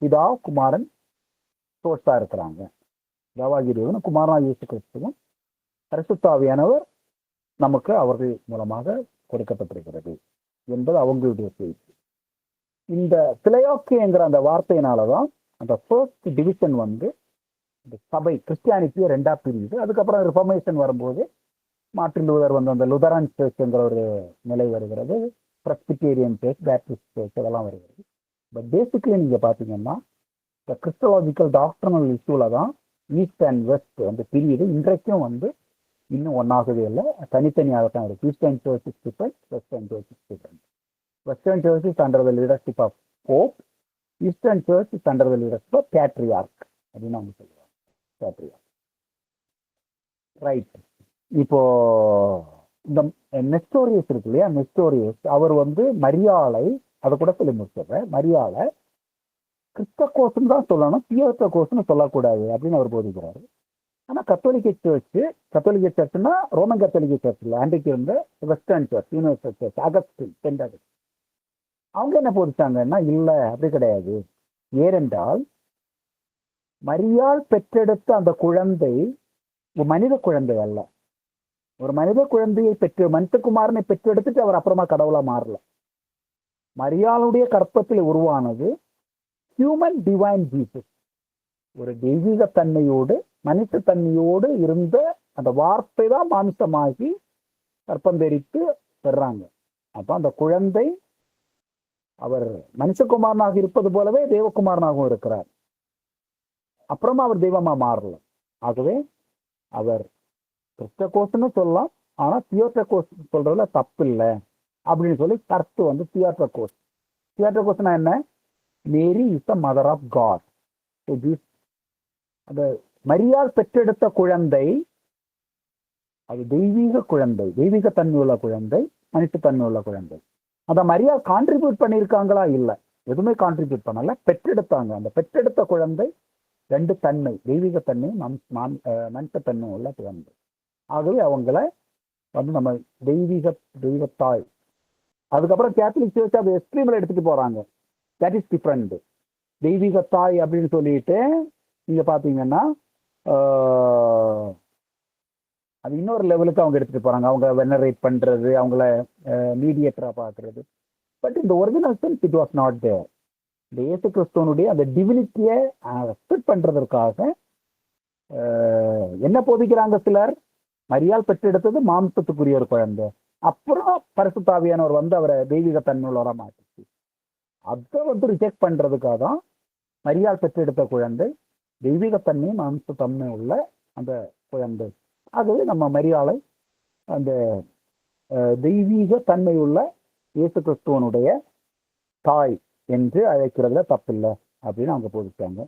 பிதா குமாரன் சோர்ஸா இருக்கிறாங்க. பிதாவாகிய தேவனும் குமாரனாகிய இயேசு கிறிஸ்துவும் பரிசுத்த ஆவியானவர் நமக்கு அவர்கள் மூலமாக கொடுக்கப்பட்டிருக்கிறது என்பது அவங்களுடைய செய்தி. இந்த பிலையோக்கேங்கிற அந்த வார்த்தையினாலதான் அந்த ஃபர்ஸ்ட் டிவிஷன் வந்து இந்த சபை கிறிஸ்டியானிட்டியை ரெண்டா பிரியுது. அதுக்கப்புறம் ரிஃபர்மேஷன் வரும்போது மார்ட்டின் லூதர் வந்து அந்த லுதரன் சர்ச்ங்கிற ஒரு நிலை வருகிறது, பிரஸ்பிட்டேரியன் சர்ச், பேப்டிஸ்ட் சர்ச் அதெல்லாம் வருகிறது. பட் பேசிக்கலி நீங்க பாத்தீங்கன்னா இந்த கிறிஸ்டலாஜிக்கல் டாக்டர்னல் இஷ்யூல தான் ஈஸ்ட் அண்ட் வெஸ்ட் வந்து பிரியுது. இன்றைக்கும் வந்து இன்னும் ஒன்னாகவே இல்லை, தனித்தனியாகத்தான் இருக்கு. Eastern church is different, western church is different. Western church is under the leadership of Pope, eastern church is under the leadership of patriarch அப்படின்னு அவங்க சொல்லுவாங்க. பேட்ரியார்க். ரைட். இப்போ இந்த நெஸ்டோரியஸ் இருக்கு இல்லையா, நெஸ்டோரியஸ் அவர் வந்து மரியாளை, அதை கூட சொல்லி முடிச்சிடுறேன், மரியாளை கிறிஸ்தகோஸ்ன்னு தான் சொல்லணும், தியோத்தகோஸ்ன்னு சொல்லக்கூடாது அப்படின்னு அவர் போதிக்கிறாரு. ஆனா கத்தோலிக்க சர்ச்னா ரோமன் கத்தோலிக்க சர்ச் இல்லை, அன்றைக்கு இருந்த western church, universal church, Augustine, Saint Augustine அவங்க என்ன போதிச்சாங்கன்னா இல்லை அப்படி கிடையாது. ஏனென்றால் மரியாள் பெற்றெடுத்த அந்த குழந்தை ஒரு மனித குழந்தை அல்ல. ஒரு மனித குழந்தையை மனிதகுமாரனை பெற்றெடுத்துட்டு அவர் அப்புறமா கடவுளா மாறல. மரியாளுடைய கற்பத்தில் உருவானது ஹியூமன் டிவைன் ஜீசஸ், ஒரு தெய்வீக தன்மையோடு மனித தன்மையோடு இருந்த அந்த வார்த்தை தான் மாமிசமாகி கற்பந்தரித்து பெறாங்க. அப்ப அந்த குழந்தை அவர் மனுஷகுமாரனாக இருப்பது போலவே தேவகுமாரனாகவும் இருக்கிறார். அப்புறமா அவர் தெய்வமா மாறல. ஆகவே அவர் கிறிஸ்டகோஸ்ன்னு சொல்லலாம், ஆனா தியோட்டகோஸ் சொல்றதுல தப்பு இல்லை அப்படின்னு சொல்லி கருத்து வந்து தியோட்டகோஸ். தியோட்டகோஸ்னா என்ன? Mary is the mother of God. அந்த மரியாள் பெற்றெடுத்த குழந்தை அது தெய்வீக குழந்தை, தெய்வீக தன்மை உள்ள குழந்தை, மனுஷ தன்மை உள்ள குழந்தை. அந்த மரியாள் கான்ட்ரிபியூட் பண்ணியிருக்காங்களா? இல்லை, எதுவுமே கான்ட்ரிபியூட் பண்ணல, பெற்றெடுத்தாங்க. அந்த பெற்றெடுத்த குழந்தை ரெண்டு தன்மை, தெய்வீக தன்மை, மனுஷ தன்மை உள்ள குழந்தை. ஆகவே அவங்கள வந்து நம்ம தெய்வத்தாய். அதுக்கப்புறம் கேத்தலிக் சர்ச் அது எக்ஸ்ட்ரீம்ல எடுத்துட்டு போறாங்க. That is different. தெய்வீகத்தாய் அப்படின்னு சொல்லிட்டு நீங்க பாத்தீங்கன்னா அது இன்னொரு லெவலுக்கு அவங்க எடுத்துட்டு போறாங்க. அவங்க வெனரேட் பண்றது, அவங்கள மீடியேட்டரா பாக்குறது. பட் இந்த original sense it was not there. இந்த இயேசு கிறிஸ்துவனுடைய அந்த டிவினிட்டியை ரெஸ்பெக்ட் பண்றதற்காக என்ன போதிக்கிறாங்க சிலர்? மரியாள் பெற்றெடுத்தது மாம்சத்துக்குரிய ஒரு குழந்தை, அப்புறம் பரிசுத்தாவியானவர் வந்து அவரை தெய்வீக தன்மையுள்ளவரா மாற்றிச்சு. அதை வந்து ரிஜெக்ட் பண்றதுக்காக தான் மரியாள் பெற்றெடுத்த குழந்தை தெய்வீகத்தன்மை மாம்ச தன்மை உள்ள அந்த குழந்தை. ஆகவே நம்ம மரியாளை அந்த தெய்வீக தன்மை உள்ள இயேசு கிறிஸ்துவனுடைய தாய் என்று அழைக்கிறதுல தப்பில்லை அப்படின்னு அவங்க போதிச்சாங்க.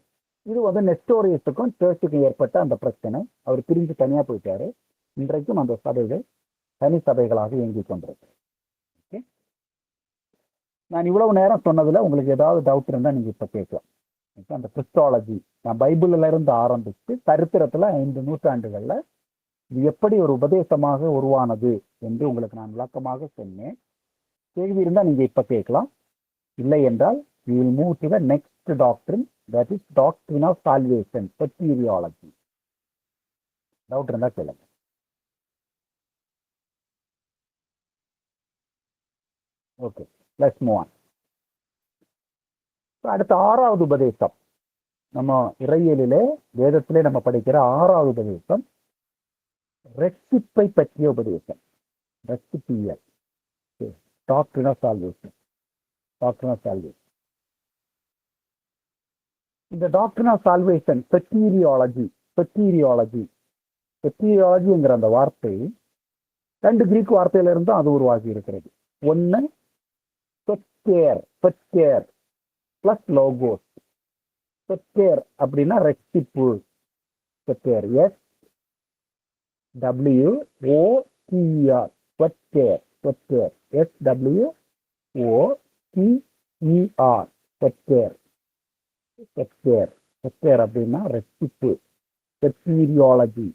இது வந்து நெஸ்டோரியஸுக்கும் சர்ச்சுக்கும் ஏற்பட்ட அந்த பிரச்சனை. அவர் பிரிஞ்சு தனியா போயிட்டாரு. இன்றைக்கும் அந்த சபைகள் தனி சபைகளாக இயங்கிக் கொண்டிருக்கு. ஓகே, நான் இவ்வளவு நேரம் சொன்னதுல உங்களுக்கு ஏதாவது டவுட் இருந்தா நீங்க இப்ப கேட்கலாம். அந்த கிறிஸ்டாலஜி நான் பைபிள்ல இருந்து ஆரம்பித்து சரித்திரத்துல 5 நூற்றாண்டுகள்ல இது எப்படி ஒரு உபதேசமாக உருவானது என்று உங்களுக்கு நான் விளக்கமாக சொன்னேன். கேள்வி இருந்தா நீங்க இப்ப கேட்கலாம். இல்லை என்றால் we will move to the next doctrine, that is doctrine of salvation, soteriology. Doubt இருந்தா கேளுங்க. Okay, let's move on. அடுத்த 6வது உபதேசம், நம்ம இறையியலிலே வேதத்திலே நம்ம படிக்கிற 6வது உபதேசம் ரட்சிப்பை பற்றிய உபதேசம். ரட்சிப்பியல், doctrine of salvation. Doctrine of salvation. இந்த டாக்ட்ரின் ஆஃப் சால்வேஷன் சொட்டீரியாலஜி. சொட்டீரியாலஜிங்கிற அந்த வார்த்தை 2 கிரீக் வார்த்தையிலிருந்து அது உருவாகி இருக்கிறது. ஒன்னு சொட்டேர் பிளஸ் லோகோஸ். சொட்டேர் அப்படின்னா ரட்சிப்பு. சொட்டேர் SWOTER, சொட்டேர். SWOTER, சொட்டேர் அப்படின்னா ரட்சிப்பு. Soteriology,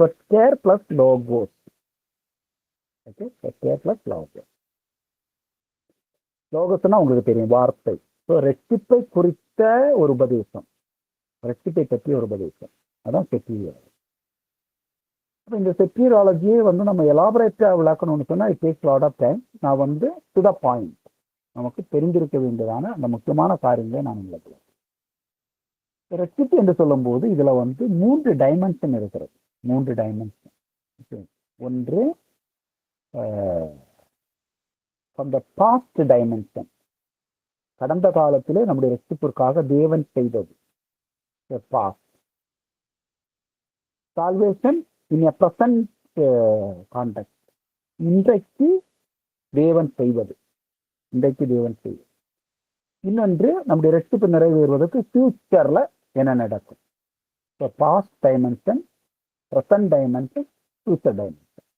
soter plus logos. Okay, soter plus logos. லோகஸ்னா உங்களுக்கு தெரியும், வார்த்தை. ஸோ ரட்சிப்பை குறித்த ஒரு உபதேசம், ரட்சிப்பை பற்றிய ஒரு உபதேசம், அதான் சொட்டீரியாலஜி. அப்போ இந்த சொட்டீரியாலஜியை வந்து நம்ம எலாபரேட்டா விளக்கணும்னு சொன்னா it takes lot of time. நான் வந்து டு த பாயிண்ட், நமக்கு தெரிந்திருக்க வேண்டியதான அந்த முக்கியமான காரியங்களை நான் விளக்குவேன். ரட்சிப்பு என்று சொல்லும் போது இதுல வந்து 3 டைமென்ஷன் இருக்கிறது. 3 டைமென்ஷன். ஒன்று from the past dimension, கடந்த காலத்திலே நம்முடைய ரட்சிப்பிற்காக தேவன் செய்தது. past salvation in a present context, இன்றைக்கு தேவன் செய்வது. இன்னொன்று நம்முடைய ரட்சிப்பு நிறைவேறுவதற்கு ஃபியூச்சர்ல என்ன நடக்கும். Past dimension, present dimension, future dimension.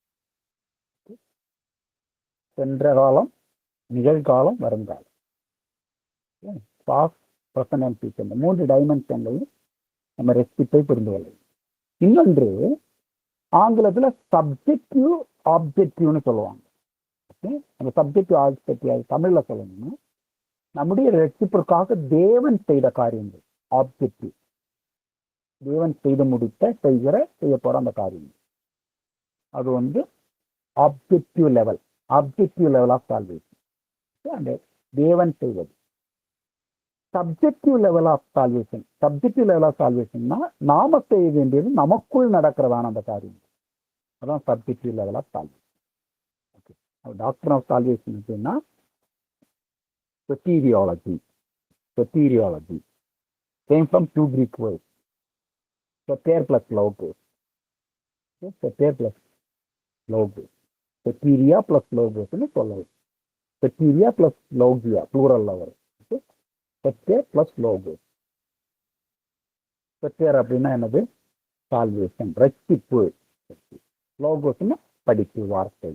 சென்ற காலம், நிகழ்காலம், வருங்காலம். பாஸ்ட், பிரசன்ட் அண்ட் ஃபியூச்சர், இந்த 3 டைமென்ஷன்லையும் நம்ம ரட்சிப்பை புரிந்து கொள்ளலாம். இன்னொன்று ஆங்கிலத்துல சப்ஜெக்டிவ் ஆப்ஜெக்டிவ்னு சொல்லுவாங்க. அந்த சப்ஜெக்டிவ் ஆப்ஜெக்டிவ் தமிழ்ல சொல்லணும்னா நம்முடைய ரட்சிப்பிற்காக தேவன் செய்த காரியங்கள் ஆப்ஜெக்டிவ். தேவன் செய்து முடித்த, செய்ய போற அந்த காரியங்கள், அது வந்து ஆப்ஜெக்டிவ் லெவல் ஆஃப் சால்வேஷன். அந்த தேவன் செய்வது. சப்ஜெக்டிவ் லெவல் ஆஃப் சால்வேஷன்னா நாம செய்ய வேண்டியது நமக்குள் நடக்கிறதான அந்த காரியம், அதான் subjective level of salvation. Okay, doctor of salvation அப்படின்னா soteriology came from 2 Greek words. Soter plus logos. Soter plus logos, soteria plus லோகோஸ்ன்னு சொல்லலாம். சொட்டீரியா பிளஸ் லோகியா ப்ளூரல்ல வரும். சொட்டேர் பிளஸ் லோகோஸ். சொட்டேர் அப்படின்னா என்னது? சால்வேஷன், ரட்சிப்பு. லோகோஸ்னா படிப்பு, வார்த்தை.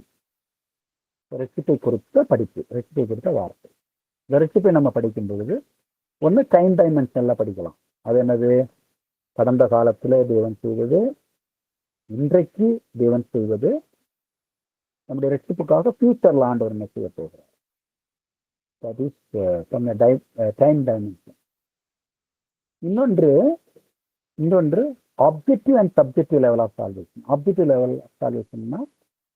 ரட்சிப்பை குறித்த படிப்பு, ரட்சிப்பை குறித்த வார்த்தை. இந்த ரட்சிப்பை நம்ம படிக்கும் பொழுது ஒன்று டைம் டைமென்ஷன்ல படிக்கலாம். அது என்னது? கடந்த காலத்துல தேவன் செய்வது, இன்றைக்கு தேவன் செய்வது, நம்முடைய ரட்சிப்புக்காக ஃபியூச்சர்ல ஆண்டவர் என்ன செய்ய போகிறார். That is time dimension. இன்னொன்று objective and subjective level of salvation. Objective level of சால்வேஷன்னா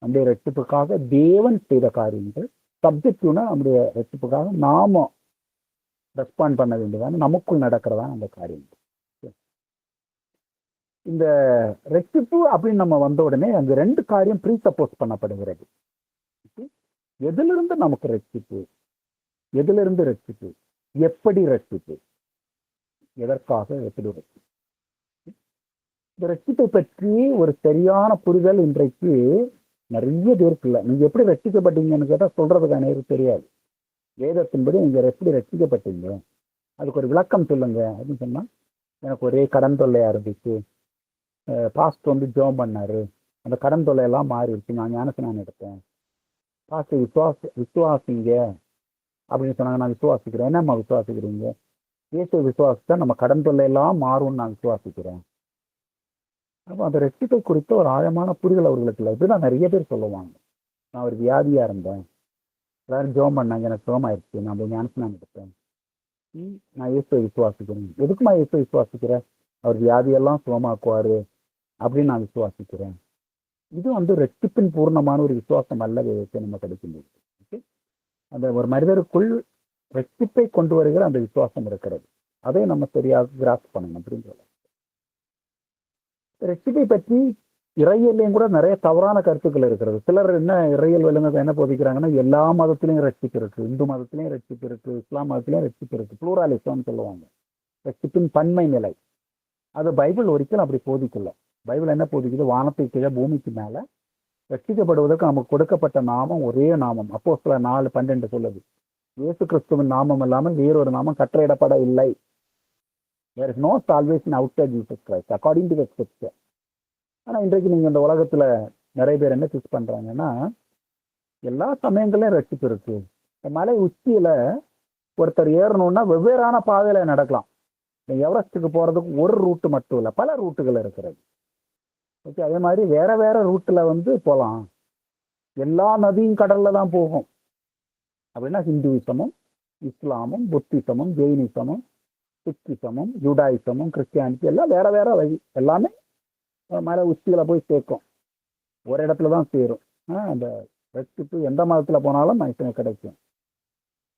நம்முடைய ரட்சிப்புக்காக தேவன் செய்த காரியங்கள். சப்ஜெக்டிவ்னா நம்முடைய ரட்சிப்புக்காக நாம ரெஸ்பாண்ட் பண்ண வேண்டியதான நமக்குள் நடக்கிறதான அந்த காரியங்கள். இந்த ரட்சிப்பு அப்படின்னு நம்ம வந்த உடனே அங்க 2 காரியம் ப்ரீ சப்போஸ் பண்ணப்படுகிறது. எதிலிருந்து நமக்கு ரட்சிப்பு, எதிலிருந்து ரட்சிப்பு, எப்படி ரட்சிப்பு, எதற்காக, எப்படி ரட்சிப்பு. இந்த ரட்சிப்பை பற்றி ஒரு சரியான புரிதல் இன்றைக்கு நிறைய பேருக்கு இல்லை. நீங்க எப்படி ரட்சிக்கப்பட்டீங்கன்னு கேட்டா சொல்றதுக்கு அனைவருக்கு தெரியாது. வேதத்தின்படி நீங்க எப்படி ரட்சிக்கப்பட்டீங்க, அதுக்கு ஒரு விளக்கம் சொல்லுங்க அப்படின்னு சொன்னா, எனக்கு ஒரே கடன் தொல்லையா இருந்துச்சு, பாஸ்ட் வந்து ஜோம் பண்ணாரு, அந்த கடன் தொல்லையெல்லாம் மாறிடுச்சு, நான் ஞானஸ்நானம் எடுத்தேன், பாஸ்ட் விசுவாசிங்க அப்படின்னு சொன்னாங்க. நான் விசுவாசிக்கிறேன். என்னம்மா விசுவாசிக்கிறீங்க? இயேசு விசுவாசித்தா நம்ம கடன் தொல்லையெல்லாம் மாறும்னு நான் விசுவாசிக்கிறேன். அப்போ அந்த ரட்சிப்பை குறித்த ஒரு ஆழமான புரிதல் அவர்களுக்கு இல்லை. இப்படிதான் நிறைய பேர் சொல்லுவாங்க. நான் ஒரு வியாதியா இருந்தேன், எல்லாரும் ஜோம் பண்ணாங்க, எனக்கு சுகமாயிருச்சு, நான் போய் ஞானஸ்நானம் எடுத்தேன், நான் இயேசுவை விசுவாசிக்கிறேன். எதுக்குமா இயேசுவை விசுவாசிக்கிறேன்? அவர் வியாதியெல்லாம் சுகமாக்குவாரு அப்படின்னு நான் விசுவாசிக்கிறேன். இது வந்து ரட்சிப்பின் பூர்ணமான ஒரு விசுவாசம் அல்ல. வேதத்தை நம்ம கிடைக்கின்றது. ஓகே, அந்த ஒரு மனிதருக்குள் ரட்சிப்பை கொண்டு வருகிற அந்த விசுவாசம் இருக்கிறது. அதை நம்ம சரியாக கிராஸ் பண்ணணும் அப்படின்னு சொல்லலாம். ரட்சிப்பை பற்றி இறையிலையும் கூட நிறைய தவறான கருத்துக்கள் இருக்கிறது. சிலர் என்ன இறையல் வல்லுநர் என்ன போதிக்கிறாங்கன்னா, எல்லா மதத்திலையும் ரட்சிப்பு இருக்கு, இந்து மதத்திலையும் ரட்சிப்பு இருக்கு, இஸ்லாம் மதத்திலையும் ரட்சிப்பு இருக்கு, ப்ளூராலிசம்னு சொல்லுவாங்க. ரட்சிப்பின் பன்மை நிலை அது பைபிள் ஒரிக்கல் அப்படி போதிக்கல. பைபிள் என்ன போதிக்குது? வானத்துக்கு கீழே பூமிக்கு மேல ரட்சிக்கப்படுவதற்கு நமக்கு கொடுக்கப்பட்ட நாமம் ஒரே நாமம். அப்போஸ்தலர் 4:12 சொல்லுது, இயேசு கிறிஸ்துவின் நாமம் இல்லாமல் வேறொரு நாமம் கட்டளையிடப்பட இல்லை. There is no salvation outside Jesus Christ according to the scripture. ஆனா இன்றைக்கு நீங்க இந்த உலகத்துல நிறைய பேர் என்ன சூஸ் பண்றாங்கன்னா, எல்லா சமயங்களையும் ரட்சிப்பு இருக்கு. இந்த மலை உச்சியில ஒருத்தர் ஏறணும்னா வெவ்வேறான பாதையில நடக்கலாம். எவரெஸ்டுக்கு போறதுக்கு ஒரு ரூட்டு மட்டும் இல்லை, பல ரூட்டுகள் இருக்கிறது. ஓகே, அதே மாதிரி வேற வேற ரூட்ல வந்து போகலாம். எல்லா நதியும் கடல்ல தான் போகும் அப்படின்னா, ஹிந்துவிசமும் இஸ்லாமும் புத்திசமும் ஜெயினிசமும் சிக்கிசமும் ஜூடாயிசமும் கிறிஸ்டியானிட்டி எல்லாம் வேற வேற வழி. எல்லாமே மலை உச்சிகளை போய் சேர்க்கும், ஒரு இடத்துல தான் சேரும். அந்த ரட்சிப்பு எந்த மதத்துல போனாலும் கிடைக்கும்,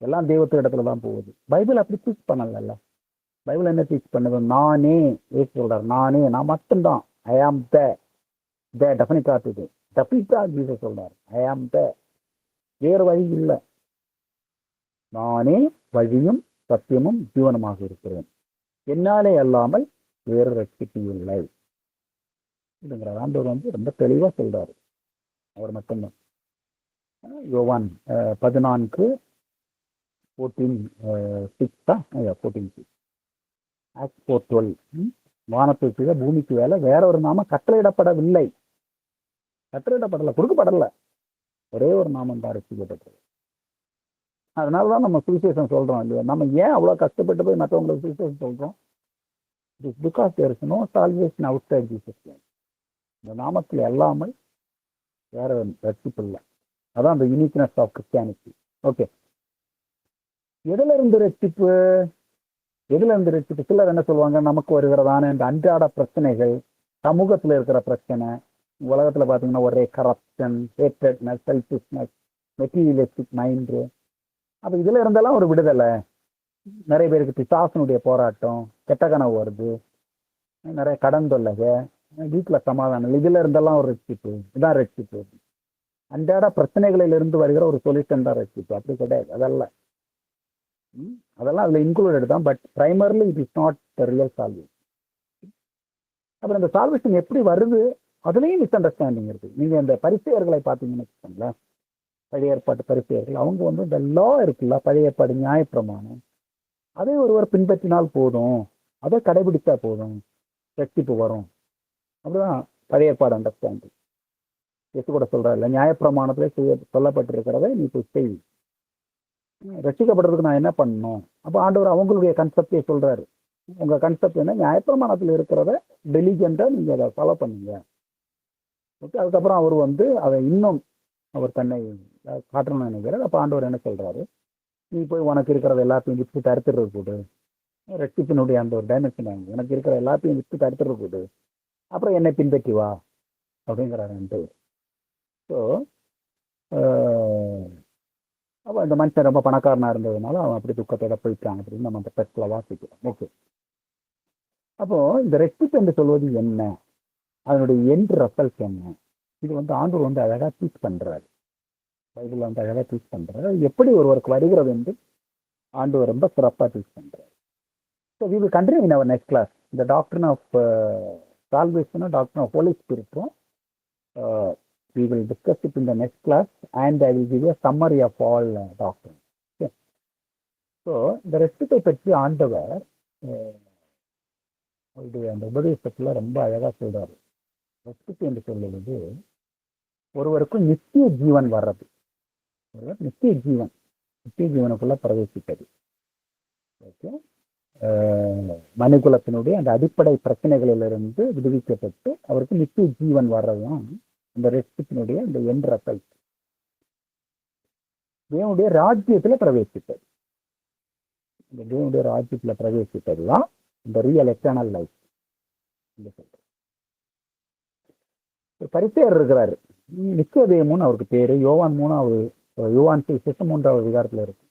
எல்லாம் தெய்வத்து இடத்துல தான் போகுது. பைபிள் அப்படி டீச் பண்ணல. பைபிள் என்ன டீச் பண்ணுது? நானே, ஏசு சொல்றார், நானே, நான் மட்டும்தான். ஐ ஆம் த டெஃபினிட்டா இருக்குது. டெஃபினிட்டா ஜீசஸ் சொல்றார், ஐ ஆம் த, வேறு வழி இல்லை, நானே வழியும் சத்தியமும் ஜீவனமாக இருக்கிறேன், என்னாலே அல்லாமல் வேறு ரட்சிப்பு இல்லை இதுங்கிற ஆண்டவர் வந்து ரொம்ப தெளிவா சொல்றாரு. அவர் மட்டும்தான். யோவான் 14:6 வானத்துக்கு பூமிக்கு வேலை வேற ஒரு நாமம் கட்டளையிடப்படவில்லை. கட்டளையிடப்படல, கொடுக்கப்படல. ஒரே ஒரு நாமம் தான் ரட்சிக்கப்பட்டது. அதனாலதான் நம்ம சுவிசேஷம் சொல்றோம் இல்லையா? நம்ம ஏன் அவ்வளவு கஷ்டப்பட்டு போய் மற்றவங்களுக்கு சுவிசேஷம் சொல்றோம்? Because there is no salvation outside Jesus. இந்த நாமத்தில் எல்லாமே வேற ரட்சிப்பு இல்லை. அதான் அந்த யூனிக்னஸ் ஆஃப் கிறிஸ்டியானிட்டி. ஓகே, எதுல இருந்து ரட்சிப்பு? எதுல இருந்து ரட்சிப்பு? சிலர் என்ன சொல்லுவாங்க, நமக்கு வருகிறதான இந்த அன்றாட பிரச்சனைகள், சமூகத்துல இருக்கிற பிரச்சனை, உலகத்துல பாத்தீங்கன்னா ஒரே corruption, hatredness, selfishness, materialistic mind. அப்ப இதுல இருந்தெல்லாம் ஒரு விடுதலை. நிறைய பேருக்கு பிசாசனுடைய போராட்டம், கெட்ட கனவு வருது, நிறைய கடன் தொல்லைக, வீட்டுல சமாதானம், இதுல இருந்தெல்லாம் ஒரு ரட்சிப்பு. இதான் ரட்சிப்பு. அன்றாட பிரச்சனைகளில் இருந்து வருகிற ஒரு சொல்யூஷன் தான் ரட்சிப்பு. அப்படி கிடையாது. அதெல்லாம் அதுல இன்க்ளூடட் தான். But primarily it is not real salvation. அப்புறம் இந்த சால்வேஷன் எப்படி வருது, அதுலேயும் மிஸ் அண்டர்ஸ்டாண்டிங் இருக்கு. நீங்க இந்த பரிசேயர்களை பார்த்தீங்கன்னு வச்சுக்கோங்களேன், பழைய ஏற்பாட்டு பரிசேயர்கள், அவங்க வந்து இந்த லா இருக்குல்ல, பழைய ஏற்பாடு நியாயப்பிரமாணம், அதை ஒருவர் பின்பற்றினால் போதும், அதை கடைபிடித்தா போதும், ரட்சிப்பு வரும். அப்படிதான் பழைய ஏற்பாடு அண்டர்ஸ்டாண்டிங். எது கூட சொல்றாருல்ல, நியாயப்பிரமாணத்திலே சொல்லப்பட்டிருக்கிறத நீ போய் செய், ரட்சிக்கப்படுறதுக்கு நான் என்ன பண்ணணும். அப்போ ஆண்டவர் அவங்களுடைய கன்செப்டே சொல்றாரு. உங்க கன்செப்ட் என்ன, நியாயப்பிரமாணத்தில் இருக்கிறத டெலிஜென்ட்டா நீங்க அதை ஃபாலோ பண்ணுங்க. ஓகே, அதுக்கப்புறம் அவர் வந்து அதை இன்னும் அவர் தன்னை காட்டணும்னு நினைக்கிறார். அப்போ ஆண்டவர் என்ன சொல்றாரு, நீ போய் உனக்கு இருக்கிறத எல்லாத்தையும் விட்டு தடுத்துடுறது போடு. ரட்சிப்பினுடைய அந்த ஒரு டைமென்ஷன் ஆகுது, எனக்கு இருக்கிற எல்லாத்தையும் விட்டு தடுத்துடுறது போடு, அப்புறம் என்னை பின்பற்றி வா அப்படிங்கிறாரு. ஸோ அப்போ இந்த மனுஷன் ரொம்ப பணக்காரனா இருந்ததுனால அவன் அப்படி துக்கத்தோட போயிட்டான் அப்படின்னு நம்ம அந்த டெஸ்ட்ல வாசிக்கிறோம். ஓகே, அப்போ இந்த ரெசிப்ட் என்று சொல்வது என்ன, அதனுடைய எண்ட் ரிசல்ட் என்ன, இது வந்து ஆண்டவர் வந்து அழகா டீச் பண்றாரு. பைபிள் வந்து அழகா டீச் பண்றாரு. எப்படி ஒருவருக்கு வருகிறது என்று ஆண்டவர் ரொம்ப சிறப்பா டீச் பண்றாரு. So we will continue in our next class. இந்த டாக்டர் ஆஃப் சால்வேஷனும் டாக்டர் ஆஃப் ஹோலி ஸ்பிரிட்டும் we will discuss it in the next class, and I will give you a summary of all doctrines. Okay. So இந்த ரெஸ்பிட்டை பற்றி ஆண்டவர் அந்த உபதேசத்துல ரொம்ப அழகா சொல்றாரு. ரெஸ்பிட் என்று சொல்லுவது ஒருவருக்கும் நித்திய ஜீவன் வர்றது, நித்திய ஜீவனுக்குள்ள பிரவேசிப்பது. ஓகே, மனுகுலத்தினுடைய அந்த அடிப்படை பிரச்சனைகளிலிருந்து விடுவிக்கப்பட்டு அவருக்கு நித்திய ஜீவன் வர்றதும் இந்த ரெஸ்பிட்டினுடைய இந்த எண்ட் ரிசல்ட். தேவனுடைய ராஜ்யத்துல பிரவேசிப்பது, இந்த தேவனுடைய ராஜ்யத்துல பிரவேசிப்பதுதான் இந்த ரியல் எட்டர்னல் லைஃப். பரிசேயர் இருக்கிறாரு, நிக்கோதேமுன்னு அவருக்கு பேரு. யோவான் 3வது அதிகாரத்துல இருக்கு.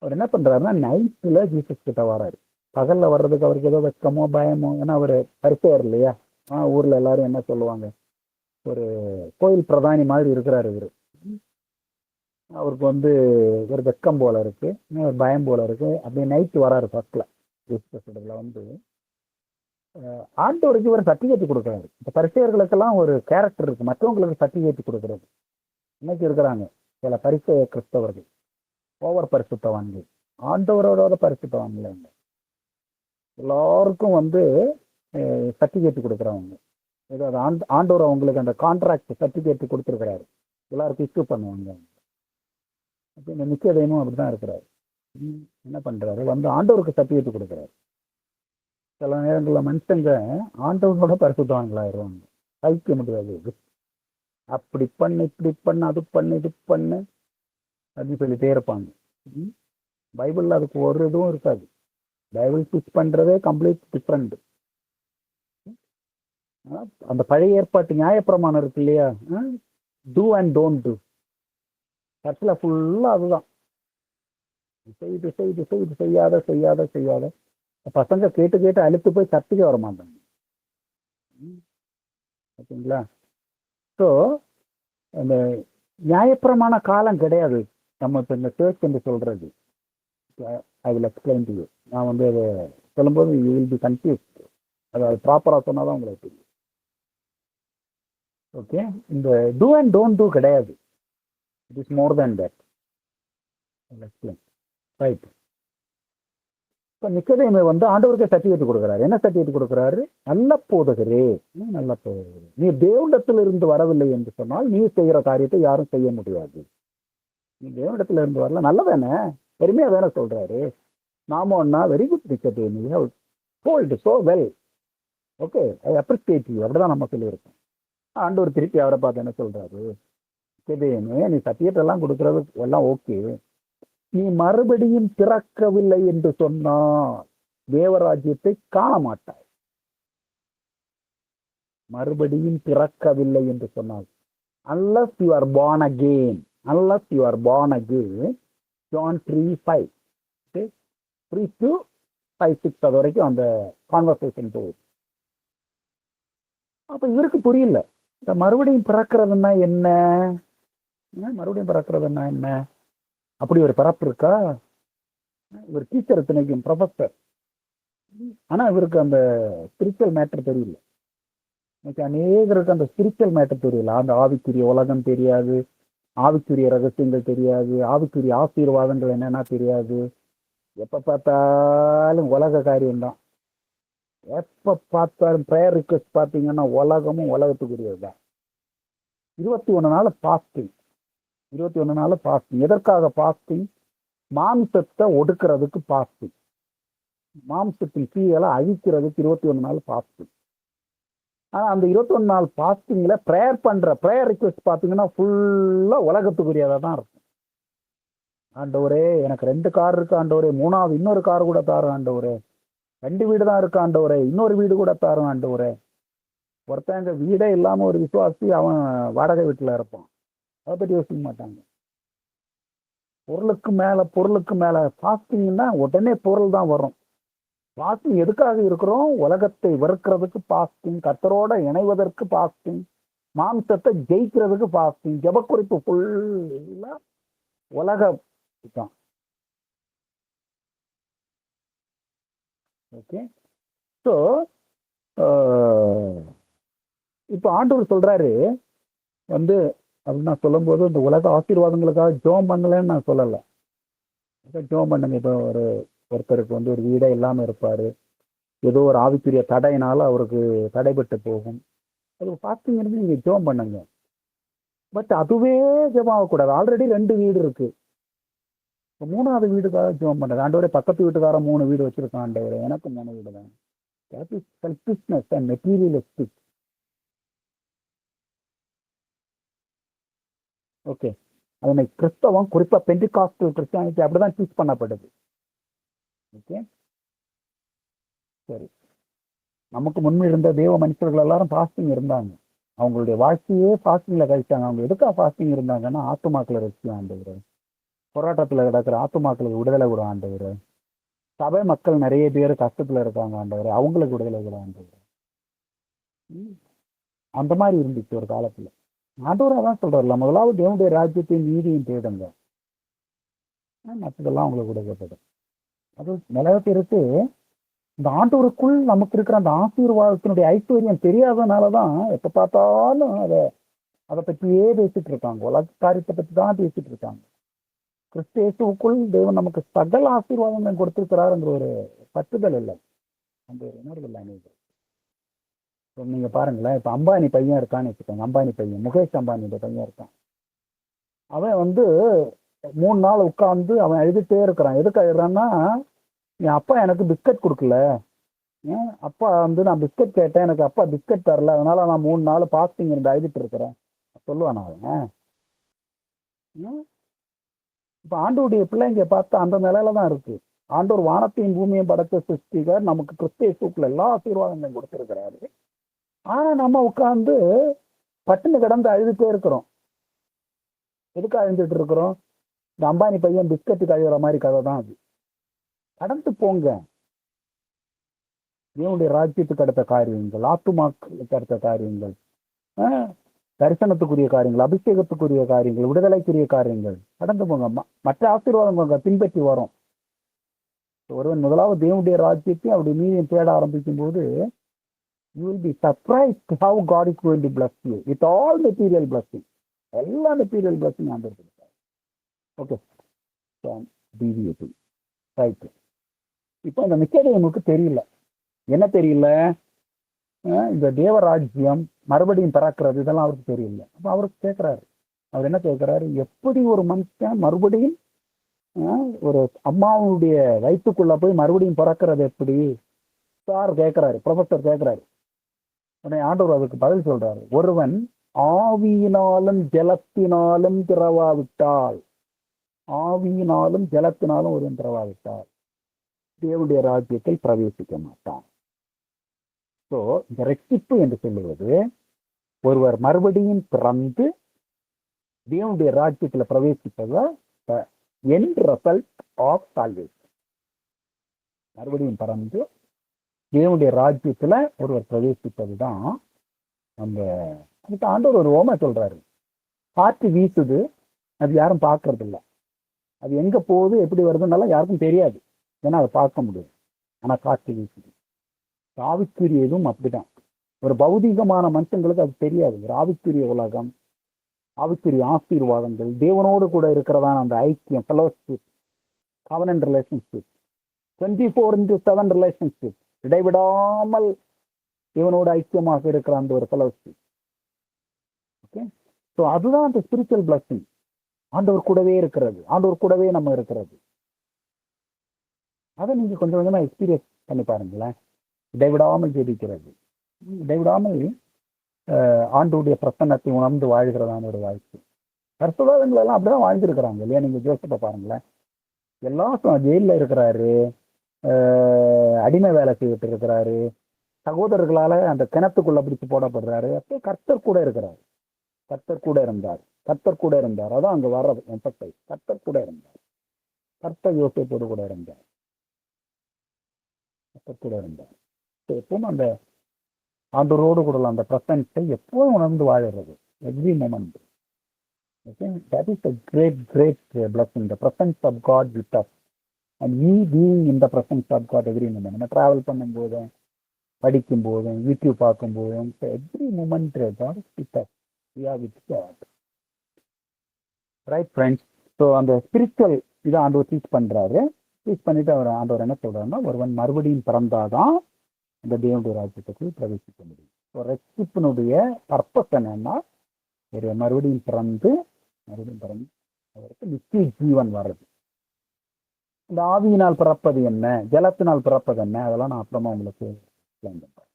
அவர் என்ன பண்றாருன்னா, நைட்ல ஜீசஸ் கிட்ட வராரு. பகல்ல வர்றதுக்கு அவருக்கு ஏதோ வெட்கமோ பயமோ, ஏன்னா அவரு பரிசேயர் இல்லையா. ஊர்ல எல்லாரும் என்ன சொல்லுவாங்க, ஒரு கோயில் பிரதானி மாதிரி இருக்கிறாரு இவரு. அவருக்கு வந்து ஒரு வெக்கம் போல இருக்கு, ஒரு பயம் போல இருக்கு. அப்படியே நைட்டு வராரு. ஃபர்ஸ்ட்ல வந்து ஆண்டவருக்கு இவர் சர்டிஃபிகேட் கொடுக்குறாரு. இந்த பரிசேயர்களுக்கெல்லாம் ஒரு கேரக்டர் இருக்கு, மற்றவங்களுக்கு சர்டிஃபிகேட் கொடுக்குறது. இன்னைக்கு இருக்கிறாங்க சில பரிசேய கிறிஸ்தவர்கள், ஓவர் பரிசுத்தவான்கள், ஆண்டவரோட பரிசுத்தவான்கள். எல்லாருக்கும் வந்து சர்டிஃபிகேட் கொடுக்குறவங்க. ஏதாவது ஆண்டவர் அவங்களுக்கு அந்த கான்ட்ராக்ட் சர்டிஃபிகேட் கொடுத்துருக்கிறாரு, எல்லாருக்கும் இஷ்யூ பண்ணுவாங்க. அப்போ இந்த நிக்கோதேமும் அப்படிதான் இருக்கிறாரு. என்ன பண்றாரு, வந்து ஆண்டவருக்கு சர்டிஃபிகேட் கொடுக்குறாரு. சில நேரங்களில் மனுஷங்க ஆண்டவனோட பரிசுத்தவான்களாயிருவாங்க, சகிக்க முடியாது. அப்படி பண்ணு, இப்படி பண்ணு, அது பண்ணு, இது பண்ணு அப்படின்னு சொல்லிட்டே இருப்பாங்க. பைபிள்ல அதுக்கு ஒரு இதுவும் இருக்காது. பைபிள் டீச் பண்றதே கம்ப்ளீட் டிஃப்ரெண்ட். அந்த பழைய ஏற்பாட்டு நியாயப்பிரமாணம் இருக்கு இல்லையா, டூ அண்ட் டோன்ட் டூ, சர்ச்சில் ஃபுல்லா அதுதான். இது செய்யாத செய்யாத செய்யாத. பசங்க கேட்டு கேட்டு அழுத்து போய் சர்ச்சுக்கே வர மாட்டாங்க. ஓகேங்களா. ஸோ அந்த நியாயப்பிரமாண காலம் கிடையாது நம்ம இப்போ இந்த சர்ச் என்று சொல்றது. I will explain to you. நான் வந்து அதை சொல்லும்போது யூ வில் பி கன்ஃபியூஸ். அது ப்ராப்பராக சொன்னாதான் உங்களுக்கு தெரியும். ஓகே, இந்த டூ அண்ட் டோன்ட் டூ கிடையாது. It is more than that. Right. இப்போ நிக்கோதேமு வந்து ஆண்டவருக்கு சர்டிஃபிகேட் கொடுக்குறாரு. என்ன சர்டிஃபிகேட் கொடுக்குறாரு? நல்ல போதகரே, நல்ல போதகரே, நீ தேவனிடத்தில் இருந்து வரவில்லை என்று சொன்னால் நீ செய்கிற காரியத்தை யாரும் செய்ய முடியாது. நீ தேவனிடத்துல இருந்து வரல, நல்லதானே, பெருமையா தானே சொல்றாரு. நாம ஒன்னா very good Nicodemus, you have told so well. Okay, I appreciate you. அப்படிதான் நம்ம சொல்லியிருக்கோம். ஆண்டவர் திருப்பி அவரை பார்த்து என்ன சொல்றாரு, நிக்கோதேமு, நீ சர்டிஃபிகேட் எல்லாம் கொடுக்கறது எல்லாம் ஓகே, நீ மறுபடியும் பிறக்கவில்லை என்று சொன்னால் தேவராஜ்யத்தை காண மாட்டாய். மறுபடியும் பிறக்கவில்லை என்று சொன்னால், unless you are born again, unless you are born again, John 3:5, okay, 3:5-6 அது வரைக்கும் அந்த கான்வர்சேஷன் போகுது. அப்ப இவருக்கு புரியல, இந்த மறுபடியும் பிறக்கிறதுனா என்ன, மறுபடியும் பிறக்கிறதுனா என்ன, அப்படி ஒரு பிறப்பு இருக்கா? இவர் டீச்சர், இத்தனைக்கும் ப்ரொஃபஸர், ஆனா இவருக்கு அந்த ஸ்பிரிச்சுவல் மேட்டர் தெரியல. இன்னைக்கு அநேகருக்கு அந்த ஸ்பிரிச்சுவல் மேட்டர் தெரியல. அந்த ஆவிக்குரிய உலகம் தெரியாது, ஆவிக்குரிய ரகசியங்கள் தெரியாது, ஆவிக்குரிய ஆசீர்வாதங்கள் என்னன்னா தெரியாது. எப்ப பார்த்தாலும் உலக காரியம்தான். எப்ப பார்த்தாலும் ப்ரேயர் ரிக்வெஸ்ட் பார்த்தீங்கன்னா உலகமும் உலகத்துக்குரியதுதான். 21 நாள் ஃபாஸ்டிங். 21 நாள் ஃபாஸ்டிங். எதற்காக ஃபாஸ்டிங்? மாம்சத்தை ஒடுக்கிறதுக்கு ஃபாஸ்டிங். மாம்சத்தின் கீழே அழிக்கிறதுக்கு 21 நாள் ஃபாஸ்டிங். ஆனா அந்த 21 நாள் ஃபாஸ்டிங்ல ப்ரேயர் ரிக்வெஸ்ட் பார்த்தீங்கன்னா ஃபுல்லா உலகத்துக்குரியதா தான் இருக்கும். ஆண்டவரே எனக்கு 2 கார் இருக்கு ஆண்டவரே, 3வது இன்னொரு கார் கூட தாரும் ஆண்டவரே, 2 வீடு தான் இருக்கு ஆண்டவரே, இன்னொரு வீடு கூட தாரும் ஆண்டவரே. ஒருத்தங்க வீடே இல்லாம ஒரு விசுவாசி அவன் வாடகை வீட்டுல இருப்பான். அதை பத்தி யோசிக்க மாட்டாங்க. பொருளுக்கு மேல ஃபாஸ்டிங்னா உடனே பொருள் தான் வரும். ஃபாஸ்டிங் எதுக்காக இருக்கிறோம்? உலகத்தை வெறுக்கிறதுக்கு ஃபாஸ்டிங், கர்த்தரோட இணைவதற்கு ஃபாஸ்டிங், மாம்சத்தை ஜெயிக்கிறதுக்கு ஃபாஸ்டிங். ஜெபக்குறிப்பு ஃபுல்லா உலக தான். ஓகே. ஸோ இப்போ ஆண்டவர் சொல்றாரு வந்து அப்படின்னு நான் சொல்லும்போது இந்த உலக ஆசீர்வாதங்களுக்காக ஜோம் பண்ணலன்னு நான் சொல்லலை. ஜோம் பண்ணுங்க. இப்போ ஒருத்தருக்கு வந்து ஒரு வீடே இல்லாமல் இருப்பாரு, ஏதோ ஒரு ஆவிக்குரிய தடையினால அவருக்கு தடைபட்டு போகும். அது ஃபாஸ்டிங் இருந்து நீங்க ஜோம் பண்ணுங்க. பட் அதுவே ஜெபம் ஆகக்கூடாது. ஆல்ரெடி 2 வீடு இருக்கு. 3வது வீடுக்காக ஜோம் பண்ணுறது. ஆண்டவரே பக்கத்து வீட்டுக்காரன் 3 வீடு வச்சிருக்கான் ஆண்டவரே, எனக்கு 3 வீடு தான். That is selfishness and materialistic. Okay. அதனை கிறிஸ்தவம், குறிப்பா பெண்டிகாஸ்டல் கிறிஸ்டியானிட்டி அப்படிதான் டீச் பண்ணப்படுது. ஓகே, சரி. நமக்கு முன்பு இருந்த தேவ மனுஷர்கள் எல்லாரும் ஃபாஸ்டிங் இருந்தாங்க. அவங்களுடைய வாழ்க்கையே ஃபாஸ்டிங்ல கழிச்சாங்க. அவங்க எதுக்காக ஃபாஸ்டிங் இருந்தாங்கன்னா ஆத்துமாக்களை ரசிக்க ஆண்டவர், போராட்டத்துல கிடக்கிற ஆத்துமாக்களுக்கு விடுதலை கூட ஆண்டவர், சபை மக்கள் நிறைய பேர் கஷ்டத்துல இருக்காங்க ஆண்டவர், அவங்களுக்கு விடுதலை கூட ஆண்டவர். அந்த மாதிரி இருந்துச்சு ஒரு காலத்துல. ஆண்டவர் அதான் சொல்றாருல, முதலாவது தேவனுடைய ராஜ்யத்தையும் நீதியும் தேடுங்க, மற்றதெல்லாம் அவங்களுக்கு கொடுக்கப்படும். அது நிறைய பேருக்கு இந்த ஆண்டவருக்குள் நமக்கு இருக்கிற அந்த ஆசீர்வாதத்தினுடைய ஐஸ்வர்யம் தெரியாதனாலதான் எப்ப பார்த்தாலும் அதை பற்றியே பேசிட்டு இருக்காங்க. உலக காரியத்தை பற்றி தான் பேசிட்டு இருக்காங்க. கிறிஸ்தேசுக்குள் தேவன் நமக்கு சகல ஆசீர்வாதங்கள் கொடுத்திருக்கிறாருங்கிற ஒரு பற்றுதல் இல்லை, அந்த ஒரு உணர்வு இல்லை அனைவரும். நீங்க பாருங்களேன், இப்ப அம்பானி பையன் இருக்கான்னு வச்சுக்கோங்க. அம்பானி பையன், முகேஷ் அம்பானியோட பையன் இருக்கான். அவன் வந்து 3 நாள் உட்கார்ந்து அவன் எழுதிட்டே இருக்கிறான். எதுக்கு எழுதுறான்னா, என் அப்பா எனக்கு பிஸ்கட் கொடுக்கல, அப்பா வந்து நான் பிஸ்கட் கேட்டேன், எனக்கு அப்பா பிஸ்கட் தரல, அதனால நான் 3 நாள் பாஸ்டிங் இருந்து எழுதிட்டு இருக்கிறேன் சொல்லுவான் அவன். இப்ப ஆண்டோருடைய பிள்ளைங்க பார்த்தா அந்த நிலையில தான் இருக்கு. ஆண்டோர் வானத்தையும் பூமியையும் படைத்த சிருஷ்டிகர், நமக்கு கிறிஸ்தேசுக்குள்ள எல்லா ஆசீர்வாதங்களையும் கொடுத்திருக்கிறாரு. ஆனா நம்ம உட்கார்ந்து பட்டுன்னு கிடந்து அழுதுட்டே இருக்கிறோம். எதுக்கு அழுந்துட்டு இருக்கிறோம்? இந்த அம்பானி பையன் பிஸ்கட்டு கழுவுற மாதிரி கதை தான் அது. கடந்து போங்க. தேவனுடைய ராஜ்யத்துக்கு அடுத்த காரியங்கள், ஆத்துமாக்களுக்கு அடுத்த காரியங்கள், தரிசனத்துக்குரிய காரியங்கள், அபிஷேகத்துக்குரிய காரியங்கள், விடுதலைக்குரிய காரியங்கள் கடந்து போங்க. மற்ற ஆசீர்வாதம் பின்பற்றி வரும். ஒருவன் முதலாவது தேவனுடைய ராஜ்யத்தையும் அப்படி நீதியும் தேட ஆரம்பிக்கும் போது you will be surprised how God is going to bless you with all material blessing. எல்லா மெட்டீரியல் blessing ஆண்டவர் கொடுத்தார். Okay, right. இப்போ இந்த நிக்கோதேமுக்கு தெரியல. என்ன தெரியல? இந்த தேவராஜ்யம் மறுபடியும் பிறக்கிறது இதெல்லாம் அவருக்கு தெரியல. அப்ப அவருக்கு கேட்கிறாரு, அவர் என்ன கேட்கிறாரு, எப்படி ஒரு மனுஷன் மறுபடியும் ஒரு அம்மாவுடைய வயிற்றுக்குள்ள போய் மறுபடியும் பிறக்கிறது எப்படி சார் கேட்கிறாரு, ப்ரொஃபஸர் கேட்கிறாரு. உடனே ஆண்டவர் அதுக்கு பதில் சொல்றாரு, ஒருவன் ஆவியினாலும் ஜலத்தினாலும் பிறவாவிட்டால், ஆவியினாலும் ஜலத்தினாலும் ஒருவன் பிறவாவிட்டால் தேவனுடைய ராஜ்யத்தை பிரவேசிக்க மாட்டான். ஸோ இந்த ரட்சிப்பு என்று சொல்லுவது ஒருவர் மறுபடியும் பிறந்து தேவனுடைய ராஜ்யத்தில் பிரவேசிப்பது எண்ட் ரிசல்ட் ஆஃப் சால்வேஷன். மறுபடியும் பிறந்து தேவனுடைய ராஜ்யத்துல ஒருவர் பிரவேசிப்பது தான் அந்த. அதுக்கு ஆண்டவர் ஒரு ஓமை சொல்றாரு, காற்று வீசுது, அது யாரும் பார்க்கறது இல்லை, அது எங்க போகுது எப்படி வருதுன்னால யாருக்கும் தெரியாது, ஏன்னா அதை பார்க்க முடியும். ஆனா காற்று வீசுது. ஆவிக்குரியதும் அப்படிதான். ஒரு பௌதிகமான மனுஷங்களுக்கு அது தெரியாது. ஒரு ஆவிக்குரிய உலகம், ஆவிக்குரிய ஆசீர்வாதங்கள், தேவனோடு கூட இருக்கிறதான அந்த ஐக்கியம், ஃபெலோஷிப், கவனன்ட் ரிலேஷன்ஷிப், 24/7 ரிலேஷன்ஷிப், இடைவிடாமல் இவனோட ஐக்கியமாக இருக்கிற அந்த ஒரு ஃபெலோஷிப். ஓகே, ஸோ அதுதான் அந்த ஸ்பிரிச்சுவல் பிளஸிங். ஆண்டவர் கூடவே இருக்கிறது, ஆண்டவர் கூடவே நம்ம இருக்கிறது. அதை நீங்க கொஞ்சம் கொஞ்சமா எக்ஸ்பீரியன்ஸ் பண்ணி பாருங்களேன். இடைவிடாமல் ஜெபிக்கிறது, இடைவிடாமல் ஆண்டவருடைய பிரசன்னத்தை உணர்ந்து வாழ்கிறதான ஒரு வாழ்க்கை. கர்த்தவாதங்கள் எல்லாம் அப்படிதான் வாழ்ந்துருக்கிறாங்க இல்லையா? நீங்க ஜோசப்பை பாருங்களேன். எல்லாம் ஜெயிலில் இருக்கிறாரு, அடிமை வேலை செய்துட்டு இருக்கிறாரு, சகோதரர்களால அந்த கிணத்துக்குள்ள பிடிச்சு போடப்படுறாரு. அப்போ கர்த்தர் கூட இருக்கிறார், கர்த்தர் கூட இருந்தார், கர்த்தர் கூட இருந்தார். அதான் அங்க வர்றது எம்பத்தை. கர்த்தர் கூட இருந்தார், கர்த்தர் யோசிப்போடு கூட இருந்தார், கர்த்தர் கூட இருந்தார். எப்பவும் அந்த ஆண்டவரோடு கூட அந்த பிரசன்ஸை எப்போதும் உணர்ந்து வாழறது, every moment. Okay, that is a great blessing, the presence of God with us, and we being in the presence of God every moment. நம்ம டிராவல் பண்ணும்போதும், படிக்கும் போதும், யூடியூப் பார்க்கும் போதும், every moment God is with us. We are with God. Right friends? So அந்த spiritual இதை ஆண்டவர் teach பண்றாரு. டீச் பண்ணிட்டு ஆண்டவர் என்ன சொல்றாருன்னா, ஒருவன் மறுபடியும் பிறந்தாதான் இந்த தேவனுடைய ராஜ்யத்துக்கு பிரவேசிக்க முடியும். ஸோ ரட்சிப்பினுடைய பர்பஸ் என்னன்னா, ஒரு மறுபடியும் பிறந்து அவருக்கு நித்திய ஜீவன் வர்றது. இந்த ஆவியினால் பிறப்பது என்ன, ஜலத்தினால் பிறப்பது என்ன, அதெல்லாம் நான் அப்புறமா உங்களுக்கு எக்ஸ்பிளைன் பண்றேன்.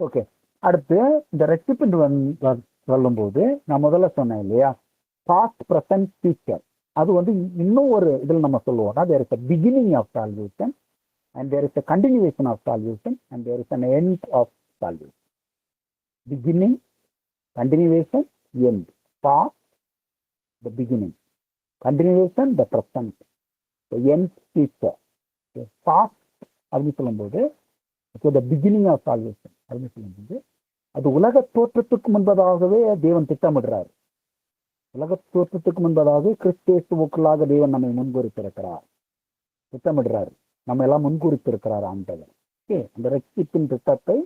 ஓகே, அடுத்து இந்த ரட்சிப்பு சொல்லும்போது நான் முதல்ல சொன்னேன் இல்லையா, பாஸ்ட், பிரசன்ட், ஃபியூச்சர். அது வந்து இன்னும் ஒரு இதில் நம்ம சொல்லுவோம்னா, there is a beginning of salvation and there is a continuation of salvation and there is an end of salvation. Beginning, continuation, end. Past, the beginning. Continuation, the present. The end, future. Okay. Past அப்படின்னு சொல்லும்போது, the beginning of salvation அப்படின்னு சொல்லும்போது, அது உலக தோற்றத்துக்கு முன்பதாகவே தேவன் திட்டமிடுறார். உலக தோற்றத்துக்கு முன்பதாக கிறிஸ்தேசுவுக்குள்ளாக தேவன் நம்மை முன்குறித்திருக்கிறார், திட்டமிடுறாரு. நம்ம எல்லாம் முன்குறித்திருக்கிறார் ஆண்டவர். ஓகே, அந்த ரட்சிப்பின் திட்டத்தை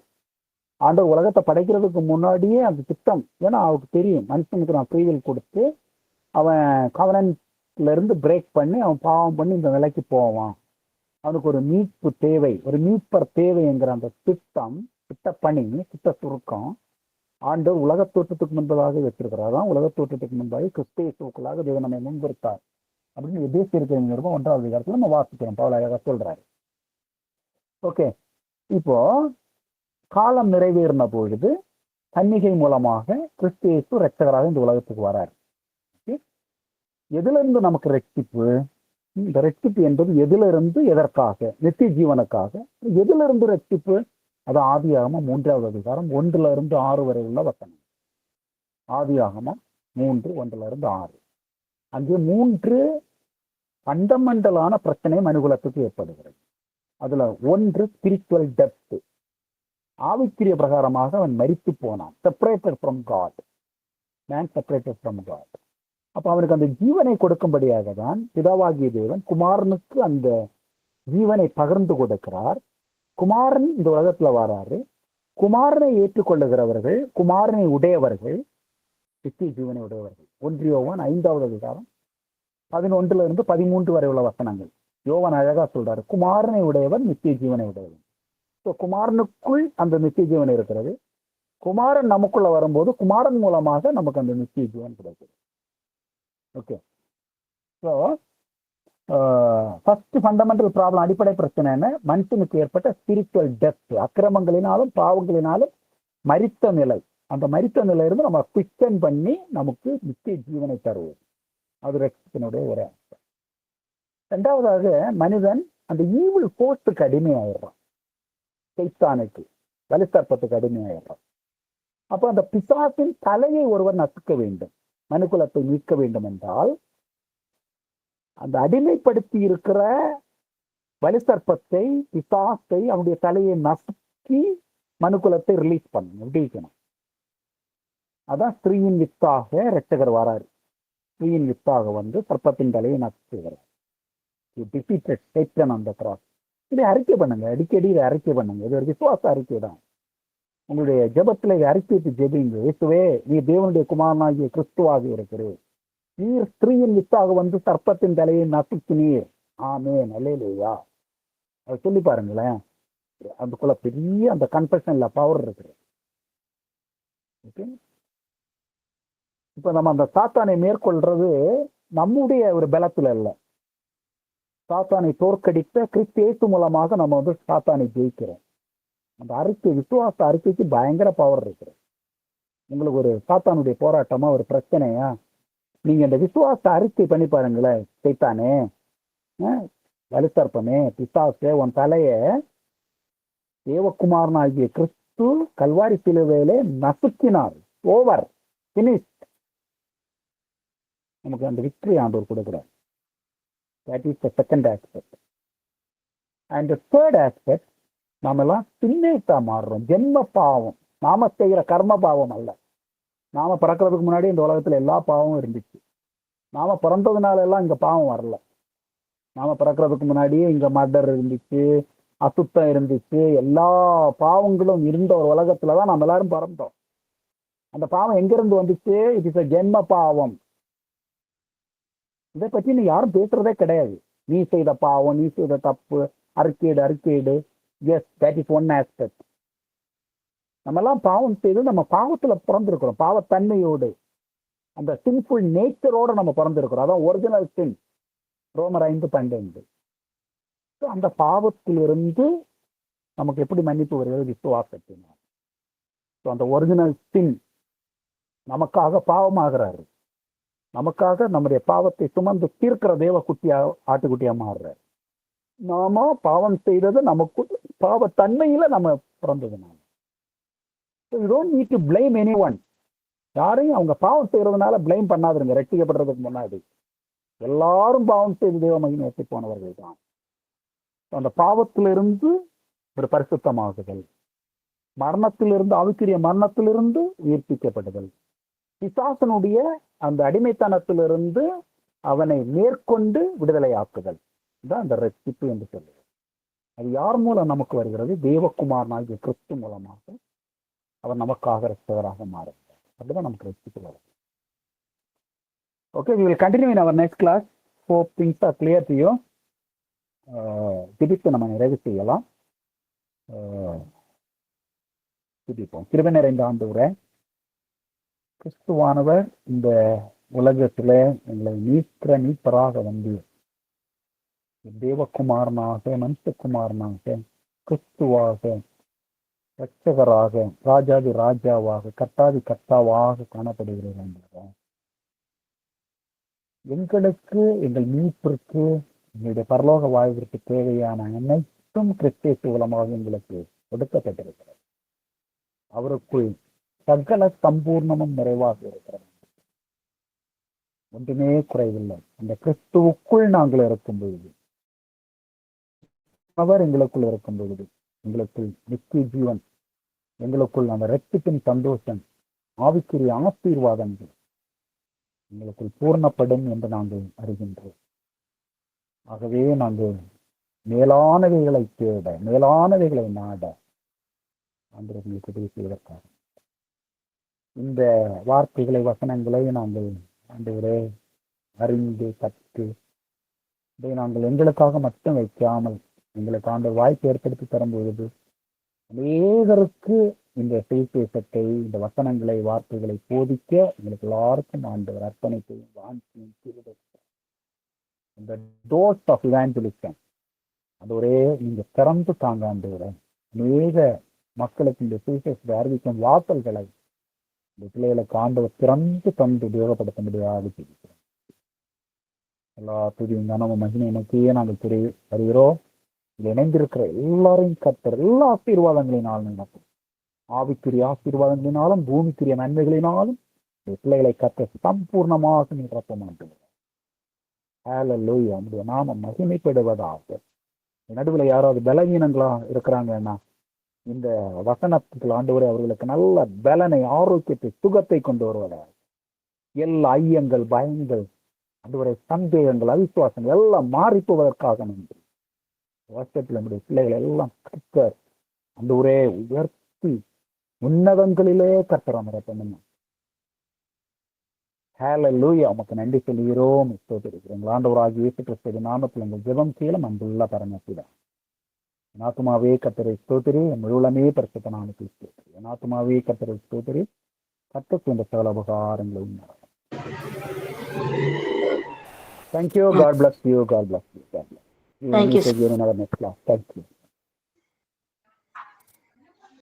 ஆண்டவர் உலகத்தை படைக்கிறதுக்கு முன்னாடியே அந்த திட்டம், ஏன்னா அவருக்கு தெரியும் மனுஷனுக்கு நான் ஃப்ரீவில் கொடுத்து அவன் கவனன்ட்ல இருந்து பிரேக் பண்ணி அவன் பாவம் பண்ணி இந்த நிலைக்கு போவான், அவனுக்கு ஒரு மீட்பு தேவை, ஒரு மீட்பர் தேவைங்கிற அந்த திட்டப்பணி, திட்ட சுருக்கம் ஆண்டவர் உலக தோற்றத்துக்கு முன்பதாக வச்சிருக்கிறார். தான் உலக தோற்றத்துக்கு முன்பாக கிறிஸ்தேசுக்குள்ளாக தேவன் நம்மை முன்குறித்தார் அப்படின்னு எபேசியருக்கு 1ஆவது அதிகாரத்துல நம்ம வாசிக்கிறோம். பவுல் அழகா சொல்றாரு. ஓகே, இப்போ காலம் நிறைவேறின பொழுது கன்னிகை மூலமாக கிறிஸ்தேசு இரட்சகராக இந்த உலகத்துக்கு வராரு. எதுல இருந்து நமக்கு ரட்சிப்பு? இந்த ரட்சிப்பு என்பது எதுல இருந்து எதற்காக? நித்திய ஜீவனுக்காக. எதுல இருந்து ரட்சிப்பு? அது ஆதியாகமம் 3ஆவது அதிகாரம் 1-6 வரை உள்ள வசனம். ஆதியாகமம் 3:1-6. அங்கே 3 ஃபண்டமெண்டலான பிரச்சனை மனுகுலத்துக்கு ஏற்படுகிறது. அதுல 1 ஸ்பிரிச்சுவல் டெப்த். ஆவிக்குரிய பிரகாரமாக அவன் மரித்து போனான், separated from God, man separated from God. அப்ப அவனுக்கு அந்த ஜீவனை கொடுக்கும்படியாக தான் பிதாவாகிய தேவன் குமாரனுக்கு அந்த ஜீவனை பகிர்ந்து கொடுக்கிறார். குமாரன் இந்த உலகத்துல வராரு. குமாரனை ஏற்றுக்கொள்ளுகிறவர்கள், குமாரனை உடையவர்கள் நித்திய ஜீவனை உடையவர்கள். 1 யோவான் 5ஆவது அதிகாரம் 11-13 வரை உள்ள வசனங்கள். யோவான் அழகா சொல்றாரு, குமாரனை உடையவர் நித்திய ஜீவனை உடையவர். ஸோ குமாரனுக்குள் அந்த நித்திய ஜீவன் இருக்கிறது. குமாரன் நமக்குள்ள வரும்போது குமாரன் மூலமாக நமக்கு அந்த நித்திய ஜீவன் கிடைக்குது. Okay, so first fundamental problem, அடிப்படை பிரச்சனை என்ன? மனுஷனுக்கு ஏற்பட்ட ஸ்பிரிச்சுவல் டெத், அக்கிரமங்களினாலும் பாவங்களினாலும் மரித்த நிலை. அந்த மரித்த நிலையிலிருந்து நம்ம குவிக்கன் பண்ணி நமக்கு நித்திய ஜீவனை தருவோம். அது ரட்சிப்பினுடைய ஒரு அர்த்தம். ரெண்டாவதாக மனிதன் அந்த ஈவில் ஃபோர்ஸுக்கு அடிமையாயிடுறான், சைத்தானுக்கு, வலுசர்ப்பத்துக்கு அடிமையாயிடுறான். அப்போ அந்த பிசாசின் தலையை ஒருவர் நசுக்க வேண்டும், மனுக்குலத்தை மீட்க வேண்டும் என்றால் அந்த அடிமைப்படுத்தி இருக்கிற வலுசர்ப்பத்தை, பிசாசை, அவனுடைய தலையை நசுக்கி மனுக்குலத்தை ரிலீஸ் பண்ணணும், விடுவிக்கணும். அதான் ஸ்திரீயின் வித்தாக இரட்சகர் வராரு. ஸ்திரீயின் வித்தாக வந்து சர்ப்பத்தின் தலையை நசுக்குகிறார். He defeated Satan on the cross. இதை அறிக்கை பண்ணுங்க, அடிக்கடி இதை அறிக்கை பண்ணுங்க. இது ஒரு விசுவாச அறிக்கை தான். உங்களுடைய ஜெபத்துல இதை அறிக்கைத்து ஜெபிங்க. இயேசுவே, நீ தேவனுடைய குமாரனாகிய கிறிஸ்துவாக இருக்கிறீர். நீர் ஸ்திரீயின் வித்தாக வந்து சர்ப்பத்தின் தலையை நசுக்கினீர். ஆமென், அல்லேலூயா. அதை சொல்லி பாருங்களேன். அதுக்குள்ள பெரிய அந்த கன்ஃபெஷன்ல பவர் இருக்குது. ஓகே, இப்ப நம்ம அந்த சாத்தானை மேற்கொள்றது நம்முடைய ஒரு பலத்துல இல்ல. சாத்தானை தோற்கடித்த கிறிஸ்து இயேசு மூலமாக நம்ம வந்து சாத்தானை ஜெயிக்கிறோம். அந்த அறிக்கை, விசுவாச அறிக்கைக்கு பயங்கர பவர் இருக்குது. உங்களுக்கு ஒரு சாத்தானுடைய போராட்டமா, ஒரு பிரச்சனையா, நீங்க இந்த விசுவாச அறிக்கை பண்ணி பாருங்களேன். சைத்தானே, வலுத்தர்ப்பமே, பிசாசே, உன் தலைய தேவகுமாரனாகிய கிறிஸ்து கல்வாரி சிலுவையிலே நசுக்கினார். Over, finish. நமக்கு அந்த விக்டரி ஆண்டவர் கொடுக்கிறார். That is the second aspect. And the third aspect, நாம எல்லாம் சின்னேட்டா மாறுறோம். ஜென்ம பாவம், நாம செய்கிற கர்ம பாவம் அல்ல. நாம பிறக்கிறதுக்கு முன்னாடி இந்த உலகத்துல எல்லா பாவமும் இருந்துச்சு. நாம பிறந்ததுனால எல்லாம் இங்க பாவம் வரல. நாம பிறக்கிறதுக்கு முன்னாடியே இங்க மர்டர் இருந்துச்சு, அசுத்தம் இருந்துச்சு, எல்லா பாவங்களும் இருந்த ஒரு உலகத்துலதான் நம்ம எல்லாரும் பிறந்தோம். அந்த பாவம் எங்கிருந்து வந்துச்சு? இட் இஸ் a ஜென்ம பாவம். இதை பற்றி நீ யாரும் பேசுறதே கிடையாது. நீ செய்த பாவம், நீ செய்த தப்பு, அறிக்கையிடு. Yes, that is one aspect. நம்ம எல்லாம் பாவம் செய்து நம்ம பாவத்துல பிறந்திருக்கிறோம். பாவத்தன்மையோடு, அந்த சின்ஃபுல் நேச்சரோட நம்ம பிறந்திருக்கிறோம். அதான் ஒரிஜினல் சின். ரோமர் 5:12. அந்த பாவத்திலிருந்து நமக்கு எப்படி மன்னிப்பு வருகிறது? விசுவாசத்தினால். அந்த ஒரிஜினல் சின் நமக்காக பாவமாகிறாரு. நமக்காக நம்முடைய பாவத்தை சுமந்து தீர்க்கிற தேவ குட்டியா, ஆட்டுக்குட்டியா மாறுறாரு. நாம பாவம் செய்தது நமக்கு பாவத்தன்மையில நம்ம பிறந்ததுனால. You don't need to blame anyone. யாரையும் அவங்க பாவம் செய்யறதுனால பிளேம் பண்ணாதுங்க. ரட்சிக்கப்படுறதுக்கு முன்னாடி எல்லாரும் பாவம் செய்து தேவ மகிமையை போனவர்கள் தான். அந்த பாவத்திலிருந்து ஒரு பரிசுத்தமாகுதல், மரணத்திலிருந்து, ஆவிக்குரிய மரணத்திலிருந்து உயிர்ப்பிக்கப்படுதல், பிசாசனுடைய அந்த அடிமைத்தனத்திலிருந்து அவனை மேற்கொண்டு விடுதலையாக்குதல் தான் அந்த ரட்சிப்பு என்று சொல்லுவது. அது யார் மூலம் நமக்கு வருகிறது? தேவகுமாரனாகிய கிறிஸ்து மூலமாக அவர் நமக்காக ரட்சகராக மாறுகிறார். அப்படிதான் நமக்கு ரட்சிப்பு வருது. Okay, we will continue in our next class. Hope things are clear to you. திபித்து நம்ம நிறைவு செய்யலாம். திபிப்போம். கிருபை நிறைந்த ஆண்டவரே, கிறிஸ்துவானவர் இந்த உலகத்துல எங்களை மீட்பராக வந்து தேவகுமாரனாக, மனுஷகுமாரனாக, கிறிஸ்துவாக, ரட்சகராக, ராஜாதி ராஜாவாக, கர்த்தாதி கர்த்தாவாக காணப்படுகிறார். எங்களுக்கு, எங்கள் மீட்பிற்கு, எங்களுடைய பரலோக வாழ்விற்கு தேவையான அனைத்தும் கிறிஸ்து மூலமாக எங்களுக்கு கொடுக்கப்பட்டிருக்கிறது. அவருக்குள் சகல சம்பூர்ணமும் நிறைவாக இருக்கிறது. ஒன்றுமே குறைவில்லை. அந்த கிறிஸ்துவுக்குள் நாங்கள் இருக்கும் பொழுது, அவர் எங்களுக்குள் இருக்கும் பொழுது, எங்களுக்குள் நித்திய ஜீவன், எங்களுக்குள் அந்த ரட்சிப்பின் சந்தோஷம், ஆவிக்குரிய ஆசீர்வாதங்கள் எங்களுக்குள் பூர்ணப்படும் என்று நாங்கள் அறிகின்றோம். ஆகவே நாங்கள் மேலானவைகளை தேட, மேலானவைகளை நாட ஆண்டவர்களுக்கு உதவி செய்வதற்காக இந்த வார்த்தைகளை, வசனங்களை நாங்கள் ஆண்டவரே அறிந்து கற்று இதை நாங்கள் எங்களுக்காக மட்டும் வைக்காமல் எங்களுக்கு ஆண்டவர் வாய்ப்பு ஏற்படுத்தி தரும் பொழுது அநேகருக்கு இந்த சுவிசேஷத்தை, இந்த வசனங்களை, வார்த்தைகளை போதிக்க எங்களுக்கு எல்லாருக்கும் ஆண்டவர் அர்ப்பணிப்பையும் வாஞ்சியும் இந்த டோர்ஸ் ஆஃப் இவாஞ்சலிசம் அது ஒரே நீங்க திறந்து தாங்க ஆண்டவரே. அநேக மக்களுக்கு இந்த சுவிசேஷத்தை அறிவிக்கும் வாசல்களை இந்த பிள்ளைகளுக்கு ஆண்டவர் திறந்து தந்து உபயோகப்படுத்த முடியாது செய்கிறோம். எல்லா துதியும் கனமும் மகிமை நோக்கியே நாங்கள் வருகிறோம். இதில் இணைந்திருக்கிற எல்லாரையும் கர்த்தர் எல்லா ஆசீர்வாதங்களினாலும் நடக்கும். ஆவிக்குரிய ஆசீர்வாதங்களினாலும் பூமிக்குரிய நன்மைகளினாலும் பிள்ளைகளை கர்த்தர் சம்பூர்ணமாக நிரப்ப மாட்டோம். ஹல்லேலூயா. நம்முடைய நாமம் மகிமைப்படுவதாக. நடுவில் யாராவது பலவீனங்களா இருக்கிறாங்கன்னா இந்த வசனத்துக்கு ஆண்டவரே அவர்களுக்கு நல்ல பலனை, ஆரோக்கியத்தை, சுகத்தை கொண்டு வருவதாக. எல்லா ஐயங்கள், பயங்கள், ஆண்டவரே சந்தேகங்கள், அவிசுவாசங்கள் எல்லாம் மாறி போவதற்காக நன்றி. வாட்ஸ்அப்ல நம்முடைய பிள்ளைகள் எல்லாம் கர்த்தர் அந்த ஒரே உயர்த்தி உன்னதங்களிலே கர்த்தர் அமர பண்ணுங்க. ஹalleluya. உமக்கு நன்றி சொல்கிறோம், ஸ்தோத்திரிக்கிறோம். எங்கள் ஆண்டவராகிய இயேசு கிறிஸ்துவின் நாமத்தில் எங்கள் ஜெபம் செய்யலாம் அன்புள்ள பரமபிதா. என் ஆத்துமாவே கர்த்தரை ஸ்தோத்திரி, என் முழுவலமே பரிசுத்த நாமத்தில் ஸ்தோத்திரி. என் ஆத்துமாவே கர்த்தரை ஸ்தோத்திரி, கர்த்தருக்கு இந்த சகல உபகாரங்களையும் Thank you. God bless you. God bless you. God bless you. Thank you. Meet again in our next class. Thank you.